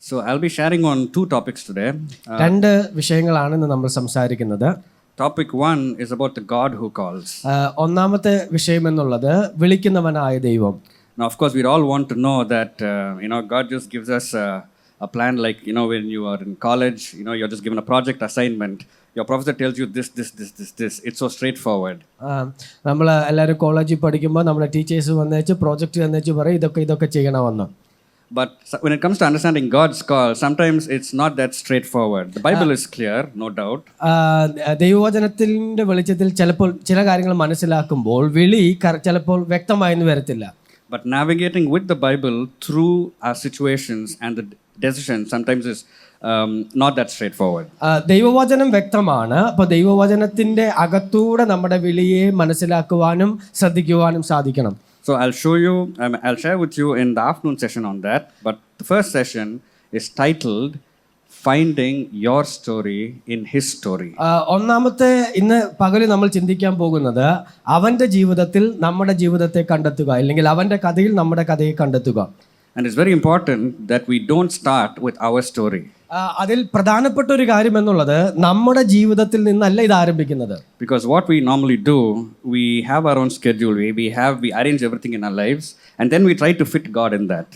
So I'll be sharing on two topics today. രണ്ട് വിഷയങ്ങളാണ് ഇന്ന് നമ്മൾ സംസാരിക്കുന്നത്. Topic 1 is about the God who calls. ഒന്നാമത്തെ വിഷയം എന്നുള്ളത് വിളിക്കുന്നവനായ ദൈവം. Now, of course, we all want to know that God just gives us a plan, like when you are in college, you're just given a project assignment. Your professor tells you this. It's so straightforward. നമ്മൾ എല്ലാവരും കോളേജിൽ പഠിക്കുമ്പോൾ നമ്മുടെ teachers വന്നേച്ച് project വന്നേച്ച് പറയും ഇതൊക്കെ ചെയ്യണമെന്ന്. But when it comes to understanding God's call, sometimes it's not that straightforward. The Bible is clear, no doubt. ദൈവവചനത്തിന്റെ വെളിച്ചത്തിൽ ചിലപ്പോൾ ചില കാര്യങ്ങൾ മനസ്സിലാക്കുമ്പോൾ വിളി ചിലപ്പോൾ വ്യക്തമായെന്ന് വരത്തില്ല. But navigating with the Bible through our situations and the decisions sometimes is not that straightforward. ദൈവവചനം വ്യക്തമാണ്. അപ്പോൾ ദൈവവചനത്തിന്റെ അകത്തൂടെ നമ്മുടെ വിളിയെ മനസ്സിലാക്കുവാനും ശ്രദ്ധിക്കുവാനും സാധിക്കണം. So I'll share with you in the afternoon session on that. But the first session is titled Finding Your Story in His Story. ഒന്നാമത്തെ ഇന്ന് പകല് നമ്മൾ ചിന്തിക്കാൻ പോകുന്നത് അവന്റെ ജീവിതത്തിൽ നമ്മുടെ ജീവിതത്തെ കണ്ടെത്തുക, അല്ലെങ്കിൽ അവന്റെ കഥയിൽ നമ്മുടെ കഥയെ കണ്ടെത്തുക. And it's very important that we don't start with our story. അതിൽ പ്രധാനപ്പെട്ട ഒരു കാര്യം എന്നുള്ളത് നമ്മുടെ ജീവിതത്തിൽ നിന്നല്ല ഇത് ആരംഭിക്കുന്നത്. Because what we normally do, we have our own schedule. We arrange everything in our lives and then we try to fit God in that.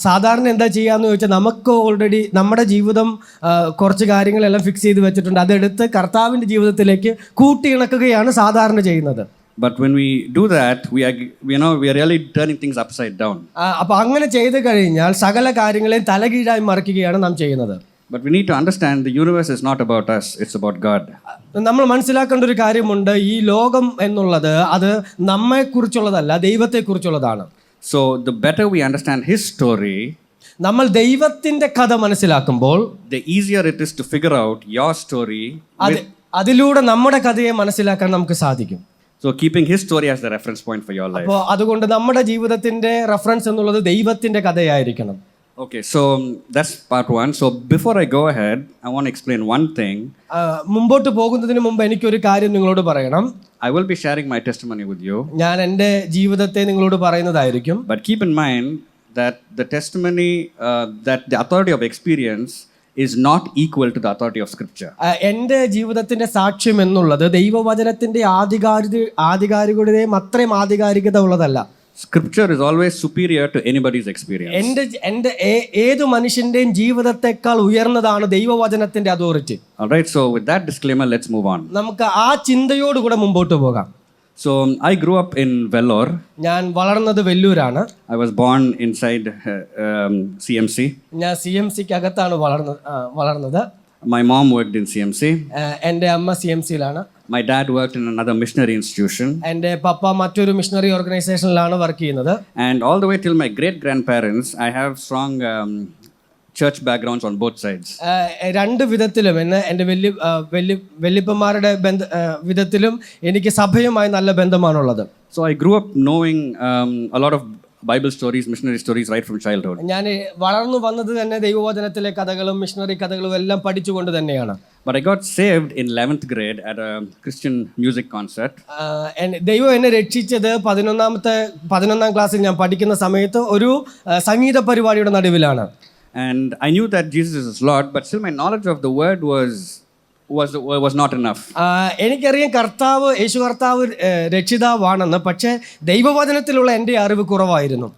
സാധാരണ എന്താ ചെയ്യാന്ന് ചോദിച്ചാൽ നമുക്ക് ഓൾറെഡി നമ്മുടെ ജീവിതം കുറച്ച് കാര്യങ്ങളെല്ലാം ഫിക്സ് ചെയ്ത് വെച്ചിട്ടുണ്ട്. അതെടുത്ത് കർത്താവിന്റെ ജീവിതത്തിലേക്ക് കൂട്ടിയിണക്കുകയാണ് സാധാരണ ചെയ്യുന്നത്. But when we do that, we are really turning things upside down. അപ്പോൾ അങ്ങനെ ചെയ്തു കഴിഞ്ഞാൽ സകല കാര്യങ്ങളെയും തലകീഴായി മറിക്കുകയാണ് നാം ചെയ്യുന്നത്. But we need to understand the universe is not about us, it's about God. നമ്മൾ മനസ്സിലാക്കേണ്ട ഒരു കാര്യമുണ്ട്, ഈ ലോകം എന്നുള്ളത് അത് നമ്മെക്കുറിച്ചുള്ളതല്ല, ദൈവത്തെക്കുറിച്ചുള്ളതാണ്. So the better we understand His story, നമ്മൾ ദൈവത്തിന്റെ കഥ മനസ്സിലാക്കുമ്പോൾ the easier it is to figure out your story. അതിലൂടെ നമ്മുടെ കഥയെ മനസ്സിലാക്കാൻ നമുക്ക് സാധിക്കും. So keeping His story as the reference point for your life. അപ്പോൾ അതുകൊണ്ട് നമ്മുടെ ജീവിതത്തിന്റെ റെഫറൻസ് എന്നുള്ളത് ദൈവത്തിന്റെ കഥയായിരിക്കണം. Okay, so that's part 1. So before I go ahead, I want to explain one thing. മുമ്പോട്ട് പോകുന്നതിന് മുമ്പ് എനിക്കൊരു കാര്യം നിങ്ങളോട് പറയണം. I will be sharing my testimony with you. ഞാൻ എൻ്റെ ജീവിതത്തെ നിങ്ങളോട് പറയുന്നതായിരിക്കും. But keep in mind that the testimony, that the authority of experience is not equal to the authority of scripture. എൻ്റെ ജീവിതത്തിന്റെ സാക്ഷ്യം എന്നുള്ളത് ദൈവവചനത്തിന്റെ ആധികാരികതയും അത്രയും ആധികാരികത ഉള്ളതല്ല. Scripture is always superior to anybody's experience. എൻ്റെ ഏതു മനുഷ്യന്റെയും ജീവിതത്തെക്കാൾ ഉയർന്നതാണ് ദൈവവചനത്തിന്റെ authority. All right, so with that disclaimer, let's move on. നമുക്ക് ആ ചിന്തയോടുകൂടെ മുമ്പോട്ട് പോകാം. So I grew up in Vellore. ഞാൻ വളർന്നത് വെല്ലൂരാണ്. I was born inside CMC. ഞാൻ CMCക്ക് അകത്താണ് വളർന്നത്. My mom worked in CMC. എൻ്റെ അമ്മ CMCയിലാണ്. My dad worked in another missionary institution. എൻ്റെ പപ്പ മറ്റൊരു മിഷണറി ഓർഗനൈസേഷനിലാണ് വർക്ക് ചെയ്യുന്നത്. And all the way till my great grandparents, I have strong church backgrounds on both sides. രണ്ട് വിധത്തിലും എൻ്റെ വല്യപ്പന്മാരുടെ വിധത്തിലും എനിക്ക് സഭയുമായി നല്ല ബന്ധമാണുള്ളത്. So I grew up knowing a lot of Bible stories, missionary stories right from childhood. ഞാൻ വളർന്നു വന്നത് തന്നെ ദൈവവചനത്തിലെ കഥകളും മിഷണറി കഥകളും എല്ലാം പഠിച്ചുകൊണ്ട് തന്നെയാണ്. But I got saved in 11th grade at a Christian music concert. ദൈവം എന്നെ രക്ഷിച്ചത് 11ാം ക്ലാസ്സിൽ ഞാൻ പഠിക്കുന്ന സമയത്ത് ഒരു സംഗീത പരിപാടിയുടെ നടുവിലാണ്. And I knew that Jesus is Lord, but still my knowledge of the word was not enough. എനിക്കറിയാം യേശു കർത്താവ് രക്ഷിതാവാണെന്ന്, പക്ഷേ ദൈവവചനത്തിലുള്ള എൻ്റെ അറിവ് കുറവായിരുന്നു.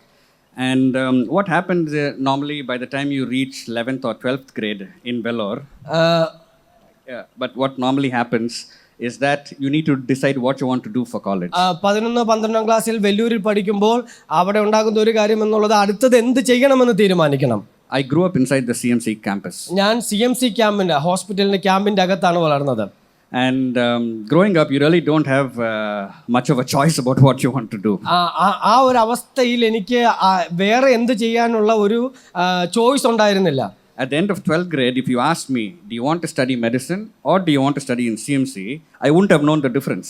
And what happens normally by the time you reach 11th or 12th grade in Vellore, but what normally happens is that you need to decide what you want to do for college. 11-12 ക്ലാസ്സിൽ വെല്ലൂരിൽ പഠിക്കുമ്പോൾ അവിടെ ഉണ്ടാകുന്ന ഒരു കാര്യം എന്നുള്ളത് അടുത്തത് എന്ത് ചെയ്യണമെന്ന് തീരുമാനിക്കണം. I grew up inside the CMC campus. ഞാൻ CMC ക്യാമ്പിന്റെ ഹോസ്പിറ്റലിന്റെ ക്യാമ്പിന്റെ അകത്താണ് വളർന്നത്. And growing up, you really don't have much of a choice about what you want to do. ആ ഒരു അവസ്ഥയിൽ എനിക്ക് വേറെ എന്ത് ചെയ്യാനുള്ള ഒരു ചോയ്സ് ഉണ്ടായിരുന്നില്ല. At the end of 12th grade, if you asked me, do you want to study medicine or do you want to study in CMC, I wouldn't have known the difference.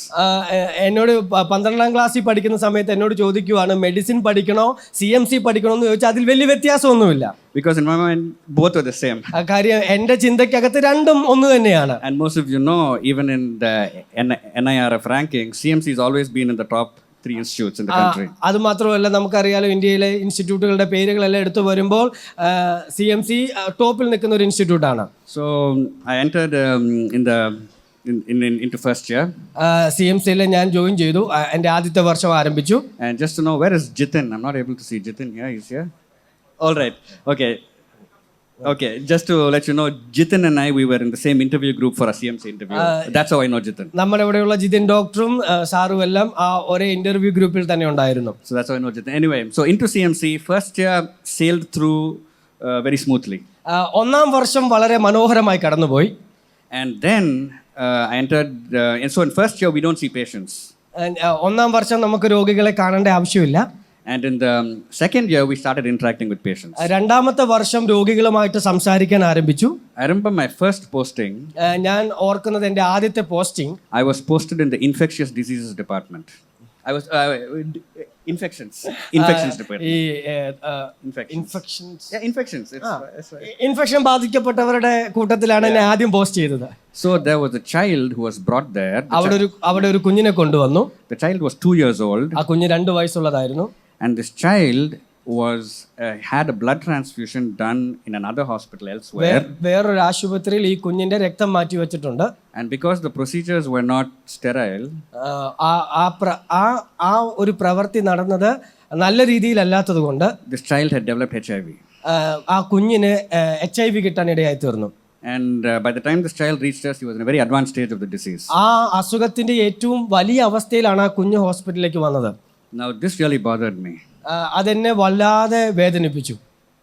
എന്നോട് 12ാം ക്ലാസ്സിൽ പഠിക്കുന്ന സമയത്ത് എന്നോട് ചോദിക്കുവാണ് medicine പഠിക്കണോ CMC പഠിക്കണോ എന്ന് ചോദിച്ചാൽ അതിൽ വലിയ വ്യത്യാസമൊന്നുമില്ല. Because in my mind, both are the same. കാര്യം എൻ്റെ ചിന്തയ്ക്കകത്ത് രണ്ടും ഒന്ന് തന്നെയാണ്. And most of you know, even in the NIRF ranking, CMC has always been in the top 3 institutes in the country. അത് മാത്രമല്ല നമുക്കറിയാലോ ഇന്ത്യയിലെ ഇൻസ്റ്റിറ്റ്യൂട്ടുകളുടെ പേരുകളെല്ലാം എടുത്തു വരുമ്പോൾ CMC ടോപ്പിൽ നിൽക്കുന്ന ഒരു ഇൻസ്റ്റിറ്റ്യൂട്ടാണ്. So I entered into first year. CMCയിൽ ഞാൻ ജോയിൻ ചെയ്തു. എൻ്റെ ആദ്യത്തെ വർഷം ആരംഭിച്ചു. And just to know, where is Jitin? I'm not able to see Jitin here. He's here. All right. Okay, just to let you know, Jitin and I, we were in the same interview group for a CMC interview. That's how I know Jitin. നമ്മുടെ ഇവിടെയുള്ള ജിതിൻ ഡോക്ടറും സാറും എല്ലാം ആ ഒരേ interview ഗ്രൂപ്പിൽ തന്നെ ഉണ്ടായിരുന്നു. So that's how I know Jitin. Anyway, so into CMC, first year sailed through very smoothly. ഒന്നാം വർഷം വളരെ മനോഹരമായി കടന്നുപോയി. And then I entered, and so in first year we don't see patients. ഒന്നാം വർഷം നമുക്ക് രോഗികളെ കാണേണ്ട ആവശ്യമില്ല. And in the second year, we started interacting with patients. രണ്ടാമത്തെ വർഷം രോഗികളുമായിട്ട് സംസാരിക്കാൻ ആരംഭിച്ചു. I remember my first posting. ഞാൻ ഓർക്കുന്നത് എൻ്റെ ആദ്യത്തെ posting. I was posted in the infectious diseases department. I was infections department. Infections. Yeah, infections. That's right. Infection ബാധിക്കപ്പെട്ടവരുടെ കൂട്ടത്തിലാണ് എന്നെ ആദ്യം പോസ്റ്റ് ചെയ്തത്. So there was a child who was brought there. അവിടെ ഒരു കുഞ്ഞിനെ കൊണ്ടുവന്നു. The child was 2 years old. ആ കുഞ്ഞ് 2 വയസ്സുള്ളതായിരുന്നു. And this child had a blood transfusion done in another hospital elsewhere. വേറൊരു ആശുപത്രിയിൽ ഈ കുഞ്ഞിന്റെ രക്തം മാറ്റി വെച്ചിട്ടുണ്ട്. And because the procedures were not sterile, ആ ഒരു പ്രവൃത്തി നടന്നത് നല്ല രീതിയിലല്ലാത്തത് കൊണ്ട് this child had developed HIV. ആ കുഞ്ഞിന് HIV കിട്ടാൻ ഇടയായി തീർന്നു. And by the time this child reached us, he was in a very advanced stage of the disease. ആ അസുഖത്തിന്റെ ഏറ്റവും വലിയ അവസ്ഥയിലാണ് ആ കുഞ്ഞ് ഹോസ്പിറ്റലിലേക്ക് വന്നത്. Now this really bothered me. അതെന്നെ വല്ലാതെ വേദനിപ്പിച്ചു.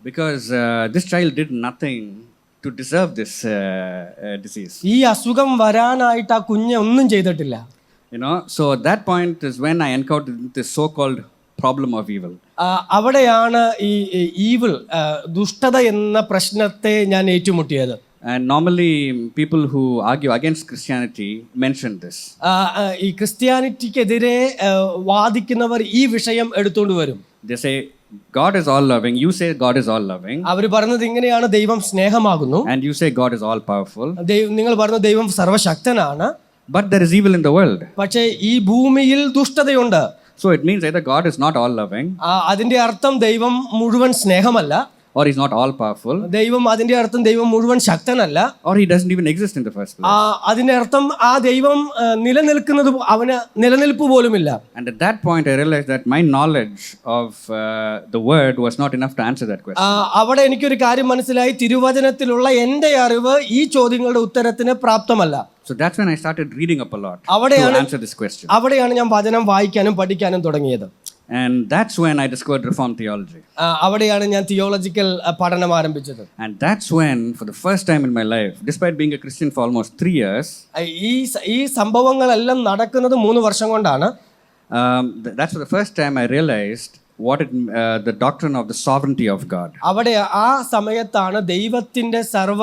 Because this child did nothing to deserve this disease. ഈ അസുഖം വരാനായിട്ട് ആ കുഞ്ഞ് ഒന്നും ചെയ്തിട്ടില്ല. So at that point is when I encountered this so-called problem of evil. അവിടെയാണ് ഈ ഈവിൾ ദുഷ്ടത എന്ന പ്രശ്നത്തെ ഞാൻ ഏറ്റുമുട്ടിയത്. And normally people who argue against Christianity mention this. ഈ ക്രിസ്ത്യാനിറ്റിക്കെതിരെ വാദിക്കുന്നവർ ഈ വിഷയം എടുത്തുകൊണ്ട് വരും. They say God is all loving. You say God is all loving. അവർ പറയുന്നത് ഇങ്ങനെയാണ്, ദൈവം സ്നേഹമാകുന്നു. And you say God is all powerful. നിങ്ങൾ പറയുന്നത് ദൈവം സർവശക്തനാണ്. But there is evil in the world. പക്ഷേ ഈ ഭൂമിയിൽ ദുഷ്ടതയുണ്ട്. So it means either God is not all loving. അതിന്റെ അർത്ഥം ദൈവം മുഴുവൻ സ്നേഹമല്ല. Or he's not all powerful. അതിന്റെ അർത്ഥം ദൈവം മുഴുവൻ ശക്തനല്ല. Or he doesn't even exist in the first place. അതിന്റെ അർത്ഥം ആ ദൈവം നിലനിൽക്കുന്നത് അവന് നിലനിൽപ്പ് പോലുമില്ല. And at that point I realized that my knowledge of the word was not enough to answer that question. അവിടെ എനിക്കൊരു കാര്യം മനസ്സിലായി, തിരുവചനത്തിലുള്ള എൻ്റെ അറിവ് ഈ ചോദ്യങ്ങളുടെ ഉത്തരത്തിന് പ്രാപ്തമല്ല. So that's when I started reading up a lot to answer this question. അവിടെയാണ് ഞാൻ വചനം വായിക്കാനും പഠിക്കാനും തുടങ്ങിയത്. And that's when I discovered Reformed theology. അവിടെയാണ് ഞാൻ തിയോളജിക്കൽ പഠനം ആരംഭിച്ചത്. And that's when, for the first time in my life, despite being a Christian for almost 3 years, ഈ സംഭവങ്ങളെല്ലാം നടക്കുന്നത് 3 വർഷം കൊണ്ടാണ്. That's for the first time I realized the doctrine of the sovereignty of God. അവിടെ ആ സമയത്താണ് ദൈവത്തിന്റെ സർവ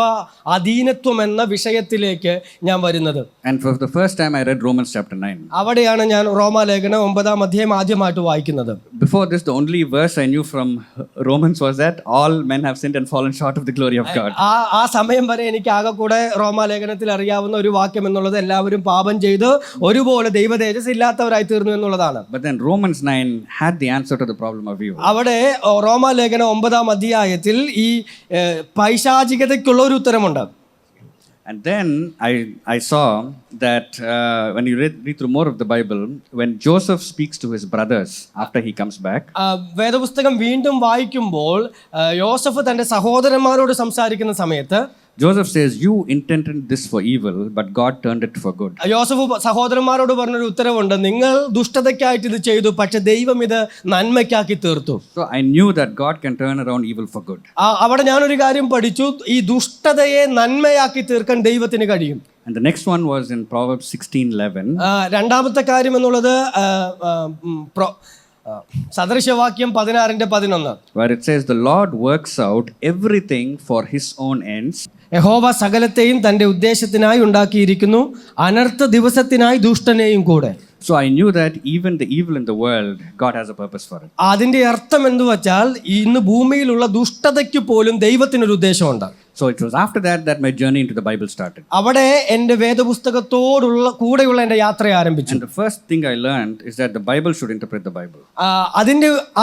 അധീനത്വം എന്ന വിഷയത്തിലേക്ക് ഞാൻ വരുന്നത്. And for the first time I read Romans chapter 9. അവിടെയാണ് ഞാൻ റോമാലേഖനം 9-ാം അധ്യായം ആദ്യമായിട്ട് വായിക്കുന്നത്. Before this, the only verse I knew from Romans was that all men have sinned and fallen short of the glory of God. ആ സമയം വരെ എനിക്ക് ആകെ കൂടെ റോമാലേഖനത്തിൽ അറിയാവുന്ന ഒരു വാക്യം എന്നുള്ളത് എല്ലാവരും പാപം ചെയ്ത് ഒരുപോലെ ദൈവ തേജസ് ഇല്ലാത്തവരായി തീർന്നു എന്നുള്ളതാണ്. But then Romans 9 had the answer to the problem of evil. അവിടെ റോമാലേഖനം 9-ാം അധ്യായത്തിൽ ഈ പൈശാചികതയ്ക്കുള്ള ഒരു ഉത്തരമുണ്ട്. And then I saw that when you read through more of the Bible, when Joseph speaks to his brothers after he comes back, വേദപുസ്തകം വീണ്ടും വായിക്കുമ്പോൾ യോസഫ് തന്റെ സഹോദരന്മാരോട് സംസാരിക്കുന്ന സമയത്ത് Joseph says, you intended this for evil, but God turned it for good. യോസഫ് സഹോദരന്മാരോട് പറഞ്ഞൊരു ഉത്തരവുണ്ട്, നിങ്ങൾ ദുഷ്ടതയ്ക്കായിട്ട് ഇത് ചെയ്തു, പക്ഷെ ദൈവം ഇത് നന്മയ്ക്കാക്കി തീർത്തു. So I knew that God can turn around evil for good. അവിടെ ഞാനൊരു കാര്യം പഠിച്ചു, ഈ ദുഷ്ടതയെ നന്മയാക്കി തീർക്കാൻ ദൈവത്തിന് കഴിയും. And the next one was in Proverbs 16:11. രണ്ടാമത്തെ കാര്യം എന്നുള്ളത് സദൃശവാക്യം 16:11, where it says the Lord works out everything for his own ends. യഹോവ സകലത്തെയും തന്റെ ഉദ്ദേശത്തിനായി ഉണ്ടാക്കിയിരിക്കുന്നു, അനർത്ഥ ദിവസത്തിനായി ദുഷ്ടനെയും കൂടെ. So I knew that even the evil in the world, God has a purpose for it. അതിന്റെ അർത്ഥം എന്തു വച്ചാൽ ഇന്ന് ഭൂമിയിലുള്ള ദുഷ്ടതയ്ക്ക് പോലും ദൈവത്തിനൊരു ഉദ്ദേശമുണ്ട്. So it was after that that my journey into the Bible started. അവിടെ എൻ്റെ വേദപുസ്തകത്തോടുള്ള കൂടെയുള്ള എൻ്റെ യാത്ര ആരംഭിച്ചു. And the first thing I learned is that the Bible should interpret the Bible.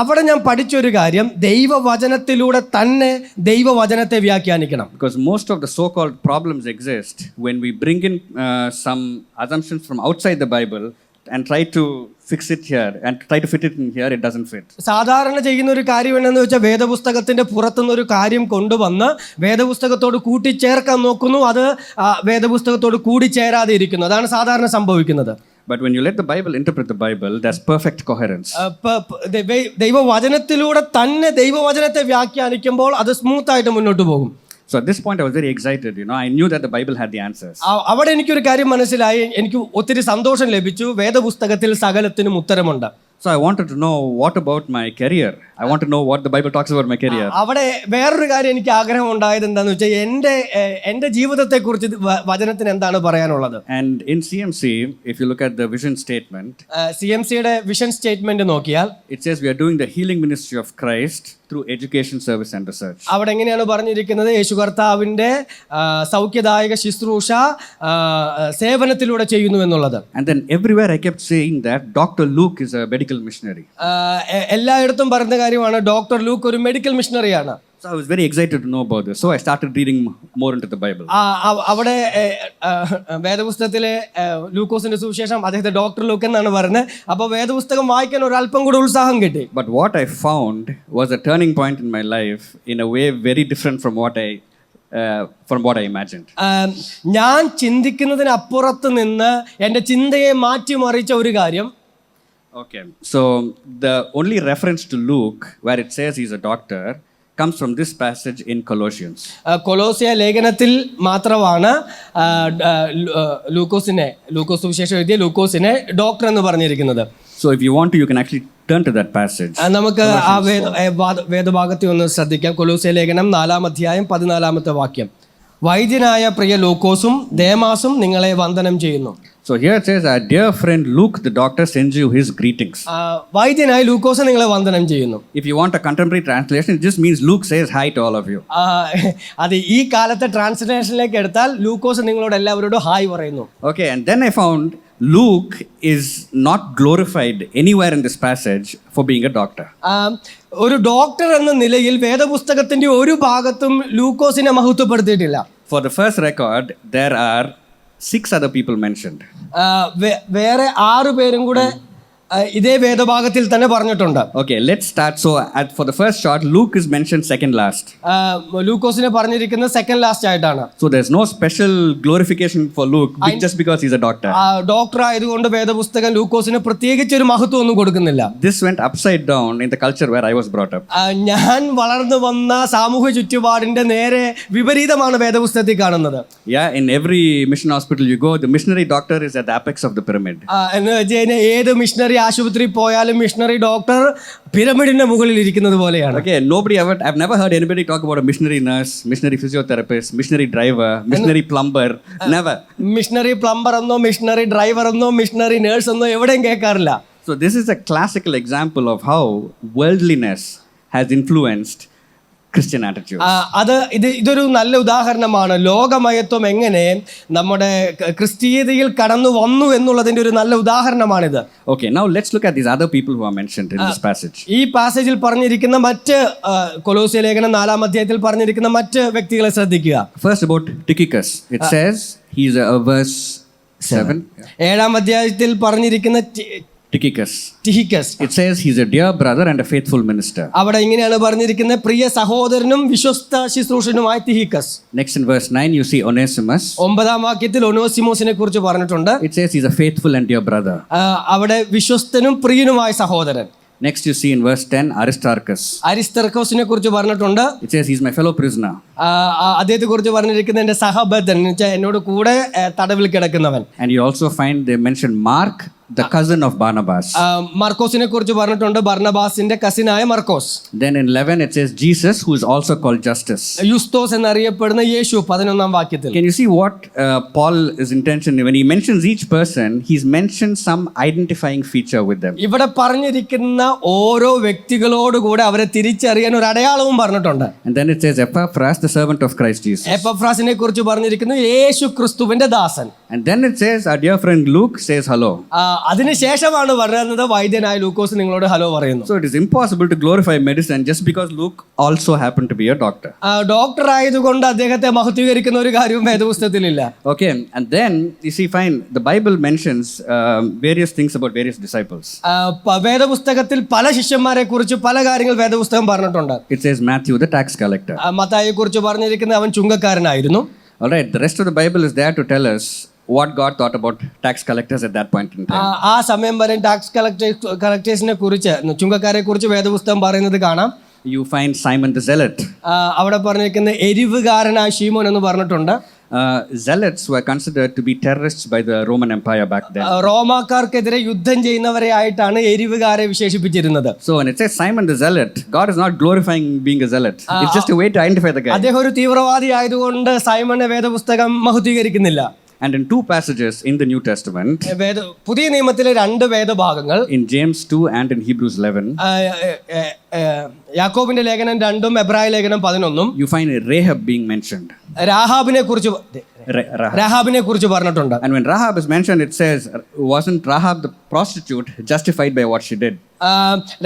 അവിടെ ഞാൻ പഠിച്ചൊരു കാര്യം, ദൈവവചനത്തിലൂടെ തന്നെ ദൈവവചനത്തെ വ്യാഖ്യാനിക്കണം. Because most of the so-called problems exist when we bring in some assumptions from outside the Bible and try to fix it here and try to fit it in here, it doesn't fit. സാധാരണ ചെയ്യുന്ന ഒരു കാര്യം എന്താണെന്ന് വെച്ചാൽ വേദപുസ്തകത്തിന്റെ പുറത്തുനിന്ന് ഒരു കാര്യം കൊണ്ടുവന്ന് വേദപുസ്തകത്തോട് കൂട്ടിച്ചേർക്കാൻ നോക്കുന്നു, അത് വേദപുസ്തകത്തോട് കൂടിച്ചേരാതെ ഇരിക്കുന്നു. അതാണ് സാധാരണ സംഭവിക്കുന്നത്. But when you let the Bible interpret the Bible, there's perfect coherence. ദൈവവചനത്തിലൂടെ തന്നെ ദൈവവചനത്തെ വ്യാഖ്യാനിക്കുമ്പോൾ അത് സ്മൂത്ത് ആയിട്ട് മുന്നോട്ട് പോകും. So at this point I was very excited, I knew that the Bible had the answers. അവിടെ എനിക്കൊരു കാര്യം മനസ്സിലായി, എനിക്ക് ഒത്തിരി സന്തോഷം ലഭിച്ചു. വേദപുസ്തകത്തിൽ സകലത്തിനും ഉത്തരമുണ്ട്. So I wanted to know what about my career. I want to know what the Bible talks about my career. അവിടെ വേറൊരു കാര്യം എനിക്ക് ആഗ്രഹം ഉണ്ടായത് എന്താണെന്ന് വെച്ചാൽ എൻ്റെ ജീവിതത്തെക്കുറിച്ച് വചനത്തിന് എന്താണ് പറയാനുള്ളത്. And in CMC, if you look at the vision statement, CMCയുടെ വിഷൻ സ്റ്റേറ്റ്മെന്റ് നോക്കിയാൽ it says we are doing the healing ministry of Christ through education, service and research. അവിടെ എങ്ങനെയാണ് പറഞ്ഞിരിക്കുന്നത്? യേശു കർത്താവിന്റെ സൗഖ്യദായക ശുശ്രൂഷ സേവനത്തിലൂടെ ചെയ്യുന്നു എന്നുള്ളത്. And then everywhere I kept saying that Dr. Luke is a medical missionary. എല്ലായിടത്തും പറയുന്ന കാര്യമാണ്, ഡോക്ടർ ലൂക്ക് ഒരു medical മിഷണറിയാണ്. So I was very excited to know about this. So I started reading more into the Bible. അവിടെ വേദപുസ്തകത്തിലെ ലൂക്കോസിന്റെ സുവിശേഷം അദ്ദേഹത്തെ doctor Luke എന്നാണ് പറയുന്നത്. അപ്പോൾ വേദപുസ്തകം വായിക്കാൻ ഒരു അല്പം കൂടെ ഉത്സാഹം കിട്ടി. But what I found was a turning point in my life in a way very different from what I imagined. ഞാൻ ചിന്തിക്കുന്നതിന് അപ്പുറത്ത് നിന്ന് എൻ്റെ ചിന്തയെ മാറ്റിമറിച്ച ഒരു കാര്യം. Okay, so the only reference to Luke where it says he's a doctor comes from this passage in Colossians. കൊലോസ്യ ലേഖനത്തിൽ മാത്രമാണ് ലൂക്കോസ് സുവിശേഷം എഴുതിയ ലൂക്കോസിനെ ഡോക്ടർ എന്ന് പറഞ്ഞിരിക്കുന്നത്. So if you want to, you can actually turn to that passage. നമുക്ക് ആ വേദഭാഗത്തെ ഒന്ന് ശ്രദ്ധിക്കാം. കൊലോസ്യ ലേഖനം 4-ാം അധ്യായം 14-ാമത്തെ വാക്യം. വൈദ്യനായ പ്രിയ ലൂക്കോസും ദേമാസും നിങ്ങളെ വന്ദനം ചെയ്യുന്നു. So here it says, our dear friend Luke the doctor sends you his greetings. വൈദ്യനായ ലൂക്കോസ് നിങ്ങളെ വന്ദനം ചെയ്യുന്നു. If you want a contemporary translation, it just means Luke says hi to all of you. അത് ഈ കാലത്തെ ട്രാൻസ്ലേഷനിലേക്ക് എടുത്താൽ ലൂക്കോസ് നിങ്ങളോട് എല്ലാവരോടും ഹായ് പറയുന്നു. Okay, and then I found Luke is not glorified anywhere in this passage for being a doctor. ഒരു doctor എന്ന നിലയിൽ വേദപുസ്തകത്തിന്റെ ഒരു ഭാഗത്തും ലൂക്കോസിനെ മഹത്വപ്പെടുത്തിയിട്ടില്ല. For the first record, there are 6 other people mentioned. വേറെ 6 പേരും കൂടെ ഇതേ വേദഭാഗത്തിൽ തന്നെ പറഞ്ഞിട്ടുണ്ട്. Okay, let's start. So for the first shot, Luke is mentioned second last. ലൂക്കോസിനെ പറഞ്ഞിരിക്കുന്നത് സെക്കൻഡ് ലാസ്റ്റ് ആയിട്ടാണ്. So there's no special glorification for Luke just because he's a doctor. Doctor ആയതുകൊണ്ട് വേദപുസ്തകം ലൂക്കോസിന് പ്രത്യേകിച്ച് ഒരു മഹത്വം ഒന്നും കൊടുക്കുന്നില്ല. This went upside down in the culture where I was brought up. ഞാൻ വളർന്നു വന്ന സാമൂഹ്യ ചുറ്റുപാടിന്റെ നേരെ വിപരീതമാണ് വേദപുസ്തകത്തിൽ കാണുന്നത്. Yeah, in every mission hospital you go, the missionary doctor is at the apex of the pyramid. എന്ന് വെച്ചാൽ ഏത് മിഷണറി ആശുപത്രി പോയാലും മിഷണറി ഡോക്ടർ പിരമിഡിന്റെ മുകളിൽ ഇരിക്കുന്നത് പോലെയാണ്. Okay, I've never heard anybody talk about a missionary nurse, missionary physiotherapist, missionary driver, missionary plumber. Never. Missionary plumber എന്നോ missionary driver എന്നോ മിഷണറി നേഴ്സ് എന്നോ എവിടെയും കേൾക്കാറില്ല. So this is a classical example of how worldliness has influenced Christian attitudes. ഇതൊരു നല്ല ഉദാഹരണമാണ്. ലോകമയത്വം എങ്ങനെ നമ്മുടെ ക്രിസ്തീയതയിൽ കടന്നു വന്നു എന്നുള്ളതിന്റെ ഒരു നല്ല ഉദാഹരണമാണിത്. Okay, now let's look at these other people who are mentioned in this passage. ഈ പാസേജിൽ പറഞ്ഞിരിക്കുന്ന മറ്റ് കൊലോസ്യ ലേഖനം 4-ാം അധ്യായത്തിൽ പറഞ്ഞിരിക്കുന്ന മറ്റ് വ്യക്തികളെ ശ്രദ്ധിക്കുക. First about Tychicus. It says he's a verse 7. 7-ാം അധ്യായത്തിൽ പറഞ്ഞിരിക്കുന്ന Tychicus. It says he's a dear brother and a faithful minister. അവിടെ ഇങ്ങനെയാണ് പറഞ്ഞിരിക്കുന്നത്, പ്രിയ സഹോദരനും വിശ്വസ്ത ശുശ്രൂഷനുമായ തിഹിക്കസ്. Next in verse 9 you see Onesimus. 9-ാം വാക്യത്തിൽ ഒനേസിമോസിനെ കുറിച്ച് പറഞ്ഞിട്ടുണ്ട്. It says he's a faithful and dear brother. അവിടെ വിശ്വസ്തനും പ്രിയനുമായ സഹോദരൻ. Next you see in verse 10 അരിസ്തർക്കോസിനെ കുറിച്ച് പറഞ്ഞിട്ടുണ്ട്. It says he's my fellow prisoner. അദ്ദേഹത്തെ കുറിച്ച് പറഞ്ഞിരിക്കുന്നത് എന്റെ സഹബദ്ധൻ, എന്നോട് കൂടെ തടവിൽ കിടക്കുന്നവൻ. And you also find they mention Mark the cousin of Barnabas. മർക്കോസിനെ കുറിച്ച് പറഞ്ഞിട്ടുണ്ട്, ബർണബാസിന്റെ കസിനായ മർക്കോസ്. Then in 11 it says Jesus, who is also called Justus. യുസ്തോസ് എന്നറിയപ്പെടുന്ന യേശു 11-ാം വാക്യത്തിൽ. Can you see what Paul is intention when he mentions each person, he's mentioned some identifying feature with them. ഇവിടെ പറഞ്ഞിരിക്കുന്ന ഓരോ വ്യക്തികളോട് കൂടെ അവരെ തിരിച്ചറിയാൻ ഒരു അടയാളവും പറഞ്ഞിട്ടുണ്ട്. And then it says Epaphras, the servant of Christ Jesus. എപ്പഫ്രാസിനെ കുറിച്ച് പറഞ്ഞിരിക്കുന്നു, യേശു ക്രിസ്തുവിന്റെ ദാസൻ. And then it says our dear friend Luke says hello. അതിനുശേഷമാണ് പറയുന്നത് വൈദ്യനായ ലൂക്കോസ് നിങ്ങളോട് ഹലോ പറയുന്നു. So it is impossible to glorify medicine just because Luke also happened to be a doctor. Doctor ആയതുകൊണ്ട് അദ്ദേഹത്തെ മഹത്വീകരിക്കുന്ന ഒരു കാര്യവും വേദപുസ്തകത്തിലില്ല. Okay, and then you see, fine, the Bible mentions various things about various disciples. വേദപുസ്തകത്തിൽ പല ശിഷ്യന്മാരെ കുറിച്ച് പല കാര്യങ്ങൾ വേദപുസ്തകം പറഞ്ഞിട്ടുണ്ട്. It says Matthew, the tax collector. മത്തായിയെ കുറിച്ച് പറഞ്ഞിരിക്കുന്നത് അവൻ ചുങ്കക്കാരനായിരുന്നു. All right, the rest of the Bible is there to tell us what God thought about tax collectors at that point in time. ആ സമയം വരെ ടാക്സ് കളക്ടേഴ്സിനെ കുറിച്ച്, ചുങ്കക്കാരെ കുറിച്ച് വേദപുസ്തകം പറയുന്നത് കാണാം. You find Simon the Zealot. അവിടെ പറഞ്ഞിരിക്കുന്ന എരിവുകാരനായ ശീമോൻ എന്ന് പറഞ്ഞിട്ടുണ്ട്. Zealots were considered to be terrorists by the Roman Empire back then. റോമാക്കാർക്കെതിരെ യുദ്ധം ചെയ്യുന്നവരെ ആയിട്ടാണ് എരിവുകാരെ വിശേഷിപ്പിച്ചിരുന്നത്. So when it says Simon the Zealot, God is not glorifying being a zealot. It's just a way to identify the guy. അദ്ദേഹം ഒരു തീവ്രവാദി ആയതുകൊണ്ട് സൈമനെ വേദപുസ്തകം മഹത്വീകരിക്കുന്നില്ല. And in two passages in the New Testament, പുതിയ നിയമത്തിലെ 2 വേദഭാഗങ്ങൾ, in James 2 and in Hebrews 11, യാക്കോബിന്റെ ലേഖനം 2-ഉം എബ്രായ ലേഖനം 11-ഉം, you find Rahab being mentioned. രാഹാബിനെ കുറിച്ച് പറഞ്ഞിട്ടുണ്ട്. And when Rahab is mentioned, it says, wasn't Rahab the prostitute justified by what she did?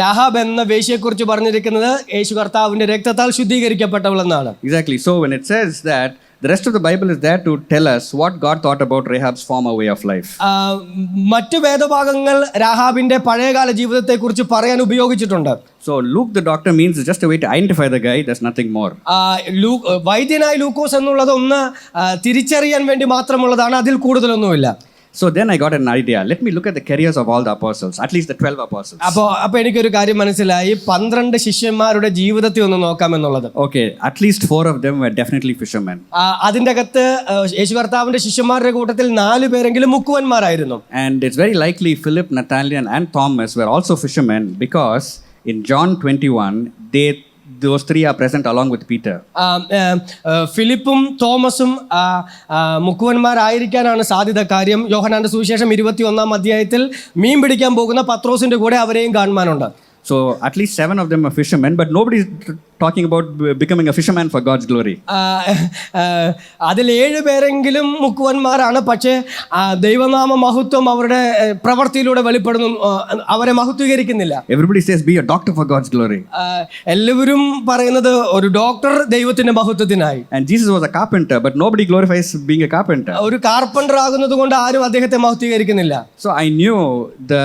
Rahab എന്ന വേശ്യയെ കുറിച്ച് പറഞ്ഞിരിക്കുന്നത് യേശു കർത്താവിന്റെ രക്തത്താൽ ശുദ്ധീകരിക്കപ്പെട്ടവളെന്നാണ്. Exactly. So when it says that, the rest of the Bible is there to tell us what God thought about Rahab's former way of life. മറ്റു വേദഭാഗങ്ങൾ രാഹാബിന്റെ പഴയകാല ജീവിതത്തെ കുറിച്ച് പറയാൻ ഉപയോഗിച്ചിട്ടുണ്ട്. So Luke the doctor means it's just a way to identify the guy, there's nothing more. വൈദ്യനായ ലൂക്കോസ് എന്നുള്ളത് ഒന്ന് തിരിച്ചറിയാൻ വേണ്ടി മാത്രമുള്ളതാണ്, അതിൽ കൂടുതലൊന്നുമില്ല. So then I got an idea. Let me look at the careers of all the apostles, at least the 12 apostles. അപ്പോൾ എനിക്കൊരു കാര്യം മനസ്സിലായി, 12 ശിഷ്യന്മാരുടെ ജീവിതത്തെ ഒന്ന് നോക്കാമെന്നുള്ളത്. Okay, at least 4 of them were definitely fishermen. അതിന്റെ അകത്ത് യേശു കർത്താവിന്റെ ശിഷ്യന്മാരുടെ കൂട്ടത്തിൽ 4 പേരെങ്കിലും മുക്കുവന്മാരായിരുന്നു. And it's very likely Philip, Nathanael and Thomas were also fishermen, because in John 21 those 3 are present along with Peter. ഫിലിപ്പും തോമസും മുക്കുവന്മാരായിരിക്കാനാണ് സാധ്യത. കാര്യം യോഹന്നാന്റെ സുവിശേഷം 21-ാം അധ്യായത്തിൽ മീൻ പിടിക്കാൻ പോകുന്ന പത്രോസിന്റെ കൂടെ അവരെയും കാണുവാനുണ്ട്. So at least 7 of them are fishermen, but nobody is talking about becoming a fisherman for God's glory. അതിൽ 7 പേരെങ്കിലും മുക്കുവന്മാരാണ്, പക്ഷേ ദൈവനാമ മഹത്വം അവരുടെ പ്രവൃത്തിയിലൂടെ വെളിപ്പെടുന്നു, അവരെ മഹത്വീകരിക്കുന്നില്ല. Everybody says be a doctor for God's glory. എല്ലാവരും പറയുന്നത് ഒരു ഡോക്ടർ ദൈവത്തിന്റെ മഹത്വത്തിനായി. And Jesus was a carpenter, but nobody glorifies being a carpenter. ഒരു കാർപ്പൻ്റർ ആകുന്നത് കൊണ്ട് ആരും അദ്ദേഹത്തെ മഹത്വീകരിക്കുന്നില്ല. So I knew the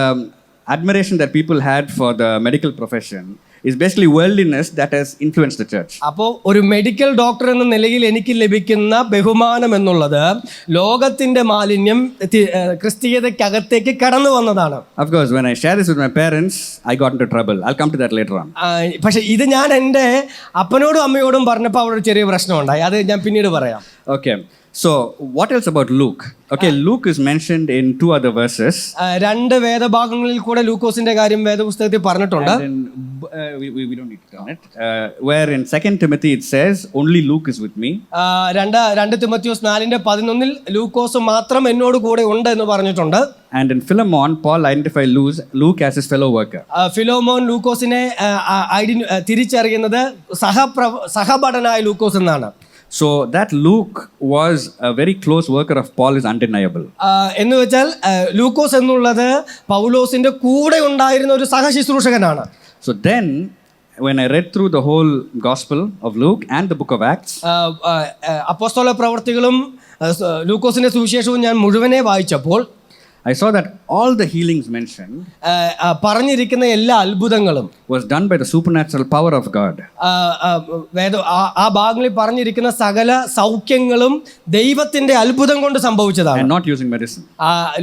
admiration that people had for the medical profession is basically worldliness that has influenced the church. അപ്പോൾ ഒരു medical doctor എന്ന നിലയിൽ എനിക്ക് ലഭിക്കുന്ന ബഹുമാനം എന്നുള്ളത് ലോകത്തിന്റെ മാലിന്യം ക്രിസ്തീയതയ്ക്കകത്തേക്ക് കടന്നു വന്നതാണ്. Of course, when I share this with my parents, I got into trouble. I'll come to that later on. പക്ഷേ ഇത് ഞാൻ എൻ്റെ അപ്പനോടും അമ്മയോടും പറഞ്ഞപ്പോൾ അവിടെ ഒരു ചെറിയ പ്രശ്നമുണ്ടായി, അത് ഞാൻ പിന്നീട് പറയാം. Okay. So, what else about Luke? Okay, Luke is mentioned in 2 other verses. 2 വേദഭാഗങ്ങളിൽ കൂടെ ലൂക്കോസിന്റെ കാര്യം വേദപുസ്തകത്തിൽ പറഞ്ഞിട്ടുണ്ട്. We don't need to turn it. Where in 2 Timothy it says, only Luke is with me. 2 Timotheos 4:11 ലൂക്കോസ് മാത്രം എന്നോട് കൂടെ ഉണ്ട് എന്ന് പറഞ്ഞിട്ടുണ്ട്. And in Philemon, Paul identified Luke as his fellow worker. ഫിലോമോൻ ലൂക്കോസിനെ തിരിച്ചറിയുന്നത് സഹപഠനായ ലൂക്കോസ് എന്നാണ്. So that Luke was a very close worker of Paul is undeniable. എന്ന് വെച്ചാൽ ലൂക്കോസ് എന്നുള്ളത് പൗലോസിന്റെ കൂടെ ഉണ്ടായിരുന്ന ഒരു സഹശുശ്രൂഷകനാണ്. So then when I read through the whole gospel of Luke and the book of Acts, അപ്പോസ്തല പ്രവൃത്തികളും ലൂക്കോസിന്റെ സുവിശേഷവും ഞാൻ മുഴുവനെ വായിച്ചപ്പോൾ I saw that all the healings mentioned പറഞ്ഞിരിക്കുന്ന എല്ലാ അത്ഭുതങ്ങളും was done by the supernatural power of God. ആ ഭാഗങ്ങളിൽ പറഞ്ഞിരിക്കുന്ന സകല സൗഖ്യങ്ങളും ദൈവത്തിന്റെ അത്ഭുതം കൊണ്ട് സംഭവിച്ചതാണ്. And not using medicine.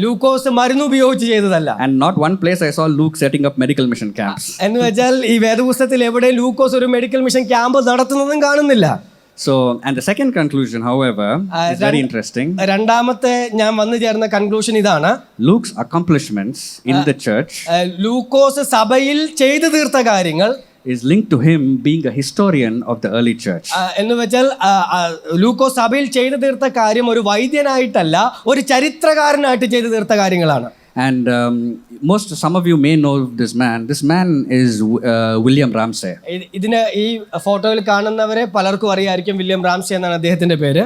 ലൂക്കോസ് മരുന്ന് ഉപയോഗിച്ച് ചെയ്തതല്ല. And not one place I saw Luke setting up medical mission camps. എന്ന് വെച്ചാൽ ഈ വേദപുസ്തകത്തിൽ എവിടെ ലൂക്കോസ് ഒരു മെഡിക്കൽ മിഷൻ ക്യാമ്പ് നടത്തുന്നതും കാണുന്നില്ല. So, and the second conclusion, however, is very interesting. രണ്ടാമത്തെ ഞാൻ വന്നു ചേർന്ന കൺക്ലൂഷൻ ഇതാണ്. Luke's accomplishments in the church ലൂക്കോസ് സഭയിൽ ചെയ്തു തീർത്ത കാര്യങ്ങൾ is linked to him being a historian of the early church. എന്ന് വെച്ചാൽ ലൂക്കോസ് സഭയിൽ ചെയ്തു തീർത്ത കാര്യം ഒരു വൈദ്യനായിട്ടല്ല, ഒരു ചരിത്രകാരനായിട്ട് ചെയ്തു തീർത്ത കാര്യങ്ങളാണ്. And some of you may know this man. This man is William Ramsay. ഇതിന് ഈ ഫോട്ടോയിൽ കാണുന്നവരെ പലർക്കും അറിയായിരിക്കും. വില്യം റാംസേ എന്നാണ് അദ്ദേഹത്തിന്റെ പേര്.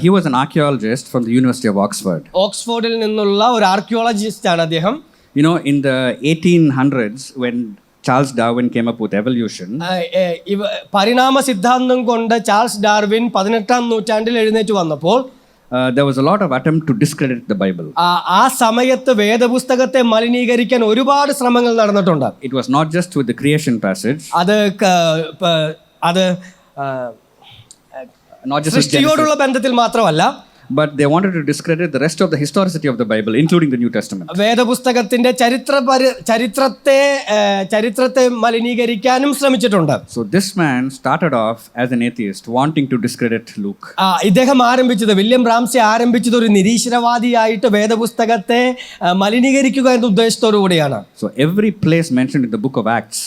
He was an archaeologist from the University of Oxford. ഓക്സ്ഫോർഡിൽ നിന്നുള്ള ഒരു ആർക്കിയോളജിസ്റ്റ് ആണ് അദ്ദേഹം. You know, in the 1800s, when Charles Darwin came up with evolution, പരിണാമ സിദ്ധാന്തം കൊണ്ട് ചാൾസ് ഡാർവിൻ 18ാം നൂറ്റാണ്ടിൽ എഴുന്നേറ്റ് വന്നപ്പോൾ there was a lot of attempt to discredit the Bible. ആ സമയത്ത് വേദപുസ്തകത്തെ മലിനീകരിക്കാൻ ഒരുപാട് ശ്രമങ്ങൾ നടന്നിട്ടുണ്ട്. It was not just with the creation passage. അത് not just സൃഷ്ടിയോടുള്ള ബന്ധത്തിൽ മാത്രമല്ല, but they wanted to discredit the rest of the historicity of the Bible, including the New Testament. വേദപുസ്തകത്തിന്റെ ചരിത്രത്തെ മലിനീകരിക്കാനും ശ്രമിച്ചിട്ടുണ്ട്. So this man started off as an atheist, wanting to discredit Luke. ഇദ്ദേഹം William Ramsay ആരംഭിച്ചത് ഒരു നിരീശ്വരവാദിയായിട്ട് വേദപുസ്തകത്തെ മലിനീകരിക്കുക എന്ന ഉദ്ദേശത്തോടു കൂടിയാണ്. So every place mentioned in the book of Acts,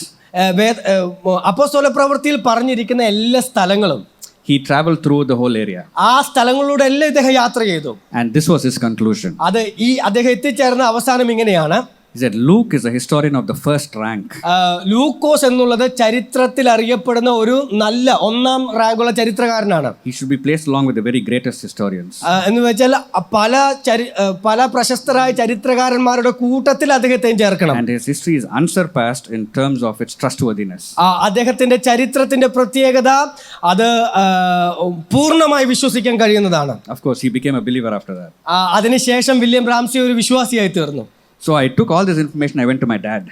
അപ്പോസ്തല പ്രവൃത്തിയിൽ പറഞ്ഞിരിക്കുന്ന എല്ലാ സ്ഥലങ്ങളും he traveled through the whole area. ആ സ്ഥലങ്ങളിലൂടെ എല്ലാം ഇദ്ദേഹം യാത്ര ചെയ്തു. And this was his conclusion. അദ്ദേഹം എത്തിച്ചേർന്ന അവസാനം ഇങ്ങനെയാണ്. He said Luke is a historian of the first rank. ലൂക്കോസ് എന്നുള്ളത് ചരിത്രത്തിൽ അറിയപ്പെടുന്ന ഒരു നല്ല ഒന്നാം റാങ്കുള്ള ചരിത്രകാരനാണ്. He should be placed along with the very greatest historians. എന്ന് വെച്ചാൽ പല പ്രശസ്തരായ ചരിത്രകാരന്മാരുടെ കൂട്ടത്തിൽ അദ്ദേഹത്തെ ചേർക്കണം. And his history is unsurpassed in terms of its trustworthiness. അദ്ദേഹത്തിന്റെ ചരിത്രത്തിന്റെ പ്രത്യേകത അത് പൂർണ്ണമായി വിശ്വസിക്കാൻ കഴിയുന്നതാണ്. Of course, he became a believer after that. അതിനുശേഷം വില്യം റാംസേ ഒരു വിശ്വാസിയായി തീർന്നു. So I took all this information. I went to my dad.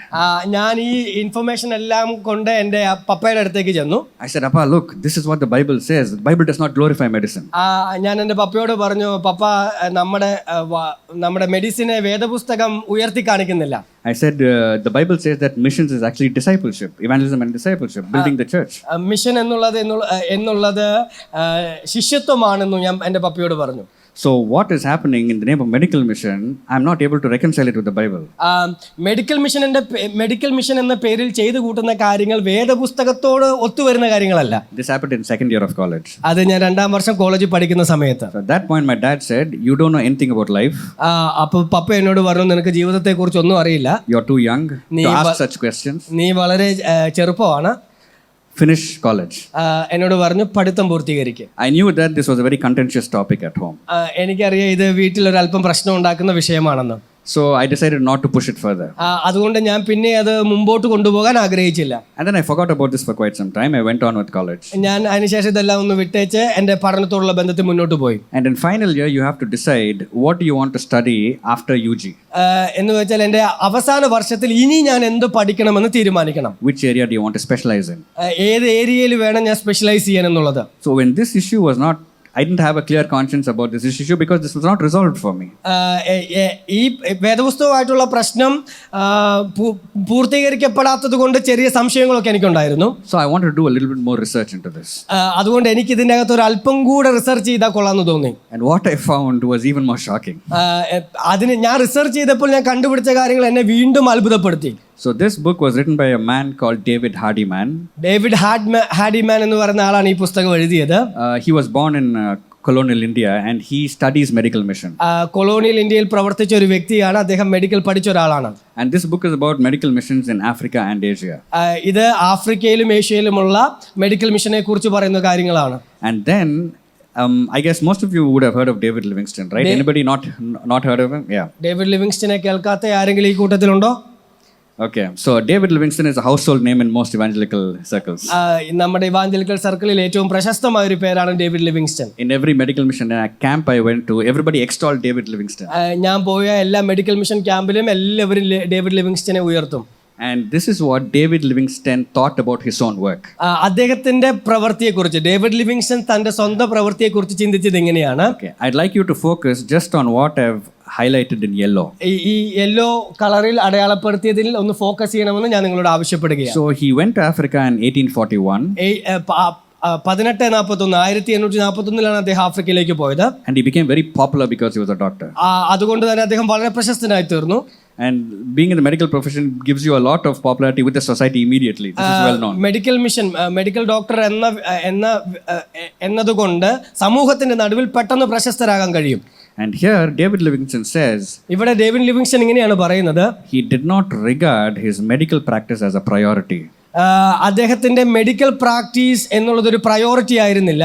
ഞാൻ ഈ ഇൻഫർമേഷൻ എല്ലാം കൊണ്ട് എൻ്റെ പപ്പയുടെ അടുത്തേക്ക് ചെന്നു. I said, "Appa, look, this is what the Bible says. The Bible does not glorify medicine." ഞാൻ എൻ്റെ പപ്പയോട് പറഞ്ഞു, പപ്പ, നമ്മുടെ മെഡിസിനെ വേദപുസ്തകം ഉയർത്തി കാണിക്കുന്നില്ല. I said, the Bible says that missions is actually discipleship, evangelism and discipleship, building the church. Mission എന്നുള്ളത് ശിഷ്യത്വമാണെന്ന് ഞാൻ എൻ്റെ പപ്പയോട് പറഞ്ഞു. So what is happening in the name of medical mission? I'm not able to reconcile it with the Bible. Medical mission എന്ന പേരിൽ ചെയ്തു കൂട്ടുന്ന കാര്യങ്ങൾ വേദപുസ്തകത്തോട് ഒത്തുവരുന്ന കാര്യങ്ങളല്ല. This happened in second year of college. അത് ഞാൻ 2ാം വർഷം കോളേജിൽ പഠിക്കുന്ന സമയത്ത്. So at that point my dad said, "You don't know anything about life." അപ്പോൾ പപ്പ എന്നോട് പറഞ്ഞു, നിനക്ക് ജീവിതത്തെ കുറിച്ച് ഒന്നും അറിയില്ല. You're too young to ask such questions. നീ വളരെ ചെറുപ്പമാണ്. Finish college. എന്നോട് പറഞ്ഞു, പഠിത്തം പൂർത്തീകരിക്കുക. I knew that this was a very contentious topic at home. എനിക്കറിയാം ഇത് വീട്ടിൽ ഒരു അല്പം പ്രശ്നം ഉണ്ടാക്കുന്ന വിഷയമാണെന്ന്. So I decided not to push it further. അതുകൊണ്ട് ഞാൻ പിന്നെ അത് മുമ്പോട്ട് കൊണ്ടുപോകാൻ ആഗ്രഹിച്ചില്ല. And then I forgot about this for quite some time. I went on with college. ഞാൻ അതിനുശേഷം ഇതെല്ലാം ഒന്ന് വിട്ടേച്ച് എൻ്റെ പഠനത്തോടുള്ള ബന്ധത്തിൽ മുന്നോട്ട് പോയി. And in final year you have to decide what do you want to study after UG. എന്ന് വെച്ചാൽ എൻ്റെ അവസാന വർഷത്തിൽ ഇനി ഞാൻ എന്ത് പഠിക്കണമെന്ന് തീരുമാനിക്കണം. Which area do you want to specialize in? ഏത് ഏരിയയിൽ വേണം ഞാൻ സ്പെഷ്യലൈസ് ചെയ്യാൻ എന്നുള്ളത്. So when this issue was not, I didn't have a clear conscience about this issue because this was not resolved for me. ഈ വേദപുസ്തകമായിട്ടുള്ള പ്രശ്നം പൂർത്തീകരിക്കപ്പെടാത്തത് കൊണ്ട് ചെറിയ സംശയങ്ങളൊക്കെ എനിക്കുണ്ടായിരുന്നു. So I wanted to do a little bit more research into this. അതുകൊണ്ട് എനിക്ക് ഇതിൻ്റെ അകത്ത് ഒരു അല്പം കൂടെ റിസർച്ച് ചെയ്താൽ കൊള്ളാമെന്ന് തോന്നി. And what I found was even more shocking. ഞാൻ റിസർച്ച് ചെയ്തപ്പോൾ ഞാൻ കണ്ടുപിടിച്ച കാര്യങ്ങൾ എന്നെ വീണ്ടും അത്ഭുതപ്പെടുത്തി. So this book was written by a man called David Hardiman. David Hardiman എന്ന് പറയുന്ന ആളാണ് ഈ പുസ്തകം എഴുതിയത്. He was born in colonial India and he studies medical mission. Colonial ഇന്ത്യയിൽ പ്രവർത്തിച്ച ഒരു വ്യക്തിയാണ്. അദ്ദേഹം മെഡിക്കൽ പഠിച്ച ഒരാളാണ്. And this book is about medical missions in Africa and Asia. ഇത് ആഫ്രിക്കയിലും ഏഷ്യയിലുമുള്ള മെഡിക്കൽ മിഷനെ കുറിച്ച് പറയുന്ന കാര്യങ്ങളാണ്. And then I guess most of you would have heard of David Livingstone, right? Anybody not heard of him? Yeah. David ലിവിങ്സ്റ്റനെ കേൾക്കാത്ത ആരെങ്കിലും ഈ കൂട്ടത്തിലുണ്ടോ? Okay, so David Livingstone is a household name in most evangelical circles. നമ്മുടെ evangelical സർക്കിളിൽ ഏറ്റവും പ്രശസ്തമായ ഒരു പേരാണ് David Livingstone. In every medical mission camp I went to, everybody extolled David Livingstone. ഞാൻ പോയ എല്ലാ മെഡിക്കൽ മിഷൻ ക്യാമ്പിലും എല്ലാവരും ഡേവിഡ് ലിവിങ്സ്റ്റനെ ഉയർത്തും. And this is what David Livingstone thought about his own work. അദ്ദേഹത്തിന്റെ പ്രവൃത്തിയെക്കുറിച്ച്, ഡേവിഡ് ലിവിങ്സ്റ്റൺ തന്റെ സ്വന്തം പ്രവൃത്തിയെക്കുറിച്ച് ചിന്തിച്ചത് എങ്ങനെയാണ്? Okay, I'd like you to focus just on what I've highlighted in yellow. ഈ യെല്ലോ കളറിൽ അടയാളപ്പെടുത്തിയതിൽ ഒന്ന് ഫോക്കസ് ചെയ്യണമെന്ന് ഞാൻ നിങ്ങളോട് ആവശ്യപ്പെടുകയാണ്. So he went to Africa in 1841. 1841 അദ്ദേഹം ആഫ്രിക്കയിലേക്ക് പോയത്. And he became very popular because he was a doctor. അതുകൊണ്ട് തന്നെ അദ്ദേഹം വളരെ പ്രശസ്തനായി തീർന്നു. And being in the medical profession gives you a lot of popularity with the society immediately. This is well known. Medical mission, medical doctor എന്നതുകൊണ്ട് സമൂഹത്തിന്റെ നടുവിൽ പെട്ടെന്ന് പ്രശസ്തരാകാൻ കഴിയും. And here David Livingstone says, ഇവിടെ ഡേവിഡ് ലിവിങ്സ്റ്റൺ ഇങ്ങനെയാണ് പറയുന്നത്, he did not regard his medical practice as a priority. അദ്ദേഹത്തിന്റെ medical practice എന്നുള്ളത് ഒരു പ്രയോറിറ്റി ആയിരുന്നില്ല.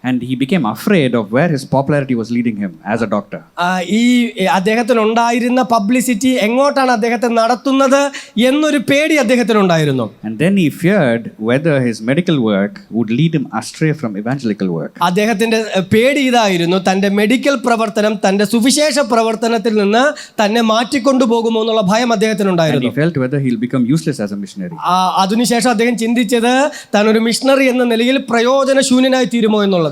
And he became afraid of where his popularity was leading him as a doctor. ഈ അദ്ദേഹത്തിന് ഉണ്ടായിരുന്ന പബ്ലിസിറ്റി എങ്ങോട്ടാണ് അദ്ദേഹത്തെ നടത്തുന്നത് എന്നൊരു പേടി അദ്ദേഹത്തിനുണ്ടായിരുന്നു. And then he feared whether his medical work would lead him astray from evangelical work. അദ്ദേഹത്തിന്റെ പേടി ഇതായിരുന്നു, തന്റെ മെഡിക്കൽ പ്രവർത്തനം തന്റെ സുവിശേഷ പ്രവർത്തനത്തിൽ നിന്ന് തന്നെ മാറ്റിക്കൊണ്ടു പോകുമോ എന്നുള്ള ഭയം അദ്ദേഹത്തിനുണ്ടായിരുന്നു. And he felt whether he'll become useless as a missionary. അതിനുശേഷം അദ്ദേഹം ചിന്തിച്ചത് താൻ ഒരു മിഷണറി എന്ന നിലയിൽ പ്രയോജനശൂന്യനായി തീരുമോ എന്നുള്ളത്.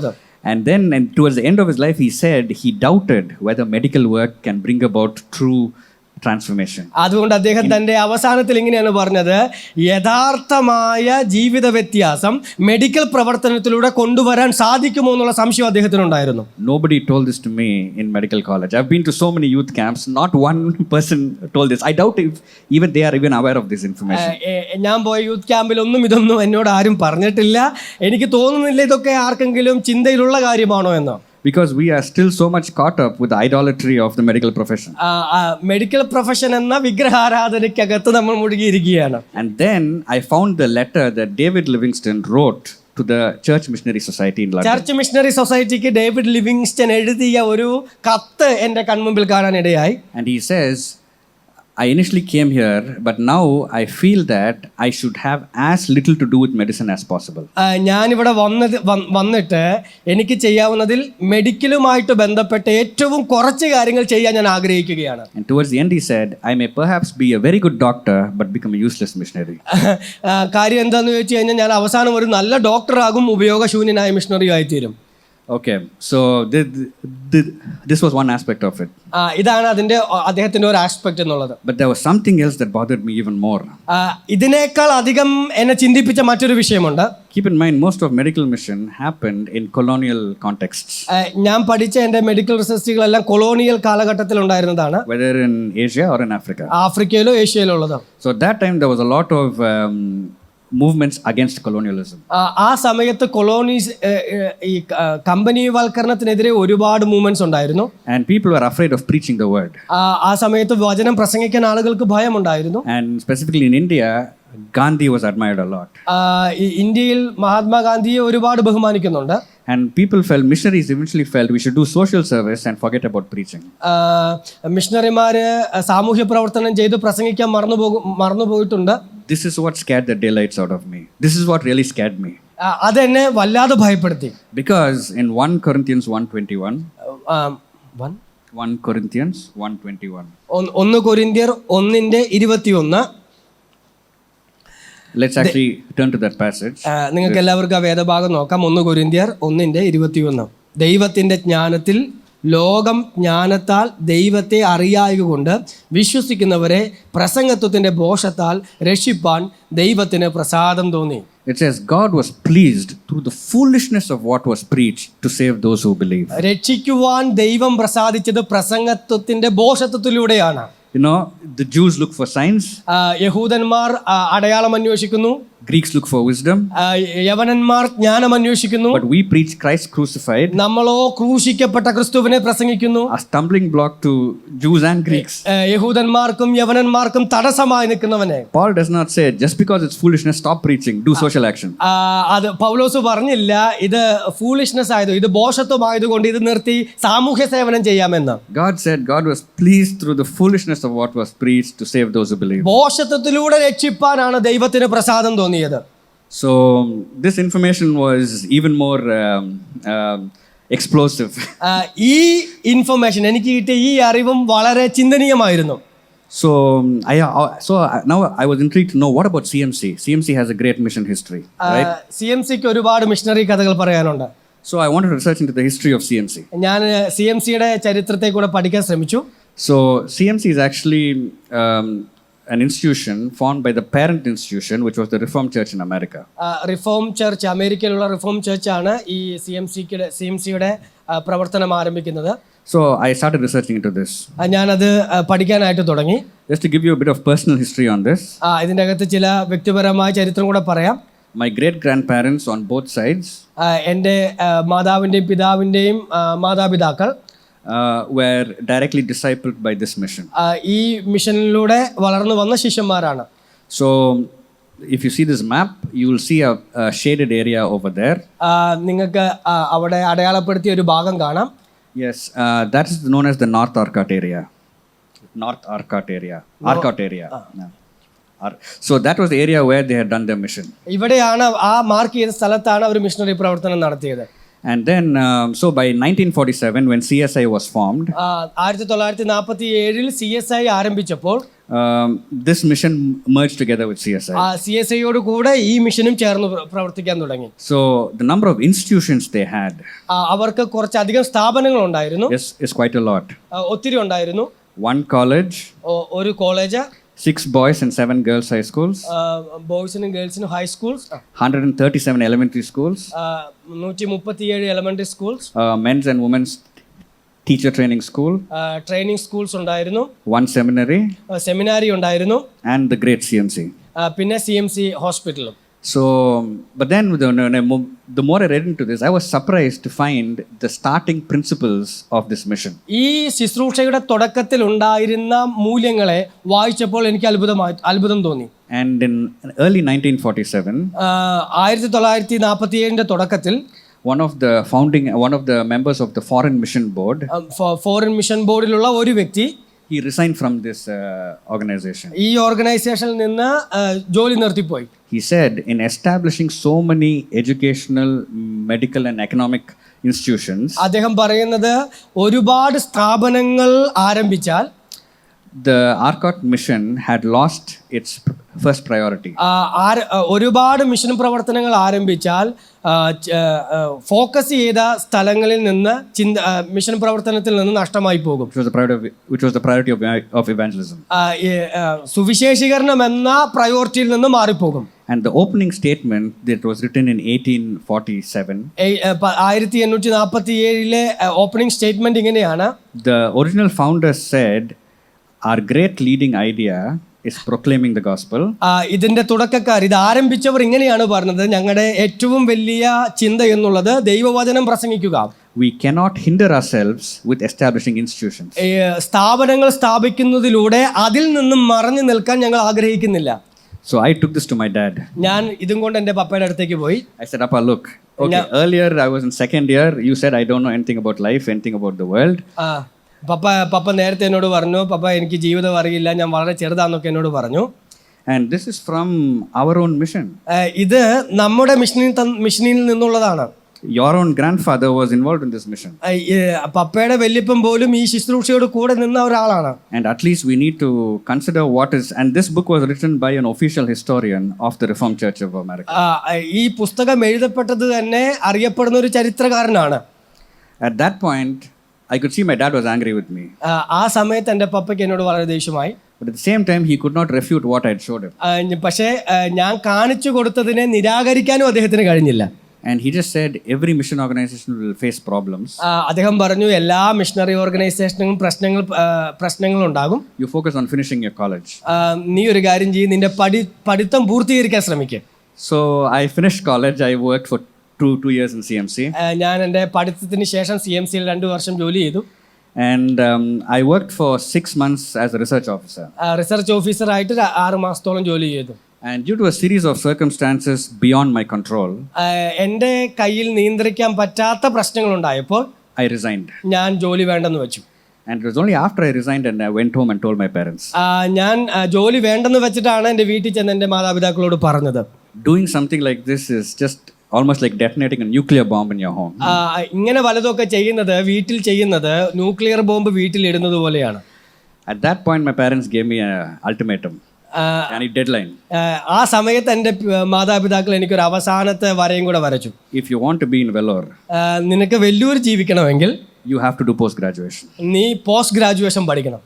And then towards the end of his life, he said he doubted whether medical work can bring about true transformation. അതുകൊണ്ട് അദ്ദേഹം തന്റെ അവസാനത്തിൽ ഇങ്ങനെയാണ് പറഞ്ഞത്, യഥാർത്ഥമായ ജീവിത വ്യത്യാസം മെഡിക്കൽ പ്രവർത്തനത്തിലൂടെ കൊണ്ടുവരാൻ സാധിക്കുമോ എന്നുള്ള സംശയം അദ്ദേഹത്തിനുണ്ടായിരുന്നു. Nobody told this to me in medical college. I've been to so many youth camps. Not one person told this. I doubt if even they are even aware of this information. ഞാൻ പോയ youth ക്യാമ്പിൽ ഇതൊന്നും എന്നോട് ആരും പറഞ്ഞിട്ടില്ല. എനിക്ക് തോന്നുന്നില്ല ഇതൊക്കെ ആർക്കെങ്കിലും ചിന്തയിലുള്ള കാര്യമാണോ എന്ന്. Because we are still so much caught up with the idolatry of the medical profession. Medical profession എന്ന വിഗ്രഹാരാധനയ്ക്കകത്ത് നമ്മൾ മുഴുകിയിരിക്കുകയാണ്. And then I found the letter that David Livingstone wrote to the Church Missionary Society in London. Church missionary സൊസൈറ്റിക്ക് David Livingstone എഴുതിയ ഒരു കത്ത് എൻ്റെ കൺമുമ്പിൽ കാണാനിടയായി. And he says, I initially came here, but now I feel that I should have as little to do with medicine as possible. ഞാനിവിടെ വന്നിട്ട് എനിക്ക് ചെയ്യാവുന്നതിൽ മെഡിക്കലുമായിട്ട് ബന്ധപ്പെട്ട ഏറ്റവും കുറച്ച് കാര്യങ്ങൾ ചെയ്യാൻ ഞാൻ ആഗ്രഹിക്കുകയാണ്. And towards the end he said, I may perhaps be a very good doctor but become a useless missionary. കാര്യം എന്താണെന്ന് ചോദിച്ചു കഴിഞ്ഞാൽ ഞാൻ അവസാനം ഒരു നല്ല ഡോക്ടറാകും, ഉപയോഗശൂന്യനായ മിഷണറി ആയിത്തീരും. Okay, so this was one aspect of it. ഇതാണ് അദ്ദേഹത്തിന്റെ ഒരു ആസ്പെക്ട് എന്നുള്ളത്. But there was something else that bothered me even more. ഇതിനേക്കാൾ അധികം എന്നെ ചിന്തിപ്പിച്ച മറ്റൊരു വിഷയമുണ്ട്. Keep in mind, most of medical mission happened in colonial contexts. ഞാൻ പഠിച്ച എൻ്റെ മെഡിക്കൽ റിസർച്ചുകളെല്ലാം കൊളോണിയൽ കാലഘട്ടത്തിൽ ഉണ്ടായിരുന്നതാണ്. Whether in Asia or in Africa. ആഫ്രിക്കയിലോ ഏഷ്യയിലോ ഉള്ളത്. So that time there was a lot of movements against colonialism. ആ സമയത്ത് ഈ കമ്പനിവൽക്കരണത്തിനെതിരെ ഒരുപാട് മൂവ്മെന്റ്സ് ഉണ്ടായിരുന്നു. And people were afraid of preaching the word. ആ സമയത്ത് വചനം പ്രസംഗിക്കാൻ ആളുകൾക്ക് ഭയമുണ്ടായിരുന്നു. And specifically in India, Gandhi was admired a lot. ഇന്ത്യയിൽ മഹാത്മാഗാന്ധിയെ ഒരുപാട് ബഹുമാനിക്കുന്നുണ്ട്. And missionaries eventually felt we should do social service and forget about preaching. മിഷണറിമാര് സാമൂഹ്യ പ്രവർത്തനം ചെയ്ത് പ്രസംഗിക്കാൻ മറന്നുപോയിട്ടുണ്ട്. This is what scared the daylights out of me. This is what really scared me. അതെന്നെ വല്ലാതെ ഭയപ്പെടുത്തി. Because in 1 Corinthians 1:21, 1 Corinthians 1:21. 1 കൊരിന്ത്യർ 1:21. Let's actually turn to that passage. നിങ്ങൾക്ക് എല്ലാവർക്കും ആ വേദഭാഗം നോക്കാം. 1 കൊരിന്ത്യർ 1:21. ദൈവത്തിന്റെ ജ്ഞാനത്തിൽ ലോകം ജ്ഞാനത്താൽ ദൈവത്തെ അറിയായകൊണ്ട് വിശ്വസിക്കുന്നവരെ പ്രസംഗത്വത്തിന്റെ ദോഷത്താൽ രക്ഷിപ്പാൻ ദൈവത്തിന് പ്രസാദം തോന്നി. It says God was pleased through the foolishness of what was preached to save those who believe. രക്ഷിക്കുവാൻ ദൈവം പ്രസാദിച്ചത് പ്രസംഗത്വത്തിന്റെ ദോഷത്വത്തിലൂടെയാണ്. You know, the Jews look for signs. യഹൂദന്മാർ അടയാളം അന്വേഷിക്കുന്നു. Greeks look for wisdom. യവനന്മാർ ജ്ഞാനം അന്വേഷിക്കുന്നു. But we preach Christ crucified. നമ്മളോ ക്രൂശിക്കപ്പെട്ട ക്രിസ്തുവിനെ പ്രസംഗിക്കുന്നു. A stumbling block to Jews and Greeks. യഹൂദന്മാർക്കും യവനന്മാർക്കും തടസ്സമായി നിൽക്കുന്നവനെ. Paul does not say just because it's foolishness stop preaching, do social action. അത് പൗലോസ് പറഞ്ഞില്ല ഇത് ഫൂളിഷ്നെസ് ആയതു, ഇത് ബോഷത്വമായതുകൊണ്ട് ഇത് നിർത്തി സാമൂഹ്യ സേവനം ചെയ്യാമെന്ന്. God said God was pleased through the foolishness of what was preached to save those who believe. ബോഷത്വത്തിലൂടെ രക്ഷിപ്പാനാണ് ദൈവത്തിന് പ്രസാദം തോന്നിയത്. So this information was even more explosive. ഈ ഇൻഫർമേഷൻ എനിക്ക് കിട്ടിയ ഈ അറിവും വളരെ ചിന്തനീയമായിരുന്നു. So now I was intrigued to know what about CMC. CMC has a great mission history, right? CMCക്ക് ഒരുപാട് മിഷണറി കഥകൾ പറയാനുണ്ട്. So I wanted to research into the history of CMC. ഞാൻ CMCയുടെ ചരിത്രത്തെ കൂടെ പഠിക്കാൻ ശ്രമിച്ചു. So CMC is actually an institution formed by the parent institution, which was the Reformed Church in America. Reform church, അമേരിക്കയിലുള്ള reform ചർച്ചാണ് ഈ CMCയുടെ പ്രവർത്തനം ആരംഭിക്കുന്നത്. So I started researching into this. ഞാനത് പഠിക്കാനായിട്ട് തുടങ്ങി. Just to give you a bit of personal history on this. ഇതിൻ്റെ അകത്ത് ചില വ്യക്തിപരമായ ചരിത്രം കൂടെ പറയാം. My great-grandparents on both sides എൻ്റെ മാതാവിൻ്റെയും പിതാവിൻ്റെയും മാതാപിതാക്കൾ were directly discipled by this mission. ഈ മിഷനിലൂടെ വളർന്നു വന്ന ശിഷ്യന്മാരാണ്. So if you see this map, you will see a shaded area over there. നിങ്ങൾക്ക് അവിടെ അടയാളപ്പെടുത്തിയ ഒരു ഭാഗം കാണാം. Yes, that is known as the North Arcot area. North Arcot area. Arcot area. So that was the area where they had done their mission. ഇവിടെയാണ് ആ mark ചെയ്ത സ്ഥലത്താണ് അവർ മിഷണറി പ്രവർത്തനം നടത്തിയത്. And then, so by 1947, when CSI was formed, 1947 CSI ആരംഭിച്ചപ്പോൾ this mission merged together with CSI. CSIയോട് കൂടെ ഈ മിഷനും ചേർന്ന് പ്രവർത്തിക്കാൻ തുടങ്ങി. So the number of institutions they had, അവർക്ക് കുറച്ചധികം സ്ഥാപനങ്ങൾ ഉണ്ടായിരുന്നു. is quite a lot. ഒത്തിരി ഉണ്ടായിരുന്നു. One college, ഒരു college, 6 boys and 7 girls high schools, ബോയ്സിനും ഗേൾസിനും high schools, 137 elementary schools, 137 elementary schools, men's and women's teacher training school, training schools ഉണ്ടായിരുന്നു, 1 seminary, സെമിനാരി ഉണ്ടായിരുന്നു, and the great CMC. പിന്നെ CMC ഹോസ്പിറ്റലും. So, but then the more I read into this, I was surprised to find the starting principles of this mission. ഈ ശുശ്രൂഷയുടെ തുടക്കത്തിൽ ഉണ്ടായിരുന്ന മൂല്യങ്ങളെ വായിച്ചപ്പോൾ എനിക്ക് അത്ഭുതം തോന്നി. And in early 1947, 1947 തുടക്കത്തിൽ one of the members of the Foreign Mission Board, foreign mission ബോർഡിലുള്ള ഒരു വ്യക്തി, he resigned from this organization. ഈ ഓർഗനൈസേഷനിൽ നിന്ന് ജോലി നിർത്തിപ്പോയി. He said, in establishing so many educational, medical and economic institutions, അദ്ദേഹം പറയുന്നത് ഒരുപാട് സ്ഥാപനങ്ങൾ ആരംഭിച്ചാൽ the Arcot mission had lost its first priority. ഒരുപാട് മിഷൻ പ്രവർത്തനങ്ങൾ ആരംഭിച്ചാൽ ഫോക്കസ് ചെയ്ത സ്ഥലങ്ങളിൽ നിന്ന് മിഷൻ പ്രവർത്തനത്തിൽ നിന്ന് നഷ്ടമായി പോകും. Which was the priority of evangelism. സുവിശേഷീകരണം എന്ന പ്രയോറിറ്റിയിൽ നിന്ന് മാറിപ്പോകും. And the opening statement that was written in 1847, 1847 opening statement ഇങ്ങനെയാണ്. The original founder said, our great leading idea is proclaiming the gospel. ഇതിന്റെ തുടക്കക്കാർ, ഇത് ആരംഭിച്ചവർ ഇങ്ങനെയാണ് പറഞ്ഞത്, ഞങ്ങളുടെ ഏറ്റവും വലിയ ചിന്ത എന്നുള്ളത് ദൈവവചനം പ്രസംഗിക്കുക. We cannot hinder ourselves with establishing institutions. സ്ഥാപനങ്ങൾ സ്ഥാപിക്കുന്നതിലൂടെ അതിൽ നിന്നും മറഞ്ഞു നിൽക്കാൻ ഞങ്ങൾ ആഗ്രഹിക്കുന്നില്ല. So I took this to my dad. ഞാൻ ഇതും കൊണ്ട് എൻ്റെ പപ്പയുടെ അടുത്തേക്ക് പോയി. I said, Appa, look, okay, earlier I was in second year, you said I don't know anything about life, anything about the world. പപ്പ നേരത്തെ എന്നോട് പറഞ്ഞു, പപ്പ എനിക്ക് ജീവിതം അറിയില്ല, ഞാൻ വളരെ ചെറുതാന്നൊക്കെ എന്നോട് പറഞ്ഞു. And this is from our own mission. ഇത് നമ്മുടെ മിഷനിൽ നിന്നുള്ളതാണ്. Your own grandfather was involved in this mission. പപ്പയുടെ വല്യപ്പൻ പോലും ഈ ശുശ്രൂഷയോട് കൂടെ നിന്ന ഒരാളാണ്. And at least we need to consider what is, and this book was written by an official historian of the Reformed Church of America. ഈ പുസ്തകം എഴുതപ്പെട്ടത് തന്നെ അറിയപ്പെടുന്ന ഒരു ചരിത്രകാരനാണ്. At that point I could see my dad was angry with me. ആ സമയത്ത് എൻ്റെ പപ്പയ്ക്ക് എന്നോട് വളരെ ദേഷ്യമായി. But at the same time he could not refute what I had showed him. പക്ഷേ ഞാൻ കാണിച്ചു കൊടുത്തതിനെ നിരാകരിക്കാനും അദ്ദേഹത്തിന് കഴിഞ്ഞില്ല. And he just said every mission organization will face problems. അദ്ദേഹം പറഞ്ഞു എല്ലാ മിഷണറി ഓർഗനൈസേഷനും പ്രശ്നങ്ങൾ ഉണ്ടാകും. You focus on finishing your college. നീ ഒരു കാര്യം ചെയ്യ്, നിന്റെ പഠിത്തം പൂർത്തീകരിക്കാൻ ശ്രമിക്കുക. So I finished college. I worked for two years in CMC. ഞാൻ എൻ്റെ പഠിത്തത്തിന് ശേഷം CMCയിൽ 2 വർഷം ജോലി ചെയ്തു. And I worked for 6 months as a research officer. Research ഓഫീസറായിട്ട് 6 മാസത്തോളം ജോലി ചെയ്തു. And due to a series of circumstances beyond my control, എൻ്റെ കയ്യിൽ നിയന്ത്രിക്കാൻ പറ്റാത്ത പ്രശ്നങ്ങൾ ഉണ്ടായപ്പോൾ I resigned. ഞാൻ ജോലി വേണ്ടെന്ന് വെച്ചു. And it was only after I resigned and I went home and told my parents. ഞാൻ ജോലി വേണ്ടെന്ന് വെച്ചിട്ടാണ് എൻ്റെ വീട്ടിൽ ചെന്ന് എൻ്റെ മാതാപിതാക്കളോട് പറഞ്ഞത്. Doing something like this is just almost like detonating a nuclear bomb in your home. ഇങ്ങനെ വലതൊക്കെ ചെയ്യുന്നത്, വീട്ടിൽ ചെയ്യുന്നത് ന്യൂക്ലിയർ ബോംബ് വീട്ടിൽ ഇടുന്നത് പോലെയാണ്. At that point my parents gave me an ultimatum. And a deadline. ആ സമയത്ത് എൻ്റെ മാതാപിതാക്കൾ എനിക്കൊരു അവസാനത്തെ വരയും കൂടെ വരച്ചു. If you want to be in Vellore, നിനക്ക് വെല്ലൂർ ജീവിക്കണമെങ്കിൽ you have to do post graduation. നീ പോസ്റ്റ് ഗ്രാജുവേഷൻ പഠിക്കണം.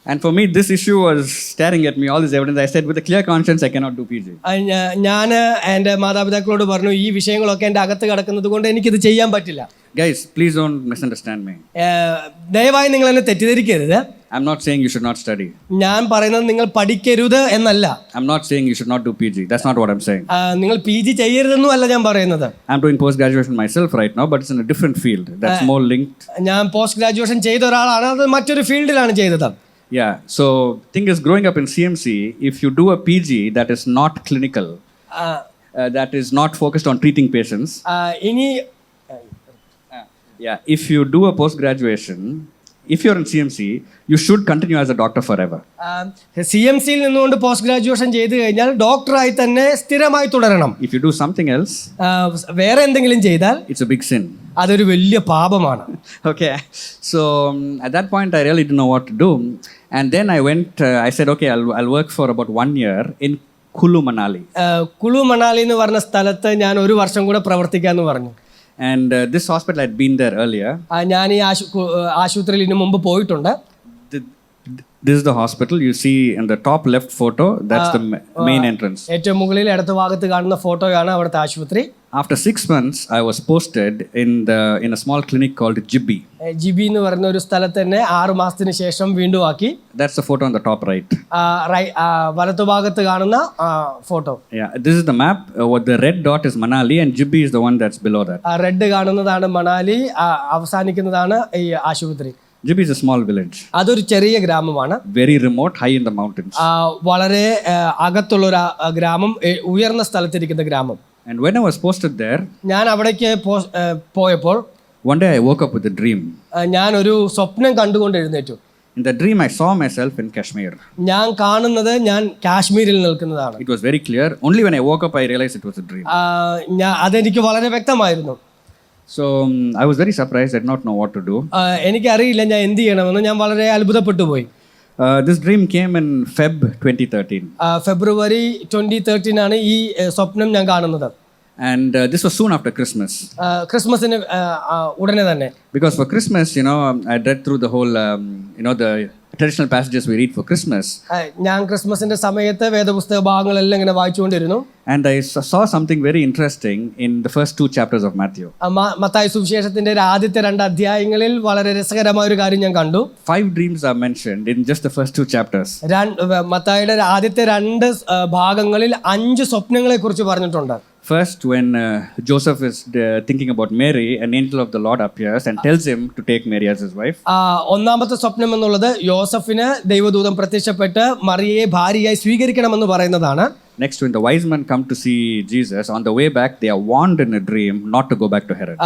And for me, this issue was staring at me, all this evidence. I said, with a clear conscience, I cannot do PG. ഞാൻ എൻ്റെ മാതാപിതാക്കളോട് പറഞ്ഞു, ഈ വിഷയങ്ങളൊക്കെ എൻ്റെ അകത്ത് കിടക്കുന്നത് കൊണ്ട് എനിക്കിത് ചെയ്യാൻ പറ്റില്ല. Guys, please don't misunderstand me. ദയവായി നിങ്ങൾ എന്നെ തെറ്റിദ്ധരിക്കരുത്. I'm not saying you should not study. ഞാൻ പറയുന്നത് നിങ്ങൾ പഠിക്കരുത് എന്നല്ല. I'm not saying you should not do PG. That's not what I'm saying. നിങ്ങൾ PG ചെയ്യരുതെന്നും അല്ല ഞാൻ പറയുന്നത്. I'm doing post graduation myself right now, but it's in a different field. That's more linked. ഞാൻ post graduation ചെയ്ത ഒരാളാണ്, അത് മറ്റൊരു ഫീൽഡിലാണ് ചെയ്തത്. Yeah, so thing is, growing up in CMC, if you do a PG that is not clinical, that is not focused on treating patients, if you do a post graduation, if you're in CMC, you should continue as a doctor forever. CMCയിൽ നിന്നുകൊണ്ട് post graduation ചെയ്തു കഴിഞ്ഞാൽ ഡോക്ടറായി തന്നെ സ്ഥിരമായി തുടരണം. If you do something else, വേറെ എന്തെങ്കിലും ചെയ്താൽ it's a big sin. അതൊരു വലിയ പാപമാണ്. Okay, so at that point I really didn't know what to do, and then I said, okay, I'll work for about 1 year in Kulu Manali. Kullu Manali എന്ന് പറഞ്ഞ സ്ഥലത്ത് ഞാൻ ഒരു വർഷം കൂടെ പ്രവർത്തിക്കാന്ന് പറഞ്ഞു. And this hospital, I'd been there earlier. ഞാൻ ഈ ആശുപത്രിയിൽ ഇതിനു മുമ്പ് പോയിട്ടുണ്ട്. This is the hospital. You see in the top left photo, that's the main entrance. ഏറ്റവും മുകളിൽ ഇടത് ഭാഗത്ത് കാണുന്ന ഫോട്ടോയാണ് അവിടുത്തെ ആശുപത്രി. After 6 months, I was posted in a small clinic called Jibbi. Jibbi എന്ന് പറയുന്ന ഒരു സ്ഥലത്ത് തന്നെ 6 മാസത്തിന് ശേഷം വീണ്ടും ആക്കി. That's the photo on the top right. വലതു ഭാഗത്ത് കാണുന്ന photo. Yeah, this is the map. What the red dot is Manali, and Jibbi is the one that's below that. Red കാണുന്നതാണ് മണാലി, അവസാനിക്കുന്നതാണ് ഈ ആശുപത്രി. Jibbi is a small village. അതൊരു ചെറിയ ഗ്രാമമാണ്. Very remote, high in the mountains. വളരെ അകത്തുള്ള ഒരു ഗ്രാമം, ഉയർന്ന സ്ഥലത്തിരിക്കുന്ന ഗ്രാമം. And when I was posted there, ഞാൻ അവിടേക്ക് പോയപ്പോൾ one day I woke up with a dream. ഞാൻ ഒരു സ്വപ്നം കണ്ടുകൊണ്ട് എഴുന്നേറ്റു. In the dream, I saw myself in Kashmir. ഞാൻ കാണുന്നത് ഞാൻ കാശ്മീരിൽ നിൽക്കുന്നതാണ്. It was very clear. Only when I woke up, I realized it was a dream. അതെനിക്ക് വളരെ വ്യക്തമായിരുന്നു. So I was very surprised. I did not know what to do. എനിക്കറിയില്ല ഞാൻ എന്ത് ചെയ്യണമെന്ന്. ഞാൻ വളരെ അത്ഭുതപ്പെട്ടു പോയി. This dream came in Feb 2013. ഫെബ്രുവരി 2013 ആണ് ഈ സ്വപ്നം ഞാൻ കാണുന്നത്. And this was soon after Christmas. ക്രിസ്മസിന് ഉടനെ തന്നെ. Because for Christmas, I read through the whole, the traditional passages we read for Christmas. ഞാൻ ക്രിസ്മസിന്റെ സമയത്ത് വേദപുസ്തക ഭാഗങ്ങളെല്ലാം ഇങ്ങനെ വായിച്ചുകൊണ്ടിരുന്നു. And I saw something very interesting in the first 2 chapters of Matthew. Mathai സുവിശേഷത്തിന്റെ ആദ്യത്തെ 2 അധ്യായങ്ങളിൽ വളരെ രസകരമായ ഒരു കാര്യം ഞാൻ കണ്ടു. 5 dreams are mentioned in just the first 2 chapters. മത്തായിയുടെ ആദ്യത്തെ 2 ഭാഗങ്ങളിൽ 5 സ്വപ്നങ്ങളെ കുറിച്ച് പറഞ്ഞിട്ടുണ്ട്. First, when Joseph is thinking about Mary, an angel of the Lord appears and tells him to take Mary as his wife. ഒന്നാമത്തെ സ്വപ്നം എന്നുള്ളത് യോസഫിന് ദൈവദൂതൻ പ്രത്യക്ഷപ്പെട്ട് മറിയയെ ഭാര്യയായി സ്വീകരിക്കണമെന്ന് പറയുന്നതാണ്. Next, when the wise men come to see Jesus, on the way back, they are warned in a dream not to go back to Herod.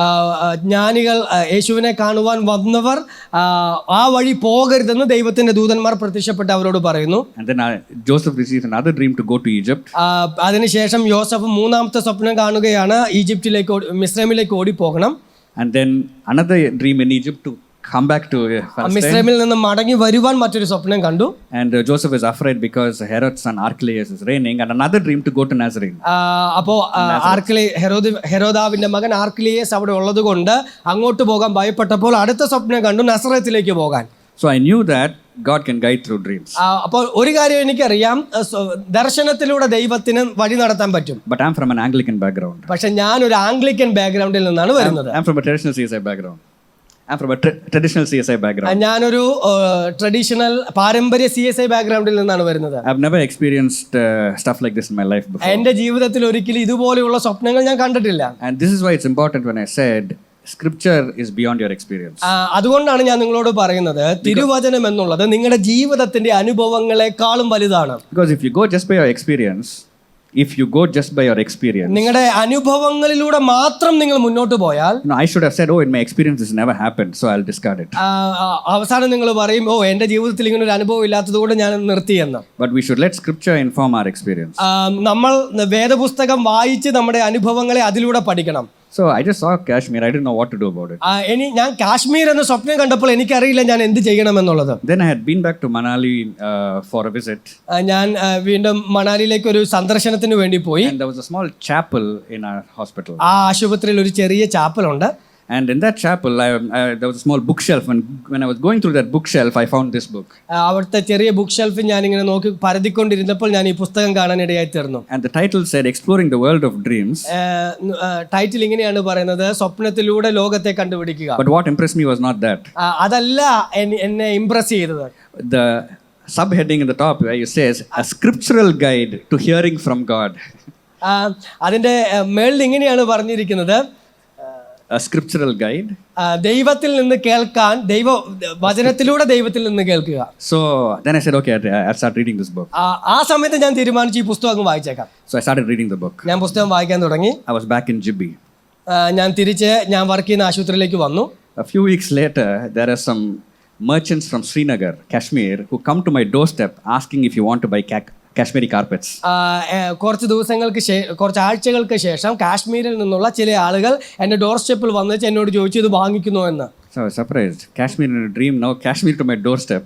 ജ്ഞാനികൾ യേശുവിനെ കാണുവാൻ വന്നവർ ആ വഴി പോകരുതെന്ന് ദൈവത്തിന്റെ ദൂതന്മാർ പ്രത്യക്ഷപ്പെട്ട് അവരോട് പറയുന്നു. And then Joseph receives another dream to go to Egypt. അതിനുശേഷം യോസഫ് 3-ാമത്തെ സ്വപ്നം കാണുകയാണ്, മിസ്രൈമിലേക്ക് ഓടി പോകണം. And then another dream in Egypt to come back to മിസ്രൈമിൽ നിന്ന് മടങ്ങി വരുവാൻ മറ്റൊരു സ്വപ്നം കണ്ടു. And Joseph is afraid because Herod's son Archelaus is reigning, and another dream to go to Nazareth. അപ്പോൾ ഹെരോദാവിന്റെ മകൻ ആർക്കിലിയസ് അവിടെ ഉള്ളത് കൊണ്ട് അങ്ങോട്ട് പോകാൻ ഭയപ്പെട്ടപ്പോൾ അടുത്ത സ്വപ്നം കണ്ടു, നസറത്തിലേക്ക് പോകാൻ. So I knew that God can guide through dreams. അപ്പോൾ ഒരു കാര്യം എനിക്കറിയാം, ദർശനത്തിലൂടെ ദൈവത്തിന് വഴി നടത്താൻ പറ്റും. But I'm from an Anglican background. പക്ഷെ ഞാൻ ഒരു ആംഗ്ലിക്കൻ ബാക്ക്ഗ്രൗണ്ടിൽ നിന്നാണ് വരുന്നത്. I'm from a traditional CSI background. ഞാനൊരു ട്രഡീഷണൽ പാരമ്പര്യ CSI ബാക്ക്ഗ്രൗണ്ടിൽ നിന്നാണ് വരുന്നത്. I've never experienced stuff like this in my life before. എൻ്റെ ജീവിതത്തിൽ ഒരിക്കലും ഇതുപോലെയുള്ള സ്വപ്നങ്ങൾ ഞാൻ കണ്ടിട്ടില്ല. And this is why it's important when I said Scripture is beyond your experience. അതുകൊണ്ടാണ് ഞാൻ നിങ്ങളോട് പറയുന്നത്, തിരുവചനം എന്നുള്ളത് നിങ്ങളുടെ ജീവിതത്തിന്റെ അനുഭവങ്ങളെക്കാളും വലുതാണ്. Because if you go just by your experience, നിങ്ങളുടെ അനുഭവങ്ങളിലൂടെ മാത്രം നിങ്ങൾ മുന്നോട്ട് പോയാൽ, I should have said, in my experience this never happened, so I'll discard it. അവസാനം നിങ്ങൾ പറയും, എൻ്റെ ജീവിതത്തിൽ ഇങ്ങനെ ഒരു അനുഭവം ഇല്ലാത്തതുകൊണ്ട് ഞാൻ നിർത്തിയെന്ന്. But we should let Scripture inform our experience. നമ്മൾ വേദപുസ്തകം വായിച്ച് നമ്മുടെ അനുഭവങ്ങളെ അതിലൂടെ പഠിക്കണം. So I just saw Kashmir. I didn't know what to do about it. ഞാൻ കാശ്മീർ എന്ന സ്വപ്നം കണ്ടപ്പോൾ എനിക്കറിയില്ല ഞാൻ എന്ത് ചെയ്യണമെന്നുള്ളത്. Then I had been back to Manali for a visit. ഞാൻ വീണ്ടും മണാലിയിലേക്ക് ഒരു സന്ദർശനത്തിന് വേണ്ടി പോയി. And there was a small chapel in our hospital. ആ ആശുപത്രിയിൽ ഒരു ചെറിയ ചാപ്പൽ ഉണ്ട്. And in that chapel, there was a small bookshelf. When I was going through that bookshelf, I found this book. അവിടുത്തെ ചെറിയ ബുക്ക് ഷെൽഫിൽ ഞാനിങ്ങനെ നോക്കി പരതിക്കൊണ്ടിരുന്നപ്പോൾ ഞാൻ ഈ പുസ്തകം കാണാനിടയായി തീർന്നു. And the title said, Exploring the World of Dreams. Title ഇങ്ങനെയാണ് പറയുന്നത്, സ്വപ്നത്തിലൂടെ ലോകത്തെ കണ്ടുപിടിക്കുക. But what impressed me was not that. അതല്ല എന്നെ ഇംപ്രസ് ചെയ്തത്. The subheading in the top where it says, A Scriptural Guide to Hearing from God. അതിൻ്റെ മേളിൽ ഇങ്ങനെയാണ് പറഞ്ഞിരിക്കുന്നത്, A Scriptural Guide. ദൈവത്തിൽ നിന്ന് കേൾക്കാൻ, വചനത്തിലൂടെ ദൈവത്തിൽ നിന്ന് കേൾക്കുക. So then I said, okay, I'll start reading this book. ആ സമയത്ത് ഞാൻ തീരുമാനിച്ചു ഈ പുസ്തകം അങ്ങ് വായിച്ചേക്കാം. So I started reading the book. ഞാൻ പുസ്തകം വായിക്കാൻ തുടങ്ങി. I was back in Jibbi. ഞാൻ തിരിച്ച് ഞാൻ വർക്ക് ചെയ്യുന്ന ആശുപത്രിയിലേക്ക് വന്നു. A few weeks later, there are some merchants from Srinagar, Kashmir, who come to my doorstep asking if you want to buy Kashmiri carpets. കുറച്ച് ആഴ്ചകൾക്ക് ശേഷം കാശ്മീരിൽ നിന്നുള്ള ചില ആളുകൾ എൻ്റെ ഡോർ സ്റ്റെപ്പിൽ വന്നിട്ട് എന്നോട് ചോദിച്ചു ഇത് വാങ്ങിക്കുന്നോ എന്ന്. So I was surprised. Kashmir in a dream, now Kashmir to my doorstep.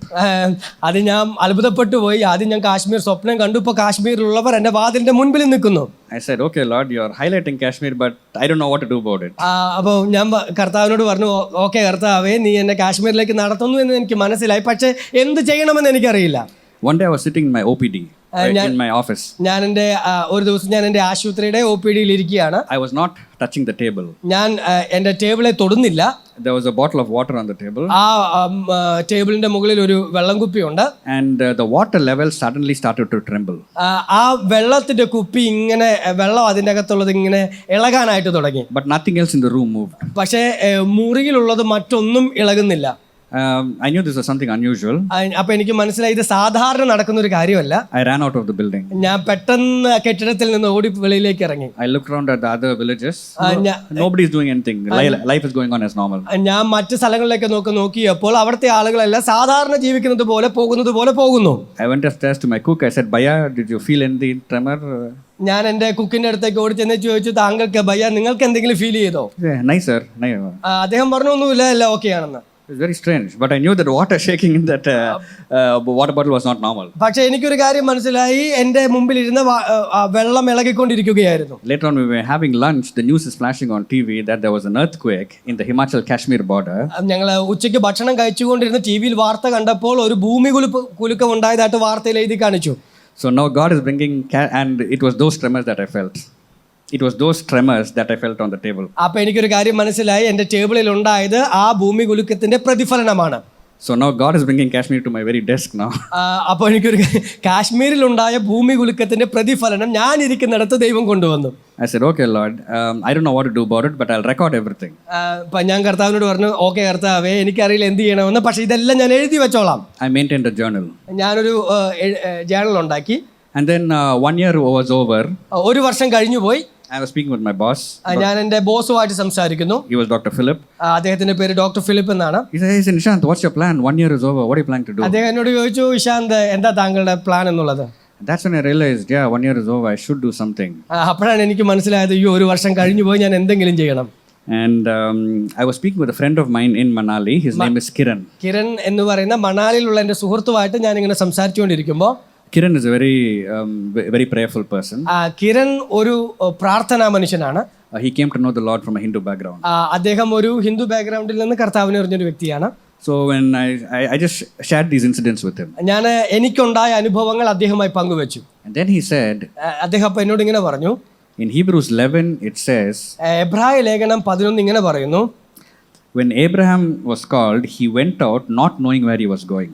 അത് ഞാൻ അത്ഭുതപ്പെട്ടു പോയി. ആദ്യം ഞാൻ കാശ്മീർ സ്വപ്നം കണ്ടു, ഇപ്പോൾ കാശ്മീരിലുള്ളവർ എൻ്റെ വാതിലിൻ്റെ മുൻപിൽ നിൽക്കുന്നു. I said, okay Lord, you are highlighting Kashmir, but I don't know what to do about it. അപ്പോൾ ഞാൻ കർത്താവിനോട് പറഞ്ഞു, ഓക്കെ കർത്താവേ, നീ എന്നെ കാശ്മീരിലേക്ക് നടത്തുന്നു എന്ന് എനിക്ക് മനസ്സിലായി, പക്ഷേ എന്ത് ചെയ്യണമെന്ന് എനിക്കറിയില്ല. One day I was sitting in my OPD, in my office. ഞാൻ ഒരു ദിവസം ഞാൻ എൻ്റെ ആശുപത്രിയുടെ OPDയിൽ ഇരിക്കുകയാണ്. I was not touching the table. ഞാൻ എൻ്റെ ടേബിളെ തൊടുന്നില്ല. There was a bottle of water on the table. ആ ടേബിളിന്റെ മുകളിൽ ഒരു വെള്ളം കുപ്പിയുണ്ട്. And the water level suddenly started to tremble. ആ വെള്ളത്തിന്റെ കുപ്പി ഇങ്ങനെ, വെള്ളം അതിൻ്റെ അകത്തുള്ളത് ഇങ്ങനെ ഇളകാനായിട്ട് തുടങ്ങി. But nothing else in the room moved. പക്ഷേ മുറിയിലുള്ളത് മറ്റൊന്നും ഇളകുന്നില്ല. I knew this was something unusual. അപ്പൊ എനിക്ക് മനസ്സിലായി ഇത് സാധാരണ നടക്കുന്ന ഒരു കാര്യമല്ല. I ran out of the building. ഞാൻ പെട്ടെന്ന് കെട്ടിടത്തിൽ നിന്ന് ഓടി വെളിയിലേക്ക് ഇറങ്ങി. I looked around at the other villages. Nobody is doing anything. Life is going on as normal. ഞാൻ മറ്റു സ്ഥലങ്ങളിലേക്ക് നോക്കിയപ്പോൾ അവിടുത്തെ ആളുകളെല്ലാം സാധാരണ ജീവിക്കുന്നത് പോലെ പോകുന്നു. I went upstairs to my cook. I said, Bhaiya, did you feel any tremor? ഞാൻ എൻ്റെ കുക്കിന്റെ അടുത്തേക്ക് ഓടി ചെന്ന് ചോദിച്ചു, താങ്കൾക്ക് ഭയ്യ നിങ്ങൾക്ക് എന്തെങ്കിലും ഫീൽ ചെയ്തോ? Nice sir. അദ്ദേഹം പറഞ്ഞു ഒന്നുമില്ല, എല്ലാം ഓക്കെ ആണെന്ന്. It's very strange, but I knew that water shaking in that water bottle was not normal. പക്ഷേ എനിക്കൊരു കാര്യം മനസ്സിലായി, എൻ്റെ മുമ്പിൽ ഇരുന്ന വെള്ളം ഇളകിക്കൊണ്ടിരിക്കുകയായിരുന്നു. Later on, we were having lunch. The news is flashing on TV that there was an earthquake in the Himachal Kashmir border. ഞങ്ങൾ ഉച്ചയ്ക്ക് ഭക്ഷണം കഴിച്ചുകൊണ്ടിരുന്ന ടിവിയിൽ വാർത്ത കണ്ടപ്പോൾ ഒരു ഭൂമി കുലുക്കം ഉണ്ടായതായിട്ട് വാർത്തയിൽ എഴുതി കാണിച്ചു. So now God is bringing, and it was those tremors that I felt. It was those tremors that I felt on the table. അപ്പോൾ എനിക്കൊരു കാര്യം മനസ്സിലായി, എൻ്റെ ടേബിളിൽ ഉണ്ടായത് ആ ഭൂമി കുലുക്കത്തിന്റെ പ്രതിഫലനമാണ്. So now God is bringing Kashmir to my very desk now. അപ്പോൾ എനിക്കൊരു കാശ്മീരിൽ ഉണ്ടായ ഭൂമി കുലുക്കത്തിന്റെ പ്രതിഫലനം ഞാൻ ഇരിക്കുന്നിടത്ത് ദൈവം കൊണ്ടുവന്നു. I said, okay Lord, I don't know what to do about it, but I'll record everything. ഞാൻ കർത്താവിനോട് പറഞ്ഞു, ഓക്കെ കർത്താവേ, എനിക്കറിയില്ല എന്ത് ചെയ്യണമെന്ന്, പക്ഷേ ഇതെല്ലാം ഞാൻ എഴുതി വെച്ചോളാം. I maintained a journal. ഞാനൊരു ജേണൽ ഉണ്ടാക്കി. And then 1 year was over. ഒരു വർഷം കഴിഞ്ഞു പോയി. I was speaking with my boss. ഞാൻ എൻ്റെ ബോസുമായിട്ട് സംസാരിക്കുന്നു. He was Dr. Philip. അദ്ദേഹത്തിന്റെ പേര് ഡോക്ടർ ഫിലിപ്പ് എന്നാണ്. He said, Nishant, what's your plan? 1 year is over. What are you planning to do? അദ്ദേഹം എന്നോട് ചോദിച്ചു, ഇഷാന്ത്, എന്താ താങ്കളുടെ പ്ലാൻ എന്നുള്ളത്. That's when I realized, 1 year is over. I should do something. അപ്പോഴാണ് എനിക്ക് മനസ്സിലായത്, ഒരു വർഷം കഴിഞ്ഞു പോയി, ഞാൻ എന്തെങ്കിലും ചെയ്യണം. And I was speaking with a friend of mine in Manali. His name is Kiran. Kiran എന്ന് പറയുന്ന മണാലിയിലുള്ള എൻ്റെ സുഹൃത്തുമായിട്ട് ഞാൻ ഇങ്ങനെ സംസാരിച്ചുകൊണ്ടിരിക്കുമ്പോൾ, Kiran is a very prayerful person. Kiran ഒരു പ്രാർത്ഥനാ മനുഷ്യനാണ്. He came to know the Lord from a Hindu background. അദ്ദേഹം ഒരു ഹിന്ദു ബാക്ക്ഗ്രൗണ്ടിൽ നിന്ന് കർത്താവിനെ അറിഞ്ഞൊരു വ്യക്തിയാണ്. So when I just shared these incidents with him. ഞാൻ എനിക്കുണ്ടായ അനുഭവങ്ങൾ അദ്ദേഹവുമായി പങ്കുവെച്ചു. And then he said, അദ്ദേഹം അപ്പോൾ എന്നോട് ഇങ്ങനെ പറഞ്ഞു, in Hebrews 11 it says, എബ്രായ ലേഖനം 11 ഇങ്ങനെ പറയുന്നു, when Abraham was called, he went out not knowing where he was going.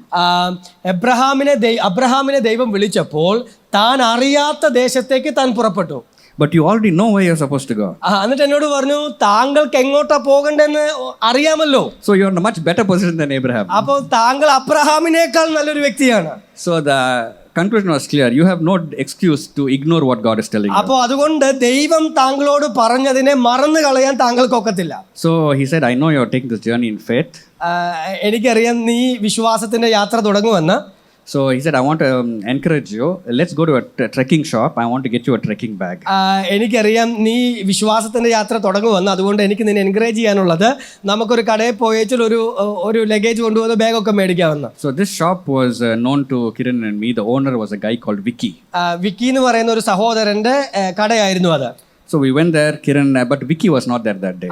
അബ്രഹാമിനെ ദൈവം വിളിച്ചപ്പോൾ താൻ അറിയാത്ത ദേശത്തേക്ക് താൻ പുറപ്പെട്ടു. But you already know where you're supposed to go. എന്നിട്ട് എന്നോട് പറഞ്ഞു, താങ്കൾക്ക് എങ്ങോട്ടാ പോകണ്ടെന്ന് അറിയാമല്ലോ. So you're in a much better position than Abraham. അപ്പോൾ താങ്കൾ അബ്രഹാമിനേക്കാൾ നല്ലൊരു വ്യക്തിയാണ്. So the conclusion was clear. You have no excuse to ignore what God is telling you. അപ്പോൾ അതുകൊണ്ട് ദൈവം താങ്കളോട് പറഞ്ഞതിനെ മറന്നു കളയാൻ താങ്കൾക്കൊക്കത്തില്ല. So he said, I know you're taking this journey in faith. എനിക്കറിയാം നീ വിശ്വാസത്തിന്റെ യാത്ര തുടങ്ങുമെന്ന്. So he said, I want to encourage you. Let's go to a trekking shop. I want to get you a trekking bag. എനിക്കറിയാം നീ വിശ്വാസത്തിന്റെ യാത്ര തുടങ്ങുമെന്ന്, അതുകൊണ്ട് എനിക്ക് നിന്നെ എൻകറേജ് ചെയ്യാനുള്ളത്, നമുക്കൊരു കടയിൽ പോയേച്ചാൽ ഒരു ലഗേജ് കൊണ്ടുവന്ന് ബാഗൊക്കെ മേടിക്കാമെന്ന്. So this shop was known to Kiran and me. The owner was a guy called Vicky. വിക്കി എന്ന് പറയുന്ന ഒരു സഹോദരന്റെ കടയായിരുന്നു അത്. So we went there, Kiran, but Vicky was not there that day.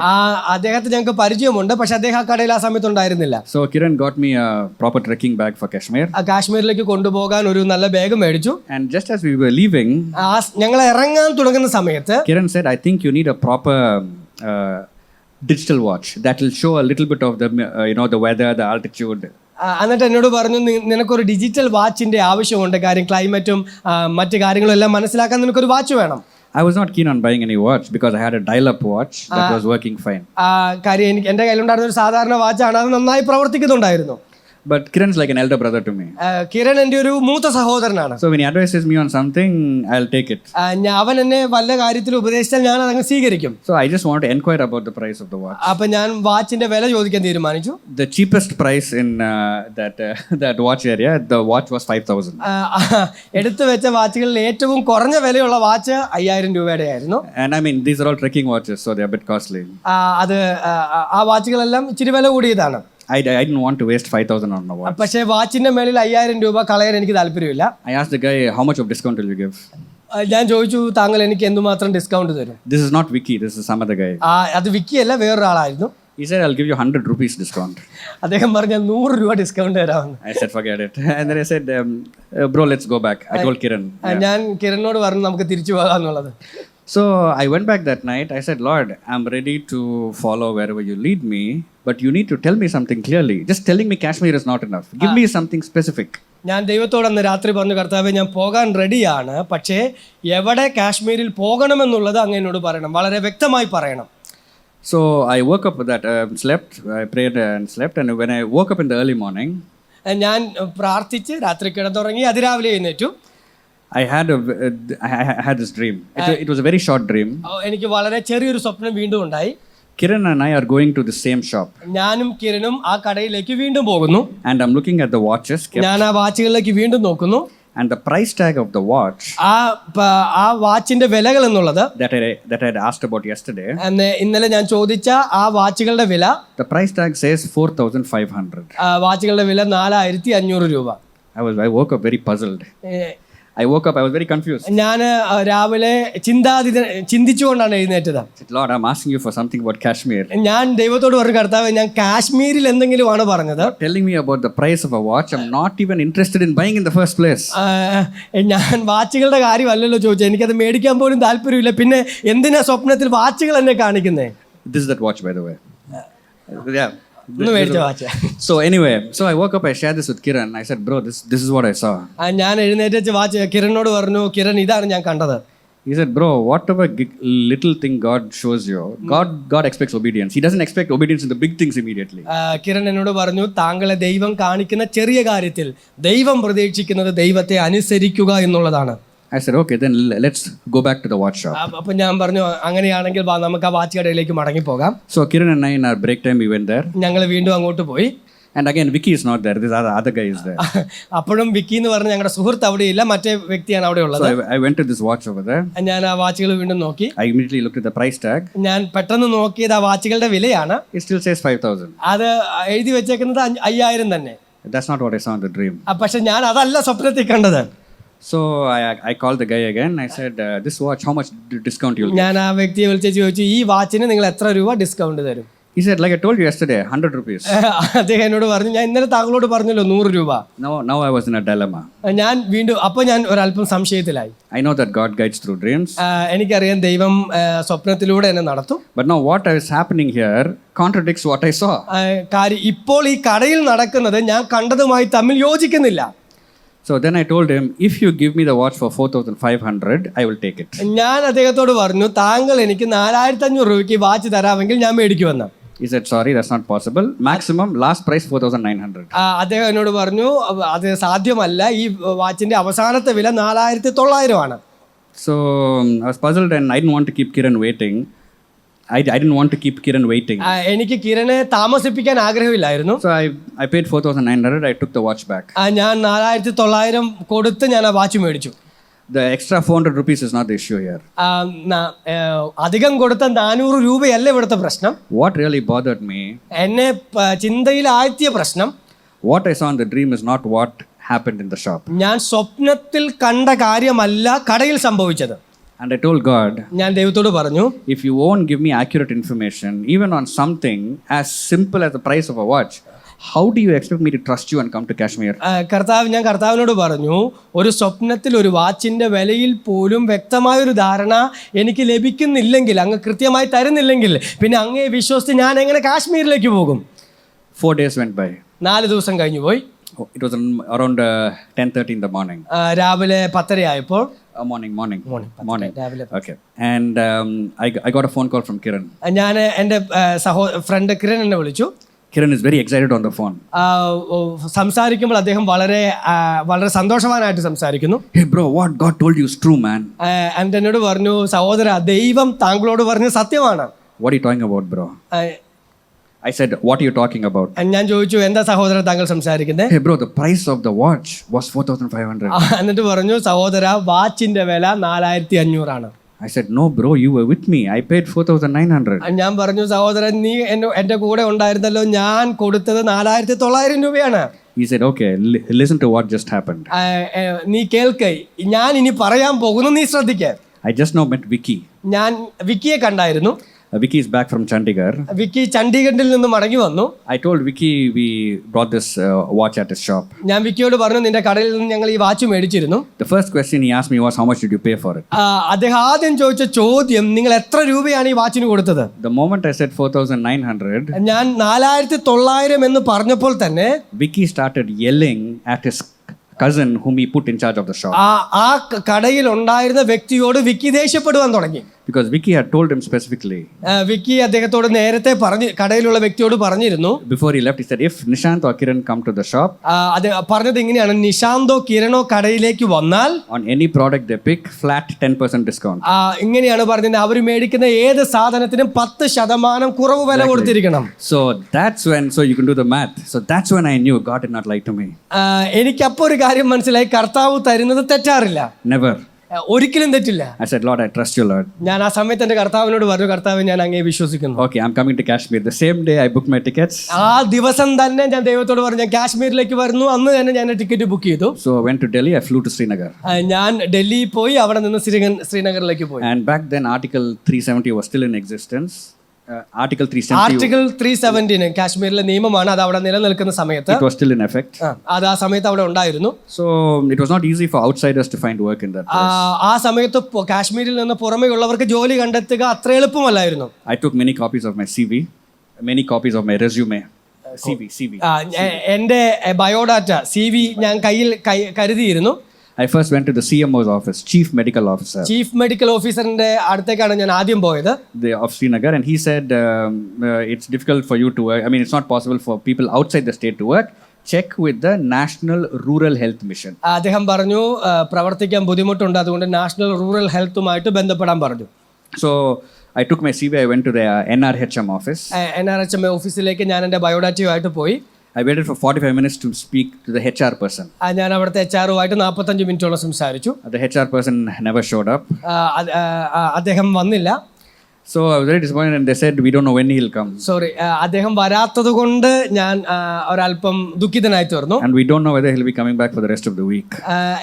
അദ്ദേഹത്തെ ഞങ്ങൾക്ക് പരിചയമുണ്ട്, പക്ഷെ അദ്ദേഹം ആ കടയിൽ ആ സമയത്ത് ഉണ്ടായിരുന്നില്ല. So Kiran got me a proper trekking bag for Kashmir. കാശ്മീരിലേക്ക് കൊണ്ടുപോകാൻ ഒരു നല്ല ബാഗ് മേടിച്ചു. And just as we were leaving, ഞങ്ങൾ ഇറങ്ങാൻ തുടങ്ങുന്ന സമയത്ത് Kiran said, I think you need a proper digital watch that will show a little bit of the the weather, the altitude. എന്നിട്ട് എന്നോട് പറഞ്ഞു, നിനക്കൊരു ഡിജിറ്റൽ വാച്ചിന്റെ ആവശ്യമുണ്ട്, കാര്യം ക്ലൈമറ്റും മറ്റു കാര്യങ്ങളും എല്ലാം മനസ്സിലാക്കാൻ നിനക്കൊരു വാച്ച് വേണം. I was not keen on buying any watch because I had a dial-up watch that was working fine. കാര്യം എൻ്റെ കയ്യിലുണ്ടായിരുന്ന ഒരു സാധാരണ വാച്ചാണ്, അത് നന്നായി പ്രവർത്തിക്കുന്നുണ്ടായിരുന്നു. But Kiran's like an elder brother to me. Kiran എൻ്റെ ഒരു മൂത്ത സഹോദരനാണ്. So when he advises me on something, I'll take it. അവൻ എന്നെ വല്ല കാര്യത്തിൽ ഉപദേശിച്ചാൽ ഞാൻ അതങ്ങ് സ്വീകരിക്കും. So I just want to inquire about the price of the watch. അപ്പൊ ഞാൻ വാച്ചിന്റെ വില ചോദിക്കാൻ തീരുമാനിച്ചു. The cheapest price in that watch area, the watch was 5,000. എടുത്തു വെച്ച വാച്ചുകളിൽ ഏറ്റവും കുറഞ്ഞ വിലയുള്ള വാച്ച് 5,000 രൂപയുടെ ആയിരുന്നു. And I mean, these are all trekking watches, so they are a bit costly. അത് ആ വാച്ചുകളെല്ലാം ഇച്ചിരി വില കൂടിയതാണ്. I didn't want to waste 5,000 on a watch. പക്ഷേ വാച്ചിന്റെ മേളിൽ 5,000 രൂപ കളയാൻ എനിക്ക് താല്പര്യമില്ല. I asked the guy, how much of discount will you give? ഞാൻ ചോദിച്ചു, താങ്കൾ എനിക്ക് എന്തുമാത്രം ഡിസ്കൗണ്ട് തരും? This is not Vicky, this is some other guy. അത് വിക്കി അല്ല, വേറൊരാളായിരുന്നു. He said, I'll give you 100 rupees discount. അദ്ദേഹം പറഞ്ഞു 100 രൂപ ഡിസ്കൗണ്ട് തരാമെന്ന്. I said, forget it. And then I said, bro, let's go back. I told Kiran. ഞാൻ കിരണിനോട് പറഞ്ഞു നമുക്ക് തിരിച്ചു പോകാമെന്നുള്ളത്. So I went back that night. I said, Lord, I'm ready to follow wherever you lead me, but you need to tell me something clearly. Just telling me Kashmir is not enough. Give me something specific. ഞാൻ ദൈവത്തോട് അന്ന് രാത്രി പറഞ്ഞു, കർത്താവേ, ഞാൻ പോകാൻ റെഡിയാണ്, പക്ഷേ എവിടെ കാശ്മീരിൽ പോകണമെന്നുള്ളത് അങ്ങ് എന്നോട് പറയണം, വളരെ വ്യക്തമായി പറയണം. So I woke up slept, I prayed and slept, and when I woke up in the early morning, ഞാൻ പ്രാർത്ഥിച്ച് രാത്രി കിടന്നുറങ്ങി, അതിരാവിലെ എഴുന്നേറ്റു. I had this dream. It was a very short dream. എനിക്ക് വളരെ ചെറിയൊരു സ്വപ്നം വീണ്ടും ഉണ്ടായി. Kiran and I are going to the same shop. ഞാനും കിരണും ആ കടയിലേക്ക് വീണ്ടും പോകുന്നു. And I'm looking at the watches. ഞാൻ ആ വാച്ചുകളിലേക്ക് വീണ്ടും നോക്കുന്നു. And the price tag of the watch ആ വാച്ചിന്റെ വിലകൾ എന്നുള്ളത് that I had asked about yesterday. ഇന്നലെ ഞാൻ ചോദിച്ച ആ വാച്ചുകളുടെ വില, the price tag says 4,500. വാച്ചുകളുടെ വില 4,500 രൂപ. I woke up very puzzled. I woke up, I was very confused. ഞാൻ രാവിലെ ചിന്തിച്ചുകൊണ്ടാണ് എഴുന്നേറ്റത്. Lord, I'm asking you for something about Kashmir. ഞാൻ ദൈവത്തോട് പറഞ്ഞു, കർത്താവേ, ഞാൻ കാശ്മീരിൽ എന്തെങ്കിലും ആണ് പറഞ്ഞത്. Telling me about the price of a watch I'm not even interested in buying in the first place. ഞാൻ വാച്ചുകളുടെ കാര്യമല്ലല്ലോ ചോദിച്ചത്, എനിക്കത് മേടിക്കാൻ പോലും താല്പര്യമില്ല, പിന്നെ എന്തിനാ സ്വപ്നത്തിൽ വാച്ചുകൾ എന്നെ കാണിക്കുന്നേ? This is that watch, by the way. Yeah. So anyway, so I woke up, I shared this with Kiran. I said, bro, this is what I saw. ഞാൻ എഴുന്നേറ്റ് വാച്ച് കിരണിനോട് പറഞ്ഞു, കിരൺ, ഇതാണ് ഞാൻ കണ്ടത്. He said, bro, whatever little thing God shows you, God expects obedience. He doesn't expect obedience in the big things immediately. Kiran എന്നോട് പറഞ്ഞു, താങ്കളെ ദൈവം കാണിക്കുന്ന ചെറിയ കാര്യത്തിൽ ദൈവം പ്രതീക്ഷിക്കുന്നത് ദൈവത്തെ അനുസരിക്കുക എന്നുള്ളതാണ്. I said, okay, then let's go back to the watch shop. അപ്പോൾ ഞാൻ പറഞ്ഞു, അങ്ങനെയാണെങ്കിൽ നമുക്ക് ആ വാച്ച് കടയിലേക്ക് മടങ്ങി പോകാം. So Kiran and I, in our break time, we went there. ഞങ്ങൾ വീണ്ടും അങ്ങോട്ട് പോയി. And again, Vicky is not there. This other guy is there. അപ്പോഴും വിക്കി എന്ന് പറഞ്ഞ ഞങ്ങളുടെ സുഹൃത്ത് അവിടെ ഇല്ല, മറ്റേ വ്യക്തിയാണ് അവിടെ ഉള്ളത്. So I went to this watch over there. ഞാൻ ആ വാച്ചുകൾ വീണ്ടും നോക്കി. I immediately looked at the price tag. ഞാൻ പെട്ടെന്ന് നോക്കിയത് ആ വാച്ചുകളുടെ വിലയാണ്. It still says 5,000. അത് എഴുതി വെച്ചേക്കുന്നത് 5,000 തന്നെ. That's not what I saw in the dream. പക്ഷെ ഞാൻ അതല്ല സ്വപ്നത്തിൽ കണ്ടത്. So I called the guy again. I said, this watch, how much discount you'll give? ഞാൻ ആ വ്യക്തിയെ വിളിച്ച് ചോദിച്ചു, ഈ വാച്ചിന് നിങ്ങൾ എത്ര രൂപ ഡിസ്കൗണ്ട് തരും? He said, like I told you yesterday, 100 rupees. അദ്ദേഹം എന്നോട് പറഞ്ഞു, ഞാൻ ഇന്നലെ താങ്കളോട് പറഞ്ഞല്ലോ 100 രൂപ. Now I was in a dilemma. ഞാൻ വീണ്ടും ഞാൻ ഒരല്പം സംശയത്തിലായി. I know that God guides through dreams. എനിക്കറിയാം ദൈവം സ്വപ്നത്തിലൂടെ എന്നെ നടത്തും. But now what is happening here contradicts what I saw. കാര്യം ഇപ്പോൾ ഈ കടയിൽ നടക്കുന്നത് ഞാൻ കണ്ടതുമായി തമ്മിൽ യോജിക്കുന്നില്ല. So then I told him, if you give me the watch for 4,500, I will take it. ഞാൻ അദ്ദേഹത്തോട് പറഞ്ഞു, താങ്കൾ എനിക്ക് 4,500 രൂപയ്ക്ക് വാച്ച് തരാമെങ്കിൽ ഞാൻ മേടിക്കുമെന്ന്. He said, sorry, that's not possible. Maximum last price 4,900. അദ്ദേഹം എന്നോട് പറഞ്ഞു, അത് സാധ്യമല്ല, ഈ വാച്ചിന്റെ അവസാനത്തെ വില 4,900 ആണ്. So I was puzzled and I didn't want to keep Kiran waiting. I didn't want to keep Kiran waiting. എനിക്ക് കിരणे താമസിപ്പിക്കാൻ ആഗ്രഹമില്ലായിരുന്നു. So I paid 4,900. I took the watch back. ഞാൻ 4,900 കൊടുത്ത് ഞാൻ ആ വാച്ച് മേടിച്ചു. The extra 400 rupees is not the issue here. അധികം കൊടുത്ത 400 രൂപയല്ല ഇവിടുത്തെ പ്രശ്നം. What really bothered me, എന്നെ ചിന്തയിൽ ആഴ്ത്തിയ പ്രശ്നം, what I saw in the dream is not what happened in the shop. ഞാൻ സ്വപ്നത്തിൽ കണ്ട കാര്യമല്ല കടയിൽ സംഭവിച്ചത്. And I told God, ഞാൻ ദൈവത്തോട് പറഞ്ഞു, if you won't give me accurate information, even on something as simple as the price of a watch, how do you expect me to trust you and come to Kashmir? ഞാൻ കർത്താവിനോട് പറഞ്ഞു, ഒരു സ്വപ്നത്തിൽ ഒരു വാച്ചിന്റെ വിലയിൽ പോലും വ്യക്തമായൊരു ധാരണ എനിക്ക് ലഭിക്കുന്നില്ലെങ്കിൽ, അങ്ങ് കൃത്യമായി തരുന്നില്ലെങ്കിൽ പിന്നെ അങ്ങയെ വിശ്വസിച്ച് ഞാൻ എങ്ങനെ കാശ്മീരിലേക്ക് പോകും? 4 days went by. 4 ദിവസം കഴിഞ്ഞു പോയി. It was around 10:30 in the morning. രാവിലെ 10:30 ആയപ്പോൾ. Morning. Okay. And I got a phone call from Kiran. ഞാൻ എൻ്റെ ഫ്രണ്ട് കിരൺ എന്നെ വിളിച്ചു. Kiran is very excited on the phone. സംസാരിക്കുമ്പോൾ അദ്ദേഹം വളരെ സന്തോഷവാനായിട്ട് സംസാരിക്കുന്നു. Hey bro, what God told you is true, man. and എന്നോട് പറഞ്ഞു, സഹോദര, ദൈവം താങ്കളോട് പറഞ്ഞ സത്യമാണ്. What are you talking about, bro? I said, what are you talking about? ഞാൻ ചോദിച്ചു, എന്താ സഹോദര താങ്കൾ സംസാരിക്കുന്നത്? Hey bro, the price of the watch was 4,500. എന്നിട്ട് പറഞ്ഞു, സഹോദര, വാച്ചിന്റെ വില 4,500 ആണ്. I said, no bro, you were with me. I paid 4,900. ഞാൻ പറഞ്ഞു, സഹോദരൻ, നീ എൻ്റെ കൂടെ ഉണ്ടായിരുന്നല്ലോ, ഞാൻ കൊടുത്തത് 4,900 രൂപയാണ്. He said, okay, listen to what just happened. നീ കേൾക്കേ, ഞാൻ ഇനി പറയാൻ പോകുന്നു, നീ ശ്രദ്ധിക്കേ. I just now met Vicky. ഞാൻ വിക്കിയെ കണ്ടായിരുന്നു. Vicky is back from Chandigarh. വിക്കി ചണ്ഡീഗഡിൽ നിന്ന് മടങ്ങി വന്നു. I told Vicky we brought this watch at his shop. ഞാൻ വിക്കിയോട് പറഞ്ഞു, നിന്റെ കടയിൽ നിന്ന് ഞങ്ങൾ ഈ watch മേടിച്ചിരുന്നു. The first question he asked me was, how much did you pay for it? അദ്ദേഹം ആദ്യം ചോദിച്ച ചോദ്യം, നിങ്ങൾ എത്ര രൂപയാണ് ഈ വാച്ചിന് കൊടുത്തത്? The moment I said 4,900, ഞാൻ 4,900 എന്ന് പറഞ്ഞപ്പോൾ തന്നെ Vicky started yelling at his cousin whom he put in charge of the shop. ആ കടയിൽ ഉണ്ടായിരുന്ന വ്യക്തിയോട് വിക്കി ദേഷ്യപ്പെടുവാൻ തുടങ്ങി. Because Vicky had told him specifically. വിക്കി അദ്ദേഹത്തോട് നേരത്തെ കടയിലുള്ള വ്യക്തിയോട് പറഞ്ഞിരുന്നു. Before he left, he said, if Nishant or Kiran come to the shop, അത് പറഞ്ഞത് ഇങ്ങനെയാണ്, നിശാന്തോ കിരണോ കടയിലേക്ക് വന്നാൽ on any product they pick, flat 10% discount. ഇങ്ങനെയാണ് പറഞ്ഞത്, അവർ മേടിക്കുന്ന ഏത് സാധനത്തിനും 10% കുറവ് വില കൊടുത്തിരിക്കണം. So that's when, so you can do the math. So that's when I knew God did not lie to me. എനിക്കപ്പോൾ ഒരു കാര്യം മനസ്സിലായി, കർത്താവ് തരുന്നത് തെറ്റാറില്ല. Never. ഒരിക്കലും തെറ്റില്ല. I said, Lord, I trust you, Lord. ഞാൻ ആ സമയത്ത് എൻ്റെ കർത്താവിനോട് പറഞ്ഞു, കർത്താവ്, ഞാൻ അങ്ങയെ വിശ്വസിക്കുന്നു. Okay, I'm coming to Kashmir. The same day I booked my tickets. ആ ദിവസം തന്നെ ഞാൻ ദൈവത്തോട് പറഞ്ഞു, ഞാൻ കാശ്മീരിലേക്ക് വരുന്നു. അന്ന് തന്നെ ഞാൻ ടിക്കറ്റ് ബുക്ക് ചെയ്തു. So I went to Delhi. I flew to Srinagar. ഞാൻ ഡൽഹി പോയി, അവിടെ നിന്ന് ശ്രീനഗറിലേക്ക് പോയി. And back then Article 370 was still in existence. Article 370 കാശ്മീരിലെ നിയമമാണ്, അത് അവിടെ നിലനിൽക്കുന്ന സമയത്ത്. It was still in effect. അത് ആ സമയത്ത് അവിടെ ഉണ്ടായിരുന്നു. So it was not easy for outsiders to find work in that place. ആ സമയത്ത് കാശ്മീരിൽ നിന്ന് പുറമേ ഉള്ളവർക്ക് ജോലി കണ്ടെത്തുക അത്ര എളുപ്പമല്ലായിരുന്നു. I took many copies of my CV, many copies of my resume. CV. എൻ്റെ ബയോഡാറ്റ CV ഞാൻ കയ്യിൽ കരുതിയിരുന്നു. I first went to the CMO's office, Chief Medical Officer. Chief medical ഓഫീസറിന്റെ അടുത്തേക്കാണ് ഞാൻ ആദ്യം പോയത്. Of Srinagar, and he said it's difficult for you to work. I mean, it's not possible for people outside the state to work. Check with the National Rural Health Mission. അദ്ദേഹം പറഞ്ഞു, പ്രവർത്തിക്കാൻ ബുദ്ധിമുട്ടുണ്ട്, അതുകൊണ്ട് നാഷണൽ റൂറൽ ഹെൽത്തുമായിട്ട് ബന്ധപ്പെടാൻ പറഞ്ഞു. So I took my CV. I went to the NRHM office. NRHM ഓഫീസിലേക്ക് ഞാൻ എൻ്റെ ബയോഡാറ്റയുമായിട്ട് പോയി. I waited for 45 minutes to speak to the HR person. ഞാൻ അവിടുത്തെ HR-ഉമായിട്ട് 45 മിനിറ്റോളം സംസാരിച്ചു. The HR person never showed up. അദ്ദേഹം വന്നില്ല. So I was very disappointed, and they said we don't know when he'll come. Sorry, അദ്ദേഹം വരാത്തത് കൊണ്ട് ഞാൻ ഒരല്പം ദുഃഖിതനായി തീർന്നു. And we don't know whether he'll be coming back for the rest of the week.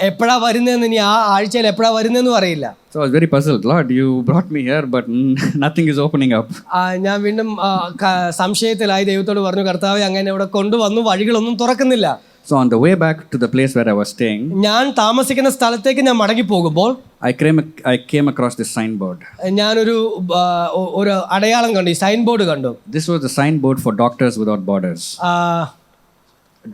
എപ്പോഴാ വരുന്നതെന്ന്, ഇനി ആ ആഴ്ചയിൽ എപ്പോഴാ വരുന്നതെന്നും അറിയില്ല. So I was very puzzled. Lord, you brought me here, but nothing is opening up. ഞാൻ വീണ്ടും സംശയത്തിലായി ദൈവത്തോട് പറഞ്ഞു, കർത്താവേ, അങ്ങനെ ഇവിടെ കൊണ്ടുവന്നു, വഴികളൊന്നും തുറക്കുന്നില്ല. So on the way back to the place where I was staying, ഞാൻ താമസിക്കുന്ന സ്ഥലത്തേക്ക് ഞാൻ മടങ്ങി പോകുമ്പോൾ I came across this signboard. ഞാനൊരു അടയാളം കണ്ടു, സൈൻ ബോർഡ് കണ്ടു. This was the signboard for Doctors Without Borders.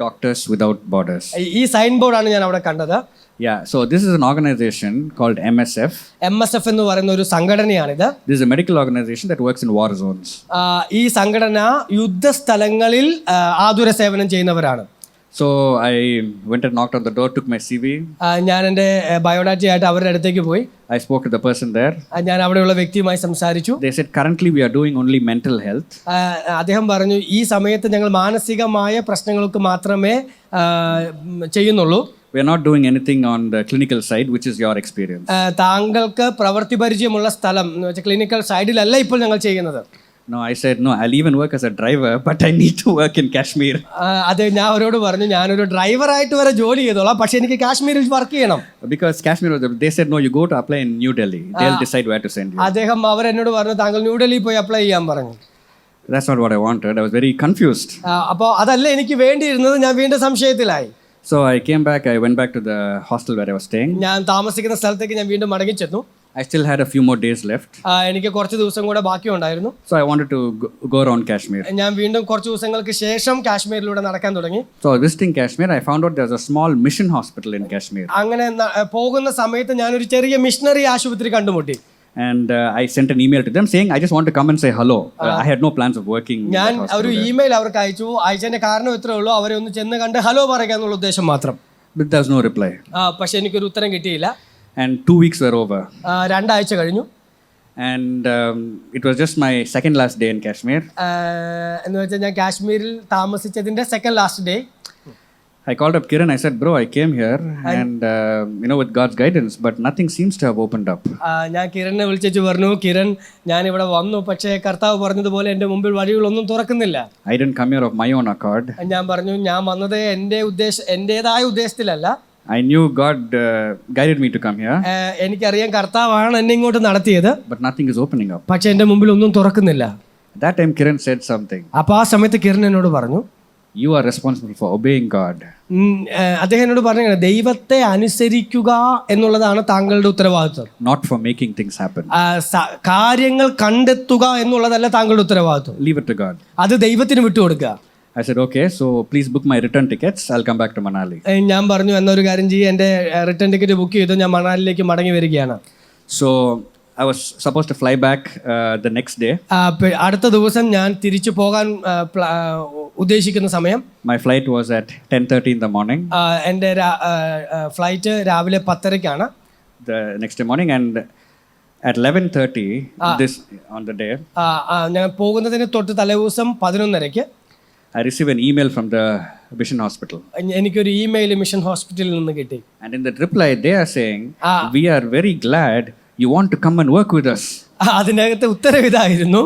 Doctors Without Borders. ഈ സൈൻ ബോർഡാണ് ഞാൻ അവിടെ കണ്ടത്. Yeah, so this is an organization called MSF. MSF എന്ന് പറയുന്ന ഒരു സംഘടനയാണിത്. This is a medical organization that works in war zones. ഈ സംഘടന യുദ്ധസ്ഥലങ്ങളിൽ ആതുര സേവനം ചെയ്യുന്നവരാണ്. So I went and knocked on the door, took my CV. ഞാൻ എൻ്റെ ബയോഡാറ്റയായിട്ട് അവരുടെ അടുത്തേക്ക് പോയി. I spoke to the person there. ഞാൻ അവിടെയുള്ള വ്യക്തിയുമായി സംസാരിച്ചു. They said currently we are doing only mental health. അദ്ദേഹം പറഞ്ഞു, ഈ സമയത്ത് ഞങ്ങൾ മാനസികമായ പ്രശ്നങ്ങൾക്ക് മാത്രമേ ചെയ്യുന്നുള്ളൂ. We are not doing anything on the clinical side, which is your experience. താങ്കൾക്ക് പ്രവൃത്തി പരിചയമുള്ള സ്ഥലം എന്ന് വെച്ചാൽ ക്ലിനിക്കൽ സൈഡിലല്ല ഇപ്പോൾ ഞങ്ങൾ ചെയ്യുന്നത്. No, I said, no, I'll even work as a driver, but I need to work in Kashmir. അതെ, ഞാൻ അവരോട് പറഞ്ഞു ഞാനൊരു ഡ്രൈവറായിട്ട് വരെ ജോലി ചെയ്തോളാം, പക്ഷെ എനിക്ക് കാശ്മീരിൽ വർക്ക് ചെയ്യണം. Because Kashmir, they said, no, you go to apply in New Delhi. They'll decide where to send you. അവരെന്നോട് പറഞ്ഞു താങ്കൾ ന്യൂഡൽഹി പോയി അപ്ലൈ ചെയ്യാൻ പറഞ്ഞു. That's not what I wanted. I was very confused. അപ്പോൾ അതല്ല എനിക്ക് വേണ്ടിയിരുന്നത്. ഞാൻ വീണ്ടും സംശയത്തിലായി. So I came back. I went back to the hostel where I was staying. ഞാൻ താമസിക്കുന്ന സ്ഥലത്തേക്ക് ഞാൻ വീണ്ടും മടങ്ങി ചെന്നു. I still had a few more days left. എനിക്ക് കുറച്ച് ദിവസം കൂടെ ബാക്കിയുണ്ടായിരുന്നു. So I wanted to go around Kashmir. ഞാൻ വീണ്ടും കുറച്ച് ദിവസങ്ങൾക്ക് ശേഷം കാശ്മീരിലൂടെ നടക്കാൻ തുടങ്ങി. So visiting Kashmir, I found out there's a small mission hospital in Kashmir. അങ്ങനെ പോകുന്ന സമയത്ത് ഞാനൊരു ചെറിയ മിഷണറി ആശുപത്രി കണ്ടുമുട്ടി. And I sent an email to them saying, I just want to come and say hello. I had no plans of working. ഞാൻ ഒരു email അവർക്ക് അയച്ചു. അയച്ചതിന്റെ കാരണം ഇത്രേ ഉള്ളൂ, അവരെ ഒന്ന് ചെന്ന് കണ്ട് ഹലോ പറയുക എന്നുള്ള ഉദ്ദേശം മാത്രം. But there was no reply. പക്ഷെ എനിക്കൊരു ഉത്തരം കിട്ടിയില്ല. And 2 weeks were over. 2 ആഴ്ച കഴിഞ്ഞു. And it was just my second last day in Kashmir. എന്ന് വെച്ചാൽ ഞാൻ കാശ്മീരിൽ താമസിച്ചതിന്റെ second last day. I called up Kiran. I said, bro, I came here and with God's guidance, but nothing seems to have opened up. ഞാൻ കിരണിനെ വിളിച്ചു പറഞ്ഞു, കിരൺ, ഞാൻ ഇവിടെ വന്നു, പക്ഷേ കർത്താവ് പറഞ്ഞതുപോലെ എൻ്റെ മുമ്പിൽ വഴികളൊന്നും തുറക്കുന്നില്ല. I didn't come here of my own accord. ഞാൻ പറഞ്ഞു ഞാൻ വന്നത് എൻ്റെതായ ഉദ്ദേശത്തിലല്ല. I knew God guided me to come here. എനിക്കറിയാം കർത്താവാണ് എന്നെ ഇങ്ങോട്ട് നടത്തിയത്. But nothing is opening up. പക്ഷെ എൻ്റെ മുമ്പിൽ ഒന്നും തുറക്കുന്നില്ല. That time Kiran said something. അപ്പോൾ ആ സമയത്ത് കിരൺ എന്നോട് പറഞ്ഞു, you are responsible for obeying God. അദ്ദേഹം എന്നോട് പറഞ്ഞു, ദൈവത്തെ അനുസരിക്കുക എന്നുള്ളതാണ് താങ്കളുടെ ഉത്തരവാദിത്വം. Not for making things happen. കാര്യങ്ങൾ കണ്ടെത്തുക എന്നുള്ളതല്ല താങ്കളുടെ ഉത്തരവാദിത്വം. Leave it to God. അത് ദൈവത്തിന് വിട്ടുകൊടുക്കുക. I said, okay, so please book my return tickets. I'll come back to Manali. ഞാൻ പറഞ്ഞു, എന്നൊരു കാര്യം ചെയ്യ്, എൻ്റെ റിട്ടേൺ ടിക്കറ്റ് ബുക്ക് ചെയ്തു, ഞാൻ മണാലിയിലേക്ക് മടങ്ങി വരികയാണ്. So I was supposed to fly back the next day. അടുത്ത ദിവസം ഞാൻ തിരിച്ചു പോകാൻ ഉദ്ദേശിക്കുന്ന സമയം. My flight was at 10:30 in the morning. എൻ്റെ ഫ്ലൈറ്റ് രാവിലെ 10:30 the next day morning, and at 11:30 this on the day, ഞാൻ പോകുന്നതിന് തൊട്ട് തലേദിവസം 11:30 I received an email from the mission hospital. എനിക്കൊരു ഇമെയിൽ മിഷൻ ഹോസ്പിറ്റലിൽ നിന്ന് കിട്ടി. And in that reply they are saying, we are very glad you want to come and work with us. അതിനകത്ത് ഉത്തരം ഇതായിരുന്നു,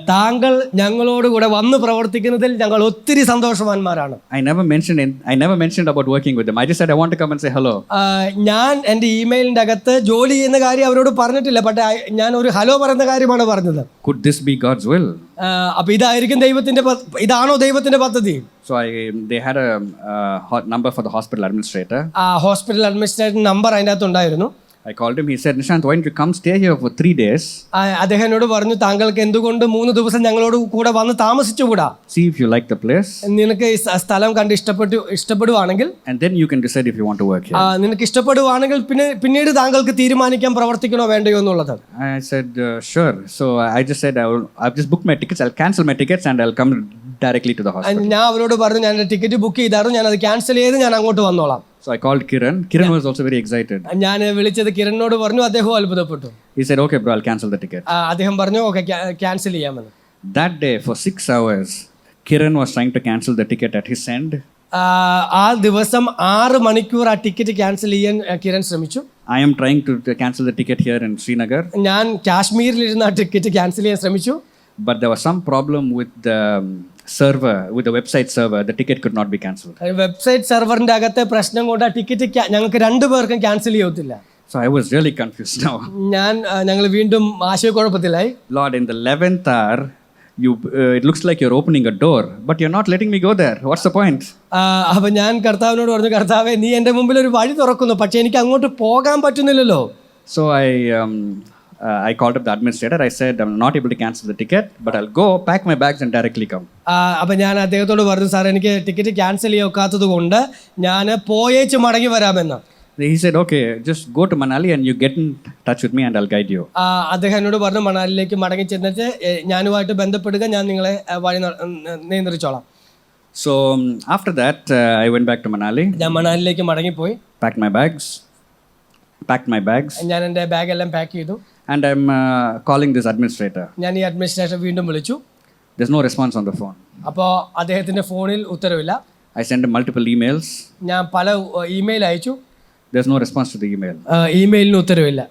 താങ്കൾ ഞങ്ങളോട് കൂടെ വന്ന് പ്രവർത്തിക്കുന്നതിൽ ഞങ്ങൾ ഒത്തിരി സന്തോഷവാന്മാരാണ്. I never mentioned about working with them. I just said I want to come and say hello. ഞാൻ എൻ്റെ ഇമെയിലിൻ്റെ അകത്ത് ജോലി ചെയ്യുന്ന കാര്യം അവരോട് പറഞ്ഞിട്ടില്ല. പക്ഷേ ഞാൻ ഒരു ഹലോ പറയുന്ന കാര്യമാണ് പറഞ്ഞത്. Could this be God's will? അപ്പോൾ ഇതാണോ ദൈവത്തിന്റെ പദ്ധതി? So they had a number for the hospital administrator. Hospital administrator number അതിൻ്റെ അകത്ത് ഉണ്ടായിരുന്നു. I called him. He said, Nishant, why don't you come stay here for 3 days? അദ്ദേഹം എന്നോട് പറഞ്ഞു, താങ്കൾക്ക് എന്തുകൊണ്ട് 3 ദിവസം ഞങ്ങളോട് കൂടെ വന്ന് താമസിച്ചുകൂടാ? See if you like the place. നിനക്ക് ഈ സ്ഥലം കണ്ട് ഇഷ്ടപ്പെടുവാണെങ്കിൽ, and then you can decide if you want to work here. നിനക്ക് ഇഷ്ടപ്പെടുവാണെങ്കിൽ പിന്നീട് താങ്കൾക്ക് തീരുമാനിക്കാൻ പ്രവർത്തിക്കണോ വേണ്ടയോ എന്നുള്ളത്. I said, sure. So I just said, I've just booked my tickets. I'll cancel my tickets and I'll come directly to the hospital. ഞാൻ അവരോട് പറഞ്ഞു, ഞാൻ ടിക്കറ്റ് ബുക്ക് ചെയ്തായിരുന്നു, ഞാൻ അത് ക്യാൻസൽ ചെയ്ത് ഞാൻ അങ്ങോട്ട് വന്നോളാം. So I called Kiran. Kiran was also very excited. ഞാൻ വിളിച്ചത് കിരണിനോട് പറഞ്ഞു, അദ്ദേഹം അത്ഭുതപ്പെട്ടു. He said, okay bro, I'll cancel the ticket. അദ്ദേഹം പറഞ്ഞു, ഓക്കെ ക്യാൻസൽ ചെയ്യാമെന്ന്. That day for 6 hours Kiran was trying to cancel the ticket at his end. ആ ദിവസം 6 മണിക്കൂർ ആ ടിക്കറ്റ് ക്യാൻസൽ ചെയ്യാൻ കിരൺ ശ്രമിച്ചു. I am trying to cancel the ticket here in Srinagar. ഞാൻ കാശ്മീരിലിരുന്ന ആ ടിക്കറ്റ് ക്യാൻസൽ ചെയ്യാൻ ശ്രമിച്ചു. But there was some problem with the server, with the website server. The ticket could not be cancelled. Website സെർവറിന്റെ അകത്തെ പ്രശ്നം കൊണ്ട് ആ ticket ഞങ്ങൾക്ക് 2 പേർക്കും ക്യാൻസൽ ചെയ്യത്തില്ല. So I was really confused now. ഞങ്ങൾ വീണ്ടും ആശയക്കുഴപ്പത്തിലായി. Lord, in the 11th hour, it looks like you're opening a door, but you're not letting me go there. What's the point? അപ്പോൾ ഞാൻ കർത്താവിനോട് പറഞ്ഞു, കർത്താവേ, നീ എൻ്റെ മുമ്പിൽ ഒരു വഴി തുറക്കുന്നു, പക്ഷേ എനിക്ക് അങ്ങോട്ട് പോകാൻ പറ്റുന്നില്ലല്ലോ. So I called up the administrator. I said, I'm not able to cancel the ticket, but I'll go pack my bags and directly come. അപ്പോൾ ഞാൻ അദ്ദേഹത്തോട് പറഞ്ഞു, സാർ, എനിക്ക് ടിക്കറ്റ് ക്യാൻസൽ ചെയ്യാത്തത് കൊണ്ട് ഞാൻ പോയേച്ച് മടങ്ങി വരാമെന്ന്. He said, okay, just go to Manali and you get in touch with me and I'll guide you. അദ്ദേഹം എന്നോട് പറഞ്ഞു, മണാലിയിലേക്ക് മടങ്ങി ചെന്നിട്ട് ഞാനുമായിട്ട് ബന്ധപ്പെടുക, ഞാൻ നിങ്ങളെ വഴി നിയന്ത്രിച്ചോളാം. So after that, I went back to Manali. ഞാൻ മണാലിയിലേക്ക് മടങ്ങിപ്പോയി. Packed my bags. ഞാൻ എൻ്റെ ബാഗെല്ലാം പാക്ക് ചെയ്തു. And I'm calling this administrator. ഞാൻ ഈ അഡ്മിനിസ്ട്രേറ്റർ വീണ്ടും വിളിച്ചു. There's no response on the phone. അപ്പോൾ അദ്ദേഹത്തിൻ്റെ ഫോണിൽ ഉത്തരവില്ല. I sent him multiple emails. ഞാൻ പല ഇമെയിൽ അയച്ചു. There's no response to the email. ഇമെയിലിന് ഉത്തരവില്ല.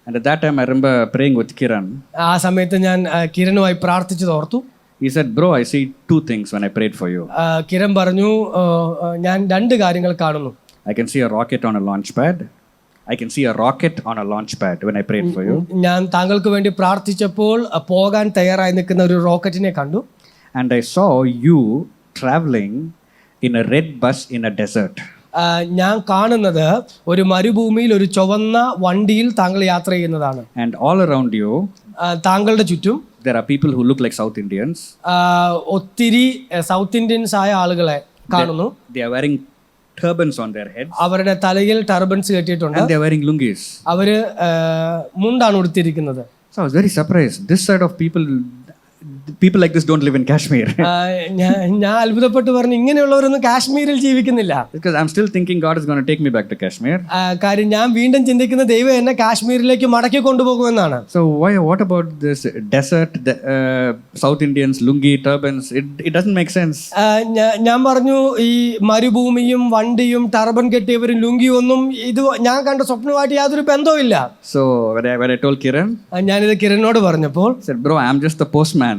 And at that time, I remember praying with Kiran. ആ സമയത്ത് ഞാൻ കിരണുമായി പ്രാർത്ഥിച്ചത് ഓർത്തു. He said, bro, I see two things when I prayed for you. Kiran പറഞ്ഞു, ഞാൻ രണ്ട് കാര്യങ്ങൾ കാണുന്നു. I can see a rocket on a launch pad. I can see a rocket on a launch pad when I prayed for you. ഞാൻ താങ്കൾക്ക് വേണ്ടി പ്രാർത്ഥിച്ചപ്പോൾ പോകാൻ തയ്യാറായി നിൽക്കുന്ന ഒരു റോക്കറ്റിനെ കണ്ടു. And I saw you traveling in a red bus in a desert. ഞാൻ കാണുന്നത് ഒരു മരുഭൂമിയിൽ ഒരു ചുവന്ന വണ്ടിയിൽ താങ്കൾ യാത്ര ചെയ്യുന്നതാണ്. And all around you, താങ്കളുടെ ചുറ്റും there are people who look like South Indians. ഒത്തിരി സൗത്ത് ഇന്ത്യൻസ് ആയ ആളുകളെ കാണുന്നു. They are wearing turbans on their heads. അവരുടെ തലയിൽ ടർബൻസ് കെട്ടിയിട്ടുണ്ട്. And they are wearing lungis. അവര് മുണ്ടാണ് ഉടുത്തിരിക്കുന്നത്. So I was very surprised. This side of people like this don't live in Kashmir. ഞാൻ അത്ഭുതപ്പെട്ടു പറഞ്ഞു, ഇങ്ങനെയുള്ളവരൊന്നും കാശ്മീരിൽ ജീവിക്കുന്നില്ല. Because I'm still thinking God is going to take me back to Kashmir. കാര്യം ഞാൻ വീണ്ടും ചിന്തിക്കുന്ന ദൈവം എന്നെ കാശ്മീരിലേക്ക് മടക്കി കൊണ്ടുപോകുമെന്നാണ്. So what about this desert, South Indians, lungi, turbans? It doesn't make sense. ഞാൻ പറഞ്ഞു, ഈ മരുഭൂമിയും വണ്ടിയും ടർബൻ കെട്ടിയവരും ലുങ്കിയും ഒന്നും ഇത് ഞാൻ കണ്ട സ്വപ്നമായിട്ട് യാതൊരു ബന്ധവും ഇല്ല. So when I told Kiran, ഞാനിത് കിരണിനോട് പറഞ്ഞപ്പോൾ, said, bro, I'm just the postman.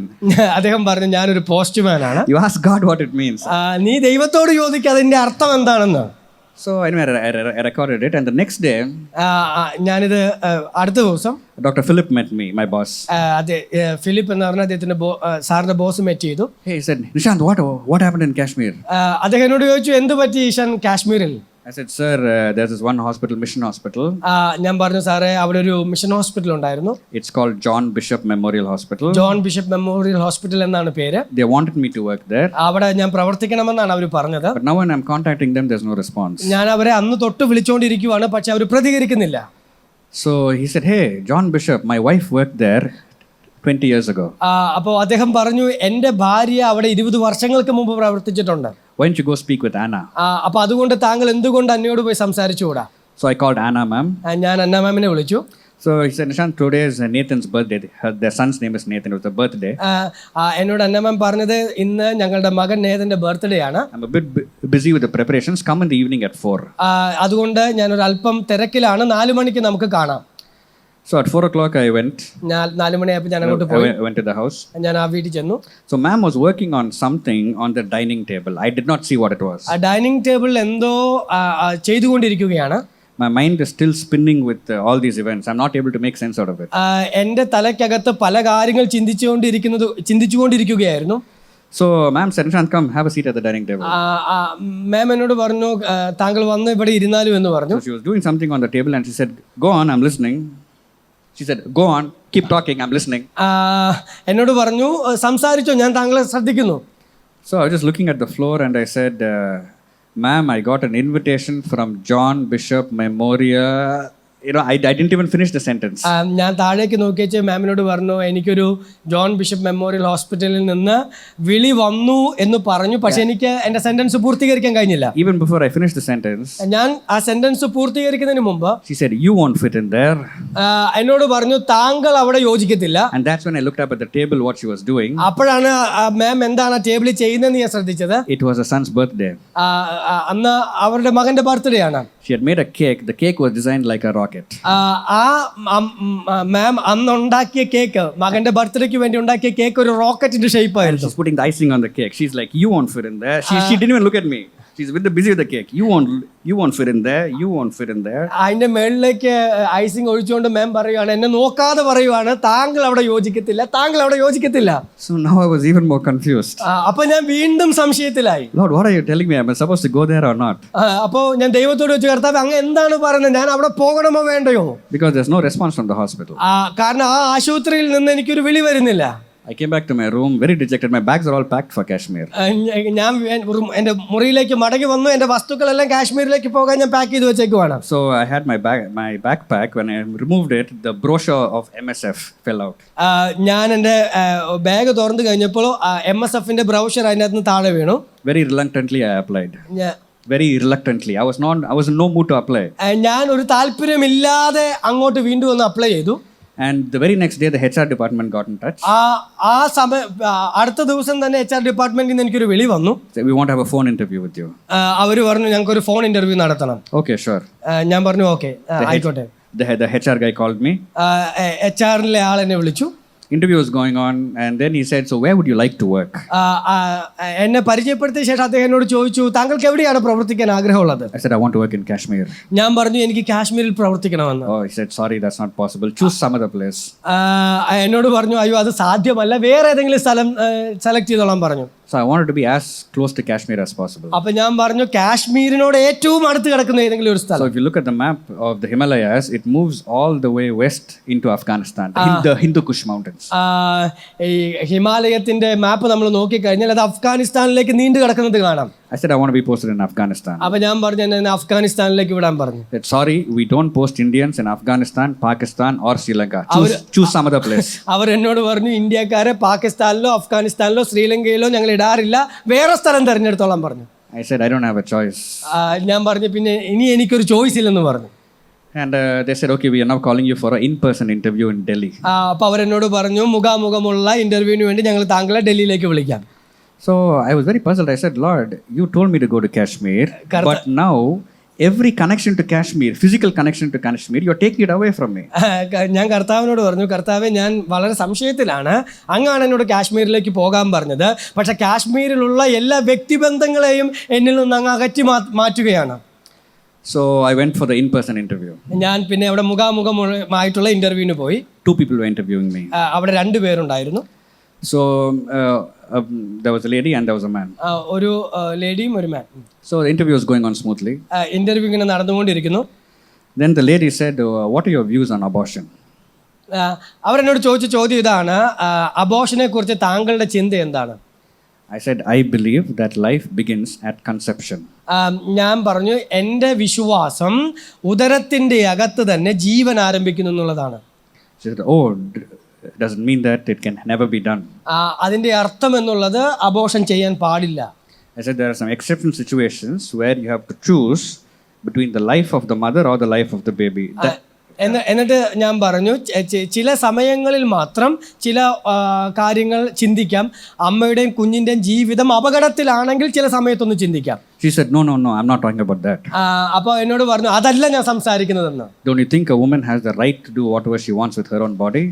അദ്ദേഹം പറഞ്ഞു, ഞാനൊരു പോസ്റ്റ്മാൻ ആണ്. You ask God what it means. നീ ദൈവത്തോട് ചോദിക്കുക അതിന്റെ അർത്ഥം എന്താണെന്ന്. So anyway, I recorded it, and the next day, ഞാനിത് അടുത്ത ദിവസം Dr. Philip met me, my boss. അതെ, ഫിലിപ്പ് എന്ന് പറഞ്ഞ അദ്ദേഹത്തിന്റെ സാറിന്റെ ബോസ് മെറ്റ് ചെയ്തു. Hey, he said, Nishant, what happened in Kashmir? അദ്ദേഹം എന്നോട് ചോദിച്ചു, എന്ത് പറ്റി ഈശാൻ കാശ്മീരിൽ? I said, sir, there's this one hospital, mission hospital. ഞാൻ പറഞ്ഞു, സാറേ, അവിടെ ഒരു മിഷൻ ഹോസ്പിറ്റൽ ഉണ്ടായിരുന്നു. It's called John Bishop Memorial Hospital. John bishop memorial hospital എന്നാണ് പേര്. They wanted me to work there. അവിടെ ഞാൻ പ്രവർത്തിക്കണമെന്നാണ് അവർ പറഞ്ഞത്. But now when I'm contacting them, there's no response. ഞാൻ അവരെ അന്ന് തൊട്ട് വിളിച്ചുകൊണ്ടിരിക്കുവാണ്, പക്ഷെ അവർ പ്രതികരിക്കുന്നില്ല. So he said, hey, John Bishop, my wife worked there 20 years ago. അപ്പോൾ അദ്ദേഹം പറഞ്ഞു, എൻ്റെ ഭാര്യ അവിടെ 20 വർഷങ്ങൾക്ക് മുമ്പ് പ്രവർത്തിച്ചിട്ടുണ്ട്. Why don't you go speak with Anna? അപ്പോൾ അതുകൊണ്ട് താങ്കൾ എന്തുകൊണ്ട് അന്നയോട് പോയി സംസാരിച്ചുകൂടാ? So I called Anna, ma'am. ഞാൻ അന്ന മാമിനെ വിളിച്ചു. So he said, Nishant, today is Nathan's birthday. Their son's name is Nathan. It was a birthday. എന്നോട് അന്ന മാം പറഞ്ഞത്, ഇന്ന് ഞങ്ങളുടെ മകൻ നേതന്റെ ബർത്ത്ഡേ ആണ്. I'm a bit busy with the preparations. Come in the evening at 4. അതുകൊണ്ട് ഞാനൊരു അല്പം തിരക്കിലാണ്. 4 മണിക്ക് നമുക്ക് കാണാം. So at 4 o'clock I went. 4 മണിയായപ്പോൾ ഞാൻ അങ്ങോട്ട് പോയി. I went to the house. ഞാൻ ആ വീട്ടിൽ ചെന്നു. So ma'am was working on something on the dining table. I did not see what it was. ആ ഡൈനിങ് ടേബിളിൽ എന്തോ ചെയ്തുകൊണ്ടിരിക്കുകയാണ്. My mind is still spinning with all these events. I'm not able to make sense out of it. എൻ്റെ തലയ്ക്കകത്ത് പല കാര്യങ്ങൾ ചിന്തിച്ചുകൊണ്ടിരിക്കുകയായിരുന്നു. So ma'am said, Nishant, come have a seat at the dining table. മാം എന്നോട് പറഞ്ഞു, താങ്കൾ വന്ന് ഇവിടെ ഇരുന്നാലും എന്ന് പറഞ്ഞു. So she was doing something on the table and she said, go on, I'm listening. She said, go on, keep talking, I'm listening. എന്നോട് പറഞ്ഞു, സംസാരിച്ചോ, ഞാൻ താങ്കളെ ശ്രദ്ധിക്കുന്നു. So I was just looking at the floor and I said, ma'am, I got an invitation from John Bishop Memorial. I didn't even finish the sentence. ഞാൻ താഴേക്ക് നോക്കിയേച്ച് മാമിനോട് പറഞ്ഞു, എനിക്കൊരു ജോൺ ബിഷപ്പ് മെമ്മോറിയൽ ഹോസ്പിറ്റലിൽ നിന്ന് വിളി വന്നു എന്ന് പറഞ്ഞു. പക്ഷെ എനിക്ക് എൻ്റെ സെന്റൻസ് പൂർത്തീകരിക്കാൻ കഴിഞ്ഞില്ല. Even before I finished the sentence, ഞാൻ ആ സെന്റൻസ് പൂർത്തീകരിക്കുന്നതിന് മുമ്പ് she said, you won't fit in there. എന്നോട് പറഞ്ഞു, താങ്കൾ അവിടെ യോജിക്കത്തില്ല. And that's when I looked up at the table what she was doing. അപ്പോഴാണ് മാം എന്താണ് ആ ടേബിളിൽ ചെയ്യുന്നതെന്ന് ഞാൻ ശ്രദ്ധിച്ചത്. It was a son's birthday. അന്ന് അവരുടെ മകന്റെ ബർത്ത്ഡേ ആണ്. She had made a cake. The cake was designed like a rocket. മാം അന്ന് ഉണ്ടാക്കിയ കേക്ക്, മകന്റെ ബർത്ത്ഡേക്ക് വേണ്ടി ഉണ്ടാക്കിയ കേക്ക് ഒരു റോക്കറ്റിന്റെ ഷേപ്പ് ആയിരുന്നു. She's putting the icing on the cake. She's like, you won't fit in there. She didn't even look at me. She's busy with the cake. You won't fit in there. You won't fit in there. അതിന്റെ മേളിലേക്ക് icing ഒഴിച്ചുകൊണ്ട് മാം പറയുവാണ്, എന്നെ നോക്കാതെ പറയുവാണ്, താങ്കൾ അവിടെ യോജിക്കത്തില്ല, താങ്കൾ അവിടെ യോജിക്കത്തില്ല. So now I was even more confused. അപ്പൊ ഞാൻ വീണ്ടും സംശയത്തിലായി. Lord, what are you telling me? Am I supposed to go there or not? അപ്പോ ഞാൻ ദൈവത്തോട് ചോദിച്ചു, കർത്താവേ, അങ്ങ് എന്താണ് പറയുന്നത്? ഞാൻ അവിടെ പോകണമോ വേണ്ടയോ? Because there's no response from the hospital. കാരണം ആ ആശുപത്രിയിൽ നിന്ന് എനിക്കൊരു വിളി വരുന്നില്ല. I came back to my room very dejected. My bags are all packed for Kashmir. ഞാൻ എൻ്റെ മുറിയിലേക്ക് മടങ്ങി വന്നു. എൻ്റെ വസ്തുക്കളെല്ലാം കാശ്മീരിലേക്ക് പോകാൻ ഞാൻ പാക്ക് ചെയ്ത് വെച്ചേക്കുവാണ്. So I had my backpack. When I removed it, the brochure of MSF fell out. ഞാൻ എൻ്റെ ബാഗ് തുറന്നു കഴിഞ്ഞപ്പോൾ MSFന്റെ ബ്രൗഷർ അതിനകത്ത് നിന്ന് താഴെ വീണു. Very reluctantly I applied. Very reluctantly. I was in no mood to apply. ഞാൻ ഒരു താല്പര്യമില്ലാതെ അങ്ങോട്ട് വീണ്ടും ഒന്ന് അപ്ലൈ ചെയ്തു. And the very next day the HR department got in touch. അടുത്ത ദിവസം തന്നെ HR ഡിപ്പാർട്ട്മെന്റിൽ നിന്ന് എനിക്കൊരു വിളി വന്നു. We want to have a phone interview with you. അവർ പറഞ്ഞു, ഞങ്ങൾക്ക് ഒരു ഫോൺ ഇന്റർവ്യൂ നടത്തണം. Okay, sure. ഞാൻ പറഞ്ഞു, ഓക്കെ, ആയിക്കോട്ടെ. the HR guy called me. HR-ലെ ആൾ എന്നെ വിളിച്ചു. Interview was going on, and then he said, "So where would you like to work?" എന്നെ പരിചയപ്പെടുത്തിയ ശേഷം അദ്ദേഹം എന്നോട് ചോദിച്ചു, താങ്കൾക്ക് എവിടെയാണ് പ്രവർത്തിക്കാൻ ആഗ്രഹമുള്ളത്? I said, "I want to work in Kashmir." ഞാൻ പറഞ്ഞു, എനിക്ക് കാശ്മീരിൽ പ്രവർത്തിക്കണമെന്ന്. Oh, he said, "Sorry, that's not possible. Choose some other place." എന്നോട് പറഞ്ഞു, അയ്യോ അത് സാധ്യമല്ല, വേറെ ഏതെങ്കിലും സ്ഥലം സെലക്ട് ചെയ്തോളാൻ പറഞ്ഞു. So I wanted to be as close to Kashmir as possible. അപ്പൊ ഞാൻ പറഞ്ഞു, കാശ്മീരിനോട് ഏറ്റവും അടുത്ത് കിടക്കുന്ന ഏതെങ്കിലും ഒരു സ്ഥലം. So if you look at the map of the Himalayas, it moves all the way west into Afghanistan, the Hindu Kush mountains. ഈ ഹിമാലയത്തിന്റെ മാപ്പ് നമ്മൾ നോക്കിക്കഴിഞ്ഞാൽ അത് അഫ്ഗാനിസ്ഥാനിലേക്ക് നീണ്ടു കിടക്കുന്നത് കാണാം. I said, I want to be posted in Afghanistan. അപ്പൊ ഞാൻ പറഞ്ഞു, എന്നെ അഫ്ഗാനിസ്ഥാനിലേക്ക് വിടാൻ പറഞ്ഞു. Said, sorry, we don't post Indians in Afghanistan, Pakistan or Sri Lanka. Choose some other place. അവർ എന്നോട് പറഞ്ഞു, ഇന്ത്യക്കാരെ പാകിസ്ഥാനിലോ അഫ്ഗാനിസ്ഥാനിലോ ശ്രീലങ്കയിലോ ഞങ്ങൾ ഇടാറില്ല, വേറെ സ്ഥലം തിരഞ്ഞെടുത്തോളാൻ പറഞ്ഞു. I said, I don't have a choice. ഞാൻ പറഞ്ഞു, പിന്നെ ഇനി എനിക്കൊരു ചോയ്സ് ഇല്ലെന്ന് പറഞ്ഞു. And they said, okay, we are now calling you for an in-person interview in Delhi. അപ്പോൾ അവരെന്നോട് പറഞ്ഞു, മുഖാമുഖമുള്ള ഇന്റർവ്യൂവിന് വേണ്ടി ഞങ്ങൾ താങ്കളെ ഡൽഹിയിലേക്ക് വിളിക്കാം. So I was very puzzled. I said, Lord, you told me to go to Kashmir, but now every connection to Kashmir, physical connection to Kashmir, you're taking it away from me. ഞാൻ കർത്താവിനോട് പറഞ്ഞു, കർത്താവെ, ഞാൻ വളരെ സംശയത്തിലാണ്, അങ്ങാണ് എന്നോട് കാശ്മീരിലേക്ക് പോകാൻ പറഞ്ഞത്, പക്ഷെ കാശ്മീരിലുള്ള എല്ലാ വ്യക്തിബന്ധങ്ങളെയും എന്നിൽ നിന്ന് അങ്ങ് അകറ്റി മാറ്റുകയാണ്. So I went for the in-person interview. ഞാൻ പിന്നെ അവിടെ മുഖാമുഖമായിട്ടുള്ള ഇന്റർവ്യൂവിന് പോയി. 2 people were interviewing me. അവിടെ 2 പേരുണ്ടായിരുന്നു. So there was a lady and there was a man. ഒരു ലേഡിയും ഒരു മാൻ. So the interview was going on smoothly. Interview ഇങ്ങനെ നടന്നുകൊണ്ടിരിക്കുന്നു. Then the lady said, what are your views on abortion? അവരെന്നോട് ചോദിച്ച ചോദ്യം ഇതാണ്, അബോർഷനെ കുറിച്ച് താങ്കളുടെ ചിന്ത എന്താണ്? I said, I believe that life begins at conception. ഞാൻ പറഞ്ഞു, എൻ്റെ വിശ്വാസം ഉദരത്തിൻ്റെ അകത്ത് തന്നെ ജീവൻ ആരംഭിക്കുന്നു എന്നുള്ളതാണ്. She said, oh, does it mean that it can never be done? അതിൻ്റെ അർത്ഥം എന്നുള്ളത് അബോർഷൻ ചെയ്യാൻ പാടില്ല. I said, there are some exceptional situations where you have to choose between the life of the mother or the life of the baby. എന്നിട്ട് ഞാൻ പറഞ്ഞു, ചില സമയങ്ങളിൽ മാത്രം ചില കാര്യങ്ങൾ ചിന്തിക്കാം, അമ്മയുടെയും കുഞ്ഞിൻ്റെയും ജീവിതം അപകടത്തിലാണെങ്കിൽ ചില സമയത്തൊന്ന് ചിന്തിക്കാം. She said, no, I'm not talking about that. അപ്പോൾ എന്നോട് പറഞ്ഞു, അതല്ല ഞാൻ സംസാരിക്കുന്നതെന്ന്. Don't you think a woman has the right to do whatever she wants with her own body?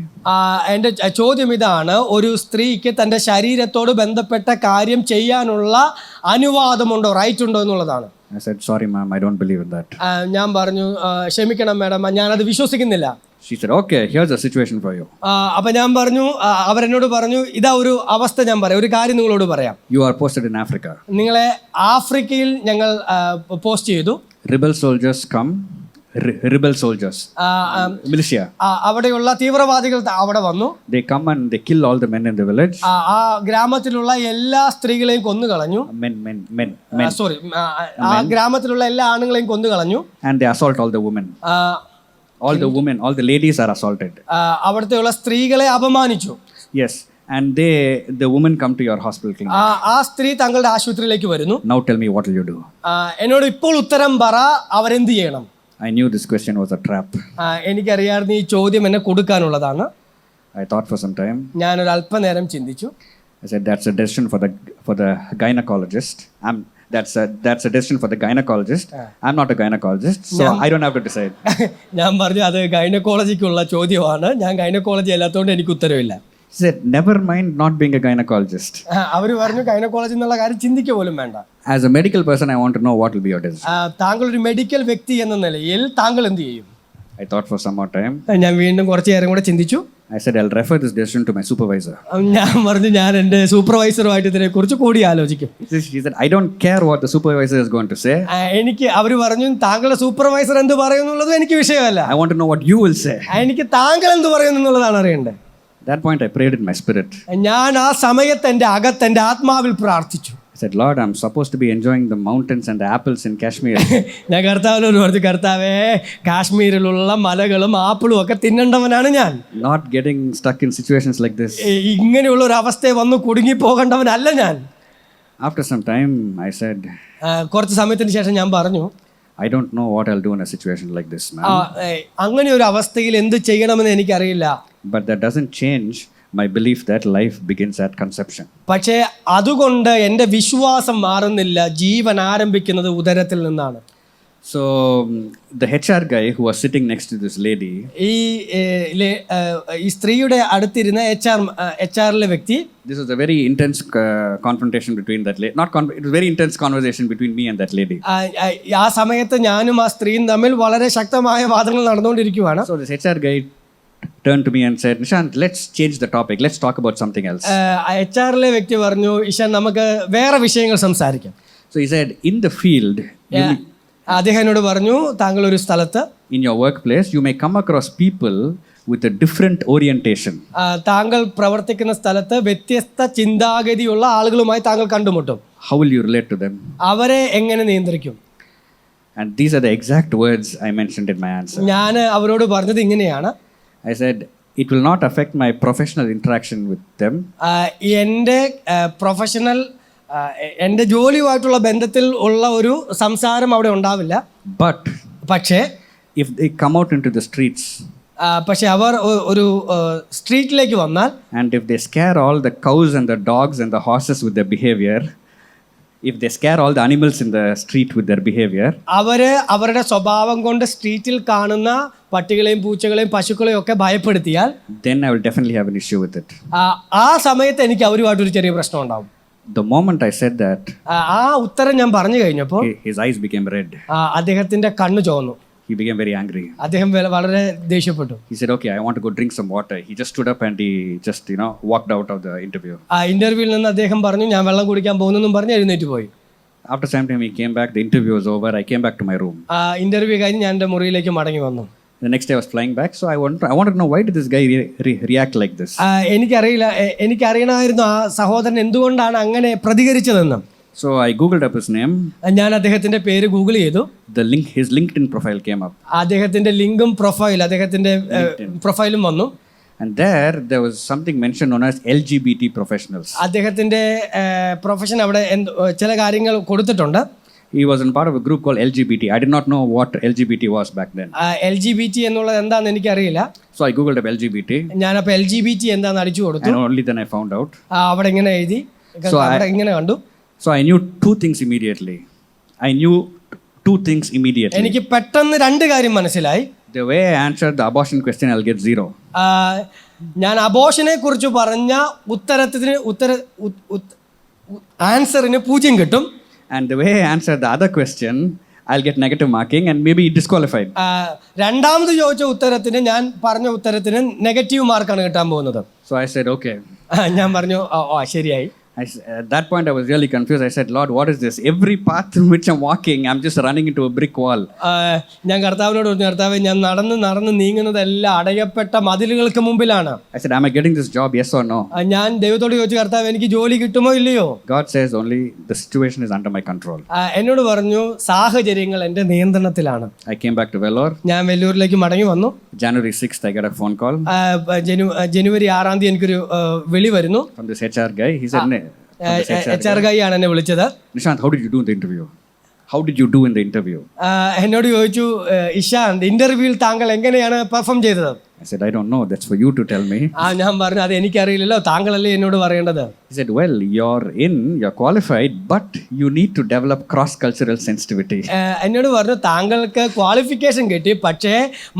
എൻ്റെ ചോദ്യം ഇതാണ്, ഒരു സ്ത്രീക്ക് തൻ്റെ ശരീരത്തോട് ബന്ധപ്പെട്ട കാര്യം ചെയ്യാനുള്ള അനുവാദമുണ്ടോ, റൈറ്റ് ഉണ്ടോ എന്നുള്ളതാണ്. I said, sorry ma'am, I don't believe in that. ഞാൻ പറഞ്ഞു, ക്ഷമിക്കണം മാഡം, ഞാനത് വിശ്വസിക്കുന്നില്ല. She said, okay, here's a situation for you. അപ്പം ഞാൻ പറഞ്ഞു, അവരെന്നോട് പറഞ്ഞു, ഇതാ ഒരു അവസ്ഥ ഞാൻ പറയാം, ഒരു കാര്യം നിങ്ങളോട് പറയാം. You are posted in Africa. നിങ്ങളെ ആഫ്രിക്കയിൽ ഞങ്ങൾ പോസ്റ്റ് ചെയ്തു. Rebel soldiers come. Rebel soldiers, militia. അവിടെയുള്ള തീവ്രവാദികൾ അവിടെ വന്നു. They come and they kill all the men in the village. ആ ഗ്രാമത്തിലുള്ള എല്ലാ സ്ത്രീകളെയും കൊന്നു കളഞ്ഞു. Men. സോറി, ആ ഗ്രാമത്തിലുള്ള എല്ലാ ആണുങ്ങളെയും കൊന്നു കളഞ്ഞു. And they assault all the women. All the ladies are assaulted. അവിടുത്തെയുള്ള സ്ത്രീകളെ അപമാനിച്ചു. Yes. And the women come to your hospital clinic. ആ സ്ത്രീ തങ്ങളുടെ ആശുപത്രിയിലേക്ക് വരുന്നു. Now tell me, what will you do? എന്നോട് ഇപ്പോൾ ഉത്തരം പറ, അവരെന്ത് ചെയ്യണം? I knew this question was a trap. എനിക്കറിയാമായിരുന്നു ഈ ചോദ്യം എന്നെ കൊടുക്കാനുള്ളതാണ്. I thought for some time. ഞാനൊരു അല്പനേരം ചിന്തിച്ചു. I said, that's a decision for the gynecologist. That's a decision for the gynecologist. I'm not a gynecologist, so I don't have to decide. ഞാൻ പറഞ്ഞു, അത് ഗൈനക്കോളജിക്കുള്ള ചോദ്യമാണ്, ഞാൻ ഗൈനക്കോളജി അല്ലാത്തതുകൊണ്ട് എനിക്ക് ഉത്തരവില്ല. He said, never mind not being a gynecologist. അവർ പറഞ്ഞു, gynaecology എന്നുള്ള കാര്യം ചിന്തിക്കുക പോലും വേണ്ട. As a medical person, I want to know what will be your decision. താങ്കൾ ഒരു മെഡിക്കൽ വ്യക്തി എന്ന നിലയിൽ താങ്കൾ എന്ത് ചെയ്യും? I thought for some more time. ഞാൻ വീണ്ടും കുറച്ച് നേരം കൂടെ ചിന്തിച്ചു. I said, I'll refer this decision to my supervisor. ഞാൻ പറഞ്ഞു, ഞാൻ എൻ്റെ സൂപ്പർവൈസറുമായിട്ട് ഇതിനെക്കുറിച്ച് കൂടി ആലോചിക്കും. She said, I don't care what the supervisor is going to say. എനിക്ക് അവർ പറഞ്ഞു, താങ്കളുടെ സൂപ്പർവൈസർ എന്ത് പറയുന്നുള്ളതും എനിക്ക് വിഷയമല്ല. I want to know what you will say. എനിക്ക് താങ്കൾ എന്ത് പറയുന്നുള്ളതാണ് അറിയേണ്ടത്. At that point, I prayed in my spirit. ഞാൻ ആ സമയത്ത് എൻ്റെ അകത്ത് എൻ്റെ ആത്മാവിൽ പ്രാർത്ഥിച്ചു. I said, Lord, I'm supposed to be enjoying the mountains and the apples in Kashmir. ഞാൻ കർത്താവിനോട് പറഞ്ഞു, കർത്താവേ, കാശ്മീരിലുള്ള മലകളും ആപ്പിളും ഒക്കെ തിന്നേണ്ടവനാണ് ഞാൻ. Not getting stuck in situations like this. ഇങ്ങനെയുള്ള ഒരു അവസ്ഥയെ വന്ന് കുടുങ്ങി പോകേണ്ടവനല്ല ഞാൻ. After some time, I said, കുറച്ച് സമയത്തിന് ശേഷം ഞാൻ പറഞ്ഞു, I don't know what I'll do in a situation like this, man. അങ്ങനെ ഒരു അവസ്ഥയിൽ എന്ത് ചെയ്യണമെന്ന് എനിക്കറിയില്ല. But that doesn't change my belief that life begins at conception. പക്ഷേ അതുകൊണ്ട് എൻ്റെ വിശ്വാസം മാറുന്നില്ല, ജീവൻ ആരംഭിക്കുന്നത് ഉദരത്തിൽ നിന്നാണ്. So the HR guy who was sitting next to this lady, ഈ സ്ത്രീയുടെ അടുത്തിരുന്ന എച്ച് ആറിലെ വ്യക്തി, this was a very intense confrontation between that lady. It was very intense conversation between me and that lady. ആ സമയത്ത് ഞാനും ആ സ്ത്രീയും തമ്മിൽ വളരെ ശക്തമായ വാദങ്ങൾ നടന്നുകൊണ്ടിരിക്കുകയാണ്. So this HR guy turned to me and said, "Nishant, let's change the topic. Let's talk about something else." H ആറിലെ വ്യക്തി പറഞ്ഞു, ഇഷാൻ നമുക്ക് വേറെ വിഷയങ്ങൾ സംസാരിക്കാം. So he said, in the field, അദ്ദേഹം എന്നോട് പറഞ്ഞു, താങ്കൾ ഒരു സ്ഥലത്ത്, in your workplace, you may come across people with a different orientation. താങ്കൾ പ്രവർത്തിക്കുന്ന സ്ഥലത്ത് വ്യത്യസ്ത ചിന്താഗതിയുള്ള ആളുകളുമായി താങ്കൾ കണ്ടുമുട്ടും. How will you relate to them? അവരെ എങ്ങനെ നിയന്ത്രിക്കും? And these are the exact words I mentioned in my answer. ഞാൻ അവരോട് പറഞ്ഞത് ഇങ്ങനെയാണ്. I said, it will not affect my professional interaction with them. എൻ്റെ പ്രൊഫഷണൽ, എൻ്റെ ജോലിയുമായിട്ടുള്ള ബന്ധത്തിൽ ഉള്ള ഒരു സംസാരം അവിടെ ഉണ്ടാവില്ല. പക്ഷേ if they come out into the streets, പക്ഷെ അവർ ഒരു സ്ട്രീറ്റിലേക്ക് വന്നാൽ, and if they scare all the cows and the dogs and the horses with their behavior, if they scare all the animals in the street with their behavior, അവരുടെ സ്വഭാവം കൊണ്ട് സ്ട്രീറ്റിൽ കാണുന്ന പട്ടികളെയും പൂച്ചകളെയും പശുക്കളെയും ഒക്കെ ഭയപ്പെടുത്തിയാൽ, then I will definitely have an issue with it. ആ സമയത്ത് എനിക്ക് അവരുമായിട്ടൊരു ചെറിയ പ്രശ്നം ഉണ്ടാവും. The moment I said that, ആ ഉത്തരം ഞാൻ പറഞ്ഞു കഴിഞ്ഞപ്പോൾ his eyes became red. അദ്ദേഹത്തിന്റെ കണ്ണ് ചുവന്നു. He became very angry. അദ്ദേഹം വളരെ ദേഷ്യപ്പെട്ടു. He said, "Okay, I want to go drink some water." He just stood up and he just, walked out of the interview. ഇന്റർവ്യൂവിൽ നിന്ന് അദ്ദേഹം പറഞ്ഞു, ഞാൻ വെള്ളം കുടിക്കാൻ പോകുന്നെന്നും പറഞ്ഞ് എഴുന്നേറ്റ് പോയി. After some time he came back. The interview was over. I came back to my room. Interview കഴിഞ്ഞ് ഞാൻ എൻ്റെ മുറിയിലേക്ക് മടങ്ങി വന്നു. The next day I was flying back, so I wanted to know, why did this guy react like this? എനിക്കറിയണമായിരുന്നു ആ സഹോദരൻ എന്തുകൊണ്ടാണ് അങ്ങനെ പ്രതികരിച്ചതെന്ന്. So I googled up his name. ഞാൻ അദ്ദേഹത്തിന്റെ പേര് ഗൂഗിൾ ചെയ്തു. His LinkedIn profile came up. അദ്ദേഹത്തിന്റെ ലിങ്കും അദ്ദേഹത്തിന്റെ പ്രൊഫൈലും വന്നു. And there was something mentioned known as LGBT professionals. അദ്ദേഹത്തിന്റെ പ്രൊഫഷൻ അവിടെ ചില കാര്യങ്ങൾ കൊടുത്തിട്ടുണ്ട്. He was in part of a group called LGBT. I did not know what LGBT was back then. LGBT എന്നുള്ളത് എന്താണെന്ന് എനിക്കറിയില്ല. So I googled up LGBT. ഞാനപ്പോൾ LGBT എന്താണെന്ന് അടിച്ചു കൊടുത്തു. And only then I found out. അവിടെ ഇങ്ങനെ എഴുതി, അവിടെ ഇങ്ങനെ കണ്ടു. So I knew two things immediately. എനിക്ക് പെട്ടെന്ന് രണ്ട് കാര്യം മനസ്സിലായി. The way I answered the abortion question, I'll get 0. ഞാൻ അബോർഷനെ കുറിച്ച് പറഞ്ഞ ആൻസറിന് 0 കിട്ടും. And the way I answered the other question, I'll get negative marking and maybe disqualified. രണ്ടാമത് ചോദിച്ച ഉത്തരത്തിന്, ഞാൻ പറഞ്ഞ ഉത്തരത്തിന് നെഗറ്റീവ് മാർക്കാണ് കിട്ടാൻ പോകുന്നത്. So I said, okay. ഞാൻ പറഞ്ഞു, ശരിയായി. At that point I was really confused. I said, "Lord, what is this? Every path through which I'm walking, I'm just running into a brick wall." ഞാൻ കർത്താവിനോട് പറഞ്ഞു, കർത്താവേ, ഞാൻ നടന്ന് നീങ്ങുന്നതെല്ലാം അടയപ്പെട്ട മതിലുകൾക്ക് മുമ്പിലാണ്. I said, "Am I getting this job? Yes or no?" ഞാൻ ദൈവത്തോട് ചോദിച്ചു, കർത്താവേ, എനിക്ക് ജോലി കിട്ടുമോ ഇല്ലയോ? God says only the situation is under my control. എന്നോട് പറഞ്ഞു, സാഹചര്യങ്ങൾ എൻ്റെ നിയന്ത്രണത്തിലാണ്. I came back to Vellore. ഞാൻ വെല്ലൂരിലേക്ക് മടങ്ങി വന്നു. January 6th I got a phone call. ജനുവരി 6 എനിക്കൊരു വിളി വരുന്നു. From this HR guy. He said, HR guy ആണ് എന്നെ വിളിച്ചത്. "Nishant, how did you do in the interview? How did you do in the interview?" എന്നോട് ചോദിച്ചു, ഇഷാന്ത്, ഇന്റർവ്യൂവിൽ താങ്കൾ എങ്ങനെയാണ് പെർഫോം ചെയ്തത്? I said, "I don't know. That's for you to tell me." ഞാൻ പറഞ്ഞു, അത് എനിക്കറിയില്ലല്ലോ, താങ്കളല്ലേ എന്നോട് പറയേണ്ടത്. He said, "Well, you're qualified, but you need to develop cross-cultural sensitivity." എന്നോട് പറഞ്ഞു, താങ്കൾക്ക് ക്വാളിഫിക്കേഷൻ കിട്ടി, പക്ഷേ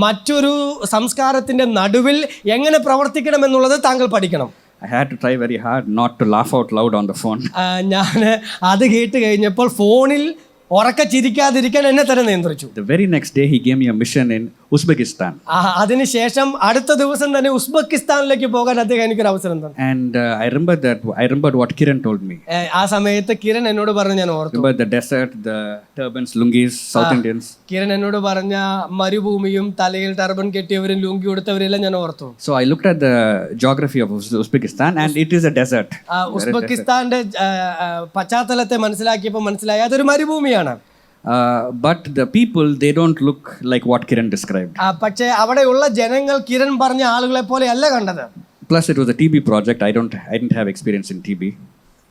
മറ്റൊരു സംസ്കാരത്തിന്റെ നടുവിൽ എങ്ങനെ പ്രവർത്തിക്കണം എന്നുള്ളത് താങ്കൾ പഠിക്കണം. I had to try very hard not to laugh out loud on the phone. ഞാൻ അത് കേട്ട് കഴിഞ്ഞപ്പോൾ ഫോണിൽ ഉറക്കെ ചിരിക്കാതിരിക്കാൻ എന്നെ തന്നെ നിയന്ത്രിച്ചു. The very next day he gave me a mission in Uzbekistan. അതിനുശേഷം അടുത്ത ദിവസം തന്നെ ഉസ്ബെക്കിസ്ഥാനിലേക്ക് പോകാൻ അദ്ദേഹം എനിക്കൊരു അവസരം തന്നു. And I remembered what Kiran told me. ആ സമയത്ത് കിരൺ എന്നോട് പറഞ്ഞു, ഞാൻ ഓർത്തു. Remember the desert, the turbans, lungis, South Indians. Kiran എന്നോട് പറഞ്ഞ മരുഭൂമിയും തലയിൽ ടർബൻ കെട്ടിയവരും ലുങ്കി ഉടുത്തവരെല്ലാം ഞാൻ ഓർത്തു. So I looked at the geography of Uzbekistan and it is a desert. ഉസ്ബെക്കിസ്ഥാന്റെ പശ്ചാത്തലത്തെ മനസ്സിലാക്കിയപ്പോൾ മനസ്സിലായി അതൊരു മരുഭൂമിയാണ്. But the people, they don't look like what Kiran described. പക്ഷേ അവിടെയുള്ള ജനങ്ങൾ കിരൺ പറഞ്ഞ ആളുകളെ പോലെ അല്ല കണ്ടത്. Plus it was a TB project. I didn't have experience in TB.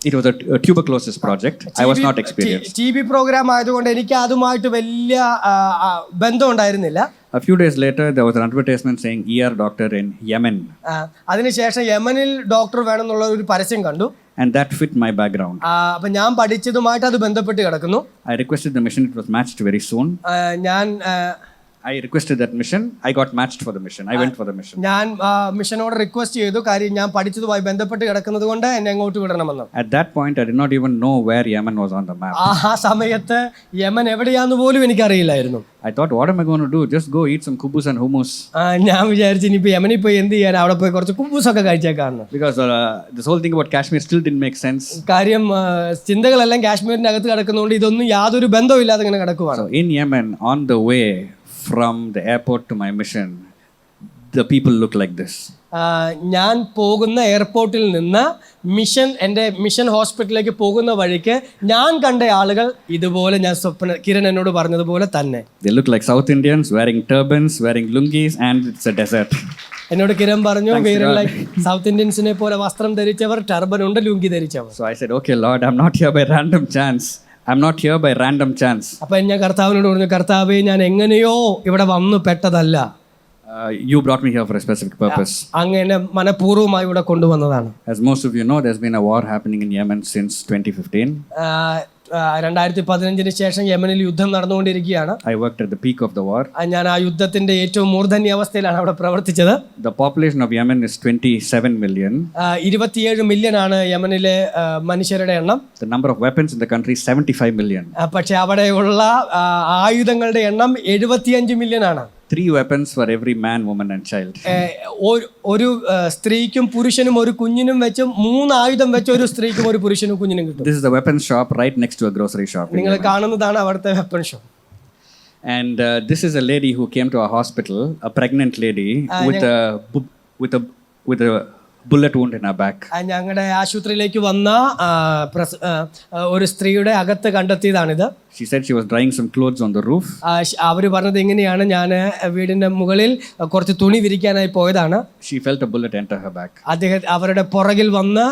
It was a tuberculosis project. I was not experienced. TB programme ആയതുകൊണ്ട് എനിക്ക് അതുമായിട്ട് വലിയ ബന്ധം ഉണ്ടായിരുന്നില്ല. A few days later there was an advertisement saying ER doctor in Yemen. അതിനുശേഷം യമനിൽ doctor വേണമെന്നുള്ള ഒരു പരസ്യം കണ്ടു. and that fit my background. അപ്പം ഞാൻ പഠിച്ചതുമായിട്ട് അത് ബന്ധപ്പെട്ട് കിടക്കുന്നു. I requested the mission, it was matched very soon. I requested that mission, I got matched for the mission, I went for the mission. ഞാൻ മിഷനോട് റിക്വസ്റ്റ് ചെയ്തു, കാര്യം ഞാൻ പഠിച്ചതുമായി ബന്ധപ്പെട്ട് കിടക്കുന്നത് കൊണ്ട് എന്നെ എങ്ങോട്ട് വിടണമെന്ന്. At that point I did not even know where Yemen was on the map. ആ സമയത്ത് യമൻ എവിടെയാന്ന് പോലും എനിക്കറിയില്ലായിരുന്നു. I thought, what am I going to do? Just go eat some kubus and hummus. ഞാൻ വിചാരിച്ചു ഇനിയിപ്പോൾ യമനിൽ പോയി എന്ത് ചെയ്യാൻ, അവിടെ പോയി കുറച്ച് കുബൂസൊക്കെ കഴിച്ചേക്കാണ്. Because this whole thing about Kashmir still didn't make sense. കാര്യം ചിന്തകളെല്ലാം കാശ്മീരിന്റെ അകത്ത് കിടക്കുന്നതുകൊണ്ട് ഇതൊന്നും യാതൊരു ബന്ധവും ഇല്ലാതെ ഇങ്ങനെ കിടക്കുവാണ്. So in Yemen, on the way from the airport to my mission, the people look like this. ഞാൻ പോകുന്ന എയർപോർട്ടിൽ നിന്ന് എൻ്റെ മിഷൻ ഹോസ്പിറ്റലിലേക്ക് പോകുന്ന വഴിക്ക് ഞാൻ കണ്ട ആളുകൾ ഇതുപോലെ, ഞാൻ കിരൺ എന്നോട് പറഞ്ഞതുപോലെ തന്നെ. They look like South Indians wearing turbans, wearing lungis, and it's a desert. എന്നോട് കിരൺ പറഞ്ഞു, സൗത്ത് ഇന്ത്യൻസിനെ പോലെ വസ്ത്രം ധരിച്ചവർ, ടർബൻ ഉണ്ട്, lungi ധരിച്ചവർ. So I said, okay Lord, I'm not here by random chance. അപ്പം ഞാൻ കർത്താവിനോട് പറഞ്ഞു, കർത്താവേ, ഞാൻ എങ്ങനെയോ ഇവിടെ വന്നു പെട്ടതല്ല. You brought me here for a specific purpose. അങ്ങനെ മനഃപൂർവ്വമായി ഇവിടെ കൊണ്ടുവന്നതാണ്. As most of you know, there's been a war happening in Yemen since 2015. 2015 ശേഷം യമനിൽ യുദ്ധം നടന്നുകൊണ്ടിരിക്കുകയാണ്. I worked at the peak of the war. ഞാൻ ആ യുദ്ധത്തിന്റെ ഏറ്റവും മൂർധന്യ അവസ്ഥയിലാണ് അവിടെ പ്രവർത്തിച്ചത്. The population of Yemen is 27 million. 27 million ആണ് യമനിലെ മനുഷ്യരുടെ എണ്ണം. The number of weapons in the country is 75 million. പക്ഷേ അവിടെയുള്ള ആയുധങ്ങളുടെ എണ്ണം 75 മില്യൺ ആണ്. 3 weapons for every man, woman and child. ഒരു സ്ത്രീക്കും പുരുഷനും ഒരു കുഞ്ഞിനും വെച്ച് 3 ആയുധം വെച്ച് ഒരു സ്ത്രീക്കും ഒരു പുരുഷനും കുഞ്ഞിനും കിട്ടും. This is the weapon shop right next to a grocery shop. നിങ്ങൾ കാണുന്നതാണ് അവിടുത്തെ weapon shop. And this is a lady who came to our hospital, a pregnant lady with a bullet wound in her back. ഞങ്ങളുടെ ആശുപത്രിയിലേക്ക് വന്ന ഒരു സ്ത്രീയുടെ അകത്ത് കണ്ടെത്തിയതാണിത്. She said she was drying some clothes on the roof. അവർ പറഞ്ഞത് എങ്ങനെയാണ്, ഞാൻ വീടിന്റെ മുകളിൽ കുറച്ച് തുണി വിരിക്കാനായി പോയതാണ്. She felt a bullet enter her back. അവരുടെ പുറകിൽ വന്ന്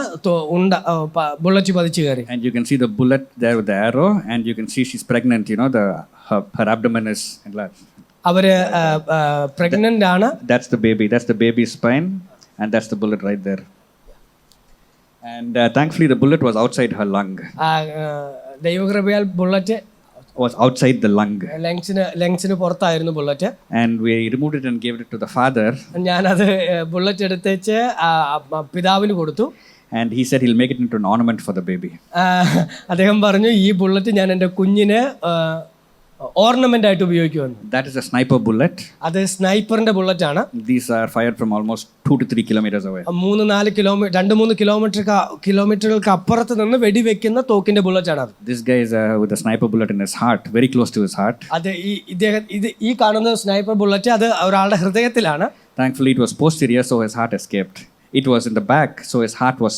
ബുള്ളറ്റ് പതിച്ചു കയറി. And you can see the bullet there with the arrow, and you can see she's pregnant. You know, her abdomen is enlarged. അവര് pregnant ആണ്. That's the baby. That's the baby's spine. And that's the bullet right there. And thankfully the bullet was outside her lung. ദൈവകൃപയാൽ bullet was outside the lung. ലങ്സിന് പുറത്തായിരുന്നു bullet. And we removed it and gave it to the father. ഞാനത് bullet എടുത്തേച്ച് പിതാവിന് കൊടുത്തു. And he said he'll make it into an ornament for the baby. അദ്ദേഹം പറഞ്ഞു, ഈ bullet ഞാൻ എൻ്റെ കുഞ്ഞിന് ഓർണമെന്റ് ആയിട്ട് ഉപയോഗിക്കുമെന്ന്. That is a sniper bullet. അത് സ്നൈപ്പറിന്റെ ബുള്ളറ്റ് ആണ്. These are fired from almost 2 to 3 kilometers away. 2-3 കിലോമീറ്ററുകൾക്ക് അപ്പുറത്ത് നിന്ന് വെടിവെക്കുന്ന തോക്കിന്റെ ബുള്ളറ്റ് ആണ്. This guy is with a sniper bullet in his heart, very close to his heart. അത് ഈ കാണുന്ന സ്നൈപ്പർ ബുള്ളറ്റ് അത് ഒരാളുടെ ഹൃദയത്തിലാണ്. Thankfully it was posterior, so his heart escaped. It was in the back, so his heart was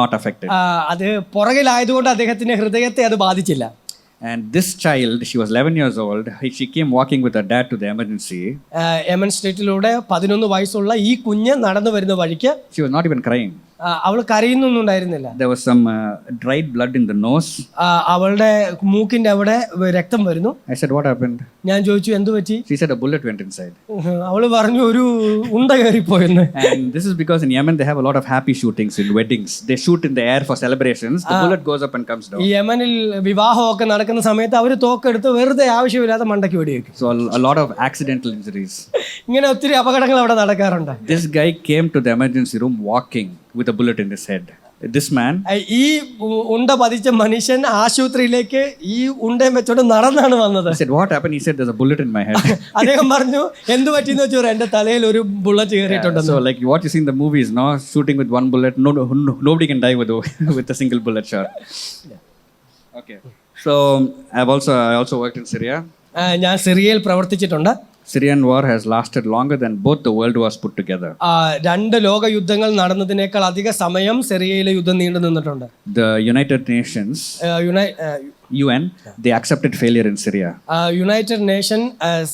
not affected. അത് പുറകിലായതുകൊണ്ട് അദ്ദേഹത്തിന്റെ ഹൃദയത്തെ അത് ബാധിച്ചില്ല. And this child, she was 11 years old. She came walking with her dad to the emergency. Yemen സ്റ്റേറ്റിലൂടെ 11 വയസ്സുള്ള ഈ കുഞ്ഞ് നടന്നു വരുന്ന വഴിക്ക് she was not even crying. അവൾ കരയുന്നൊന്നും ഉണ്ടായിരുന്നില്ല. There was some dried blood in the nose. അവളുടെ മൂക്കിന്റെ അവിടെ രക്തം വരുന്നു. I said, what happened? ഞാൻ ചോദിച്ചു, എന്തു പറ്റി? She said a bullet went inside. അവള് പറഞ്ഞു, ഒരു ഉണ്ട കയറിപ്പോയെന്ന്. And this is because in Yemen they have a lot of happy shootings in weddings. They shoot in the air for celebrations. The bullet goes up and comes down. ഈ യമനിൽ വിവാഹമൊക്കെ നടക്കുന്ന സമയത്ത് അവർ തോക്കെടുത്ത് വെറുതെ ആവശ്യമില്ലാതെ മണ്ടയ്ക്ക് വെടിവെക്കും. So a lot of accidental injuries. ഇങ്ങനെ ഒത്തിരി അപകടങ്ങൾ അവിടെ നടക്കാറുണ്ട്. This guy came to the emergency room walking with a bullet in his head. This man, ഈ ഉണ്ട പതിച്ച മനുഷ്യൻ ആശുപത്രിയിലേക്ക് ഈ ഉണ്ടയും വെച്ചോണ്ട് നടന്നാണ് വന്നത്. I said, what happened? He said, there's a bullet in my head. അദ്ദേഹം പറഞ്ഞു, എന്ത് പറ്റിയെന്ന് വെച്ചാൽ എന്റെ തലയിൽ ഒരു bullet കയറിയിട്ടുണ്ടെന്ന്. So like what you see in the movies, no, shooting with one bullet, nobody can die with a single bullet shot. Okay. So I also worked in Syria. ഞാൻ സിറിയയിൽ പ്രവർത്തിച്ചിട്ടുണ്ട്. Syrian war has lasted longer than both the world wars put together. 2 ലോക യുദ്ധങ്ങൾ നടന്നതിനേക്കാൾ അധിക സമയം സിറിയയിലെ യുദ്ധം നീണ്ടു നിന്നിട്ടുണ്ട്. The United Nations, UN, they accepted failure in Syria. United nation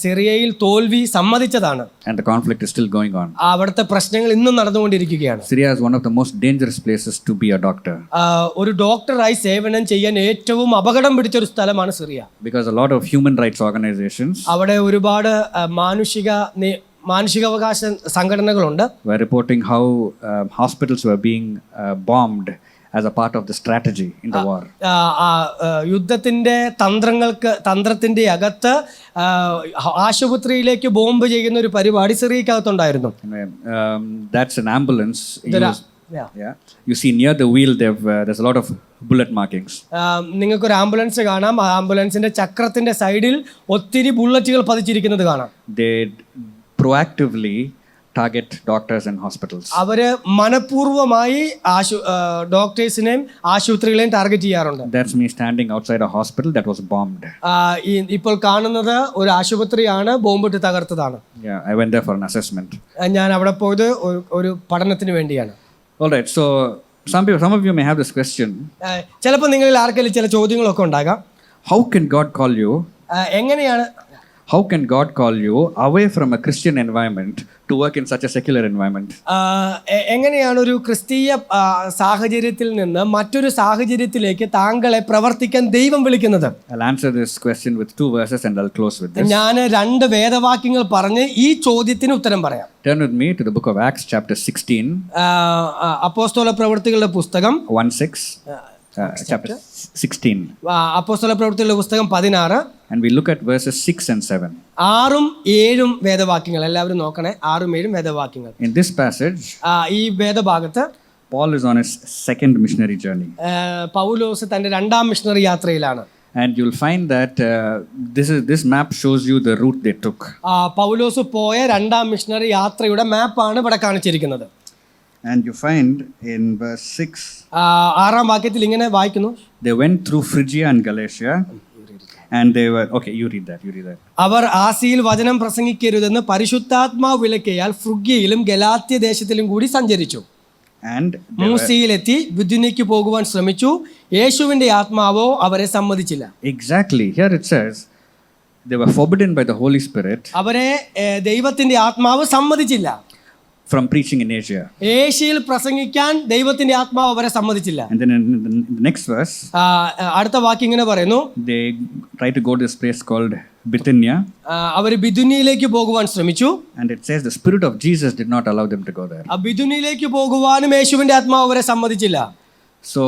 സിറിയയിൽ തോൽവി സമ്മതിച്ചതാണ്. And the conflict is still going on. അവിടുത്തെ പ്രശ്നങ്ങൾ ഇന്നും നടന്നുകൊണ്ടിരിക്കുകയാണ്. Syria is one of the most dangerous places to be a doctor. ഒരു ഡോക്ടറായി സേവനം ചെയ്യാൻ ഏറ്റവും അപകടം പിടിച്ച ഒരു സ്ഥലമാണ് Syria. Because a lot of human rights organizations, അവിടെ ഒരുപാട് മാനുഷികാവകാശ സംഘടനകളുണ്ട്. were reporting how hospitals were being bombed as a part of the strategy in the war. യുദ്ധത്തിൻ്റെ തന്ത്രത്തിൻ്റെ അകത്ത് ആശുപത്രിയിലേക്ക് ബോംബ് ചെയ്യുന്ന ഒരു പരിപാടി സിറിയക്കകത്തുണ്ടായിരുന്നു. That's an ambulance. Yeah. You see near the wheel there's a lot of bullet markings. നിങ്ങൾക്കൊരു ambulance കാണാം. ആ ആംബുലൻസിന്റെ ചക്രത്തിന്റെ സൈഡിൽ ഒത്തിരി ബുള്ളറ്റുകൾ പതിച്ചിരിക്കുന്നത് കാണാം. They proactively target doctors and hospitals. അവര് മനഃപൂർവ്വമായി ഡോക്ടേഴ്സിനെയും ആശുപത്രികളെയും ടാർഗറ്റ് ചെയ്യാറുണ്ട്. That's me standing outside a hospital that was bombed. ഇപ്പോൾ കാണുന്നത് ഒരു ആശുപത്രിയാണ് ബോംബിട്ട് തകർത്തതാണ്. Yeah, I went there for an assessment. ഞാൻ അവിടെ പോയത് ഒരു പഠനത്തിന് വേണ്ടിയാണ്. All right, so some of you may have this question. ചിലപ്പോൾ നിങ്ങളിൽ ആർക്കെങ്കിലും ചില ചോദ്യങ്ങളൊക്കെ ഉണ്ടാകാം. How can God call you? എങ്ങനെയാണ് How can God call you away from a Christian environment to work in such a secular environment? എങ്ങനെയാണ് ഒരു ക്രിസ്തീയ സാഹചര്യത്തിൽ നിന്ന് മറ്റൊരു സാഹചര്യത്തിലേക്ക് താങ്കളെ പ്രവർത്തിക്കാൻ ദൈവം വിളിക്കുന്നത്? I'll answer this question with 2 verses and I'll close with this. ഞാൻ 2 വേദവാക്യങ്ങൾ പറഞ്ഞ് ഈ ചോദ്യത്തിന് ഉത്തരം പറയാം. Turn with me to the book of Acts chapter 16. അപ്പോസ്തല പ്രവൃത്തികളുടെ പുസ്തകം 1:6. Chapter 16. അപ്പോസ്തല പ്രവൃത്തികളുടെ പുസ്തകം 16. And we look at verses 6 and 7. 6ഉം 7ഉം വേദവാക്യങ്ങൾ. എല്ലാവരും നോക്കണേ, 6ഉം 7ഉം വേദവാക്യങ്ങൾ. In this passage, ഈ വേദഭാഗത്ത് Paul is on his second missionary journey. പൗലോസ് തന്റെ 2ാം മിഷണറി യാത്രയിലാണ്. And you'll find that this map shows you the route they took. പൗലോസ് പോയ 2ാം മിഷണറി യാത്രയുടെ മാപ്പാണ് ഇവിടെ കാണിച്ചിരിക്കുന്നത്. And you find in verse 6, 6ാം വാക്യത്തിൽ ഇങ്ങനെ വായിക്കുന്നു. They went through Phrygia and Galatia. And they were, okay, you read that. അവർ ആസിയിൽ വചനം പ്രസംഗിക്കരുതെന്ന് പരിശുദ്ധാത്മാവ് വിലക്കിയാൽ ഫ്രുഗ്യയിലും ഗലാത്യ ദേശത്തിലും കൂടി സഞ്ചരിച്ചു. And മൂസിയിലെത്തി ബിഥുന്യയ്ക്ക് പോകുവാൻ ശ്രമിച്ചു. യേശുവിന്റെ ആത്മാവോ അവരെ സമ്മതിച്ചില്ല. Exactly. Here it says they were forbidden by the Holy Spirit. അവരെ ദൈവത്തിന്റെ ആത്മാവ് സമ്മതിച്ചില്ല. From preaching in Asia. ഏഷ്യയിൽ പ്രസംഗിക്കാൻ ദൈവത്തിന്റെ ആത്മാവ് അവരെ സമ്മതിച്ചില്ല. And then in the next verse, അടുത്ത വാക്യം ഇങ്ങനെ പറയുന്നു. They tried to go to this place called Bithynia. അവർ ബിഥുന്യയിലേക്ക് പോകുവാൻ ശ്രമിച്ചു. And it says the Spirit of Jesus did not allow them to go there. ബിഥുന്യയിലേക്ക് പോകുവാനും യേശുവിന്റെ ആത്മാവ് അവരെ സമ്മതിച്ചില്ല. So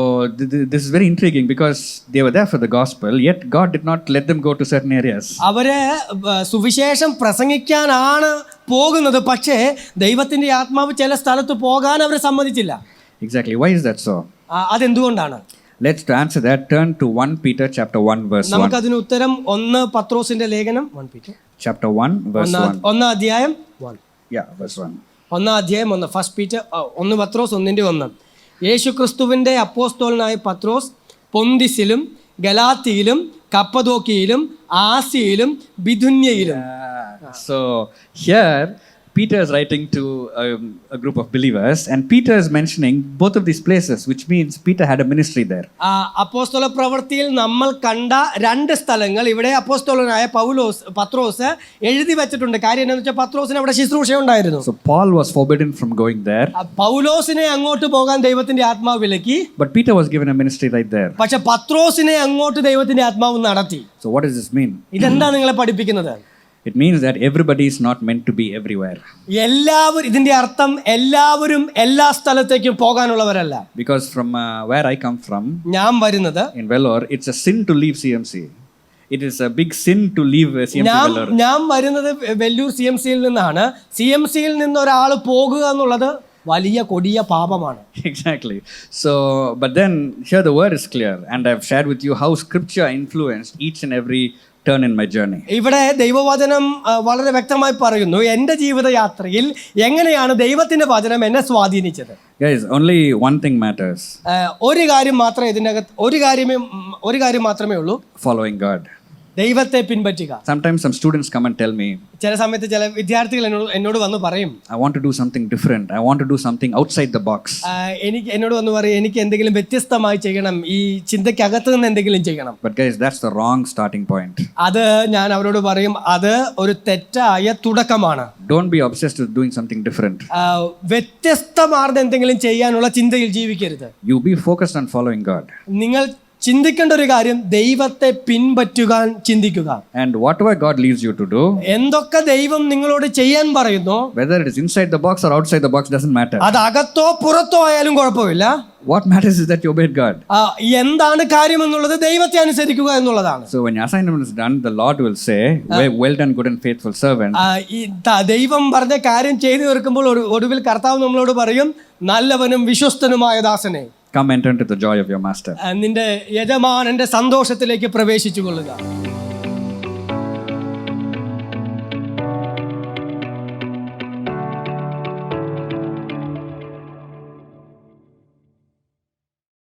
this is very intriguing because they were there for the gospel, yet God did not let them go to certain areas. അവരെ സുവിശേഷം പ്രസംഗിക്കാനാണ് പോകുന്നത്, പക്ഷേ ദൈവത്തിന്റെ ആത്മാവ് ചില സ്ഥലത്ത് പോകാൻ അവരെ സമ്മതിച്ചില്ല. Exactly. Why is that so? അതെന്തുകൊണ്ടാണ്? Let's answer that. Turn to 1 Peter chapter 1 verse 1. നമുക്ക് അതിന് ഉത്തരം 1 പത്രോസിന്റെ ലേഖനം 1 Peter chapter 1 verse 1. 1 അധ്യായം 1. Yeah, verse 1. 1 അധ്യായം 1. 1 Peter 1 പത്രോസ് 1:1. യേശുക്രിസ്തുവിന്റെ അപ്പോസ്തലനായ പത്രോസ് പൊന്തിസിലും ഗലാത്തിയിലും കപ്പദോക്കിയയിലും ആസിയയിലും ബിഥുന്യയിലും. So here Peter is writing to a group of believers, and Peter is mentioning both of these places, which means Peter had a ministry there. അപ്പോസ്തല പ്രവൃത്തിയിൽ നമ്മൾ കണ്ട 2 സ്ഥലങ്ങൾ ഇവിടെ അപ്പോസ്തലനായ പത്രോസ് എഴുതി വെച്ചിട്ടുണ്ട്. കാര്യം എന്താണെന്ന് വെച്ചാൽ പത്രോസിന് അവിടെ ശുശ്രൂഷ ഉണ്ടായിരുന്നു. So Paul was forbidden from going there. പൗലോസിനെ അങ്ങോട്ട് പോകാൻ ദൈവത്തിന്റെ ആത്മാവ് വിലക്കി. But Peter was given a ministry right there. പക്ഷെ പത്രോസിനെ അങ്ങോട്ട് ദൈവത്തിന്റെ ആത്മാവ് നടത്തി. So what does this mean? ഇതെന്താ നിങ്ങളെ പഠിപ്പിക്കുന്നത്? It means that everybody is not meant to be everywhere. ഇതിന്റെ അർത്ഥം എല്ലാവരും എല്ലാ സ്ഥലത്തേക്കും പോകാനുള്ളവരല്ല. Because from where I come from, ഞാൻ വരുന്നത് in Vellore, it's a sin to leave CMC. It is a big sin to leave CMC Vellore. ഞാൻ വരുന്നത് വെല്ലൂർ CMCയിൽ നിന്നാണ്. CMCയിൽ നിന്ന് ഒരാൾ പോകുക എന്നുള്ളത് വലിയ കൊടിയ പാപമാണ്. Exactly. So, but then here the word is clear, and I've shared with you how scripture influenced each and every turn in my journey. ഇവിടെ ദൈവവചനം വളരെ വ്യക്തമായി പറയുന്നു എൻ്റെ ജീവിതയാത്രയിൽ എങ്ങനെയാണ് ദൈവത്തിന്റെ വചനം എന്നെ സ്വാധീനിച്ചത്. Guys, only one thing matters. ഒരു കാര്യം മാത്രമേ ഇതിനകത്ത് ഒരു കാര്യം മാത്രമേ ഉള്ളൂ. Following God. ദൈവത്തെ പിൻപറ്റുക. Sometimes some students come and tell me, ചില സമയത്ത് ചില വിദ്യാർത്ഥികൾ എന്നോട് വന്ന് പറയും, I want to do something different. I want to do something outside the box. എന്നോട് വന്ന് പറയും, എനിക്ക് എന്തെങ്കിലും വ്യത്യസ്തമായി ചെയ്യണം, ഈ ചിന്തയ്ക്കകത്ത് നിന്ന് എന്തെങ്കിലും ചെയ്യണം. But guys, that's the wrong starting point. അത് ഞാൻ അവരോട് പറയും, അത് ഒരു തെറ്റായ തുടക്കമാണ്. Don't be obsessed with doing something different. വ്യത്യസ്തമാർന്ന എന്തെങ്കിലും ചെയ്യാനുള്ള ചിന്തയിൽ ജീവിക്കരുത്. You be focused on following God. നിങ്ങൾ ചിന്തിക്കേണ്ട ഒരു കാര്യം ദൈവത്തെ പിൻപറ്റുവാൻ ചിന്തിക്കുക. And whatever God leads you to do, എന്തൊക്കെ ദൈവം നിങ്ങളോട് ചെയ്യാൻ പറയുന്നു, whether it is inside the box or outside the box, doesn't matter. അത് അകത്തോ പുറത്തോ ആയാലും കുഴപ്പമില്ല. What matters is that you obeyed God. എന്താണ് കാര്യം എന്നുള്ളത് ദൈവത്തെ അനുസരിക്കുക എന്നുള്ളതാണ്. So when your assignment is done, the Lord will say, well done, good and faithful servant. ദൈവം പറഞ്ഞ കാര്യം ചെയ്തു തീർക്കുമ്പോൾ ഒടുവിൽ കർത്താവ് നമ്മളോട് പറയും, നല്ലവനും വിശ്വസ്തനുമായ ദാസനെ, come enter into the joy of your master. നിന്റെ യജമാനന്റെ സന്തോഷത്തിലേക്ക് പ്രവേശിച്ചു കൊള്ളുക.